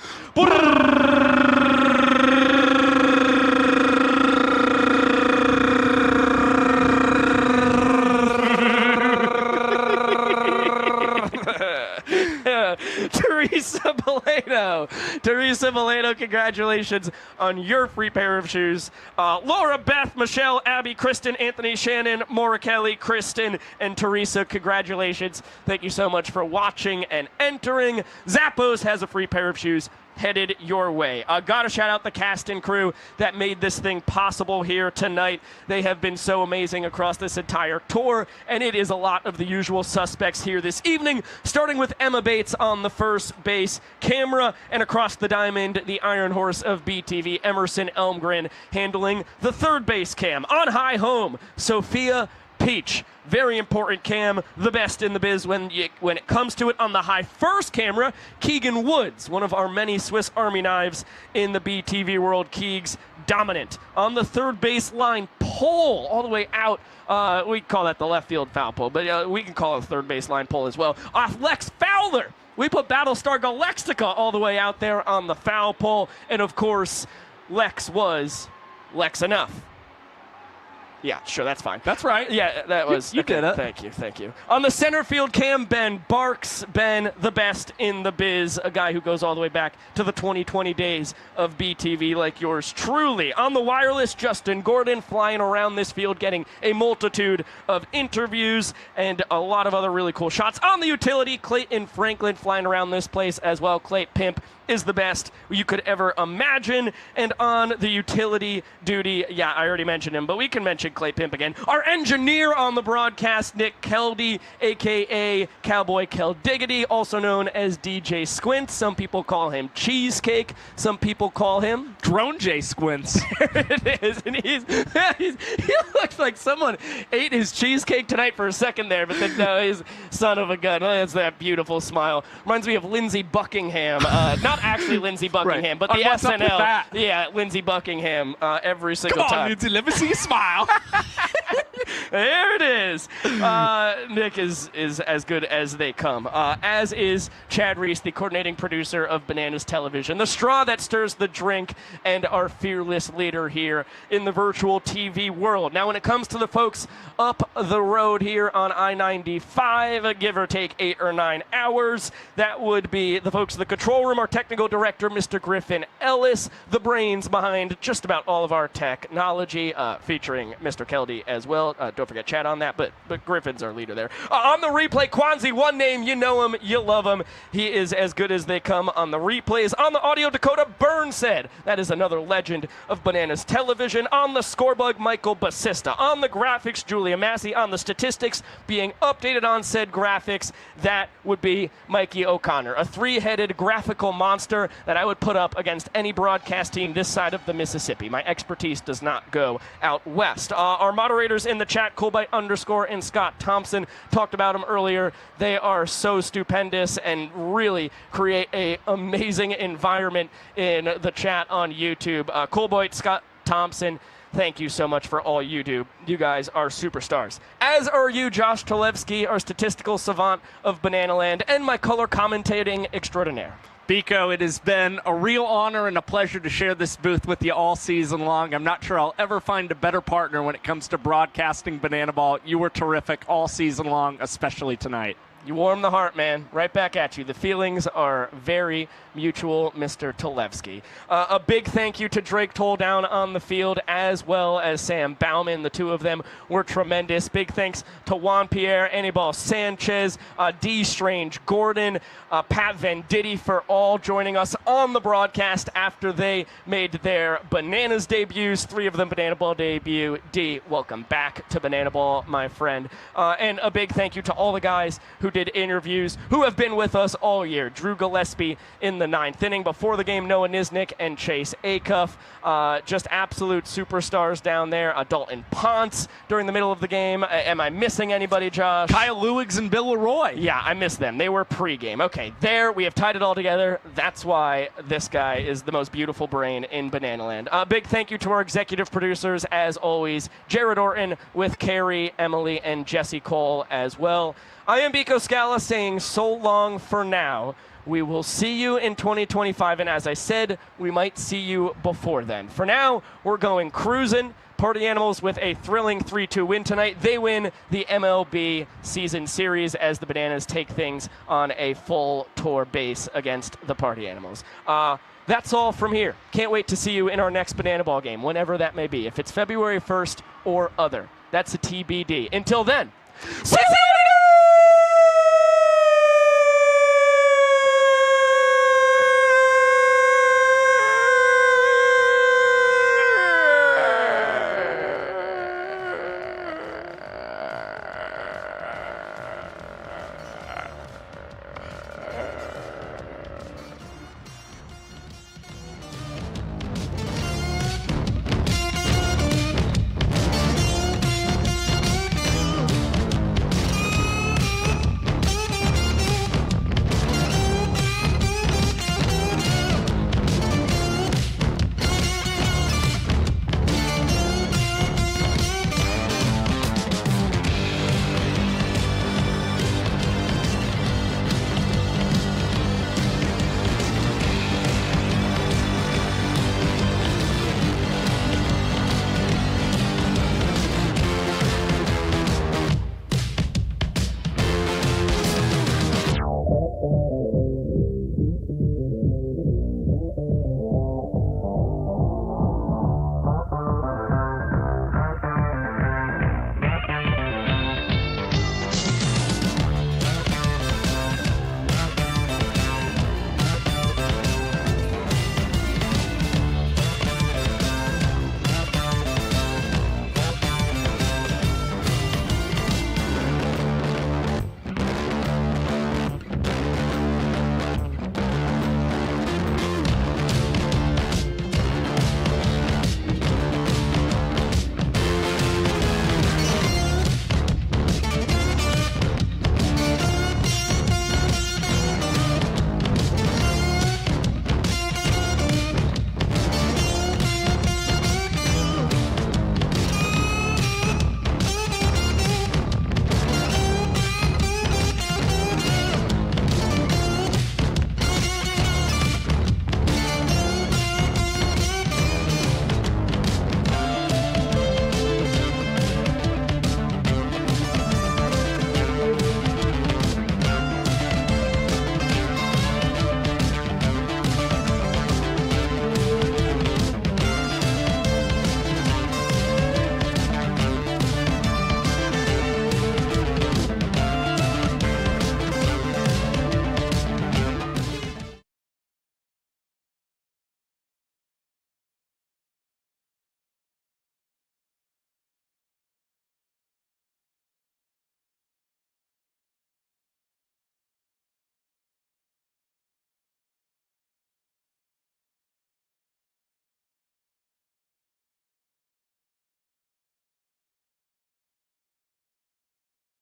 [SPEAKER 3] Teresa Boleno, congratulations on your free pair of shoes. Laura, Beth, Michelle, Abby, Kristen, Anthony, Shannon, Maura Kelly, Kristen, and Teresa, congratulations. Thank you so much for watching and entering. Zappos has a free pair of shoes headed your way. Gotta shout out the cast and crew that made this thing possible here tonight. They have been so amazing across this entire tour, and it is a lot of the usual suspects here this evening, starting with Emma Bates on the first base camera, and across the diamond, the Iron Horse of BTV, Emerson Elmgren, handling the third base cam. On high home, Sophia Peach. Very important cam, the best in the biz when it comes to it. On the high first camera, Keegan Woods, one of our many Swiss Army knives in the BTV world. Keegs dominant. On the third base line pole, all the way out, we call that the left field foul pole, but we can call it a third base line pole as well. Off Lex Fowler, we put Battlestar Galactica all the way out there on the foul pole, and of course, Lex was Lex enough. Yeah, sure, that's fine.
[SPEAKER 7] That's right.
[SPEAKER 3] Yeah, that was.
[SPEAKER 7] You did it.
[SPEAKER 3] Thank you. On the center field cam, Ben Barks. Ben, the best in the biz, a guy who goes all the way back to the 2020 days of BTV like yours truly. On the wireless, Justin Gordon flying around this field, getting a multitude of interviews and a lot of other really cool shots. On the utility, Clayton Franklin flying around this place as well. Clay Pimp is the best you could ever imagine. And on the utility duty, yeah, I already mentioned him, but we can mention Clay Pimp again. Our engineer on the broadcast, Nick Keldy, a.k.a. Cowboy Keldiggity, also known as DJ Squint. Some people call him Cheesecake. Some people call him
[SPEAKER 7] Drone J Squints.
[SPEAKER 3] There it is. And he looks like someone ate his cheesecake tonight for a second there, but then no, he's son of a gun. Oh, that's that beautiful smile. Reminds me of Lindsey Buckingham. Not actually Lindsey Buckingham, but the
[SPEAKER 7] What's up with
[SPEAKER 3] SNL.
[SPEAKER 7] that?
[SPEAKER 3] Yeah, Lindsey Buckingham every single
[SPEAKER 7] Come on,
[SPEAKER 3] time.
[SPEAKER 7] Lindsay, let me see you smile.
[SPEAKER 3] There it is. Nick is as good as they come, as is Chad Reese, the coordinating producer of Bananas Television, the straw that stirs the drink, and our fearless leader here in the virtual TV world. Now, when it comes to the folks up the road here on I-95, give or take 8 or 9 hours, that would be the folks in the control room, our technical director, Mr. Griffin Ellis, the brains behind just about all of our technology, featuring Mr. Keldy as well. Don't forget Chad on that, but Griffin's our leader there. On the replay, Kwanzi, one name, you know him, you love him. He is as good as they come on the replays. On the audio, Dakota Burnshead. That is another legend of Bananas Television. On the scorebug, Michael Basista. On the graphics, Julia Massey. On the statistics, being updated on said graphics, that would be Mikey O'Connor, a three-headed graphical monster that I would put up against any broadcast team this side of the Mississippi. My expertise does not go out west. Our moderators in the chat, Coolbite_ and Scott Thompson, talked about them earlier. They are so stupendous and really create a amazing environment in the chat on YouTube. Coolbite, Scott Thompson, thank you so much for all you do. You guys are superstars. As are you, Josh Talevsky, our statistical savant of Bananaland, and my color commentating extraordinaire.
[SPEAKER 7] Biko, it has been a real honor and a pleasure to share this booth with you all season long. I'm not sure I'll ever find a better partner when it comes to broadcasting Banana Ball. You were terrific all season long, especially tonight.
[SPEAKER 3] You warm the heart, man. Right back at you. The feelings are very mutual, Mr. Talevsky. A big thank you to Drake Toll down on the field, as well as Sam Bauman. The two of them were tremendous. Big thanks to Juan Pierre, Anibal Sanchez, D. Strange Gordon, Pat Venditti for all joining us on the broadcast after they made their Bananas debuts. 3 of them Banana Ball debut. D, welcome back to Banana Ball, my friend. And a big thank you to all the guys who did interviews, who have been with us all year. Drew Gillespie in the 9th inning. Before the game, Noah Nisnik and Chase Acuff. Just absolute superstars down there. Dalton Ponce during the middle of the game. Am I missing anybody, Josh?
[SPEAKER 7] Kyle Lewigs and Bill Leroy.
[SPEAKER 3] Yeah, I missed them. They were pregame. Okay, there, we have tied it all together. That's why this guy is the most beautiful brain in Bananaland. Big thank you to our executive producers, as always, Jared Orton with Carrie, Emily, and Jesse Cole as well. I am Biko Scala saying so long for now. We will see you in 2025, and as I said, we might see you before then. For now, we're going cruising. Party Animals with a thrilling 3-2 win tonight. They win the MLB season series as the Bananas take things on a full tour base against the Party Animals. That's all from here. Can't wait to see you in our next Banana Ball game, whenever that may be. If it's February 1st or other, that's a TBD. Until then, see you!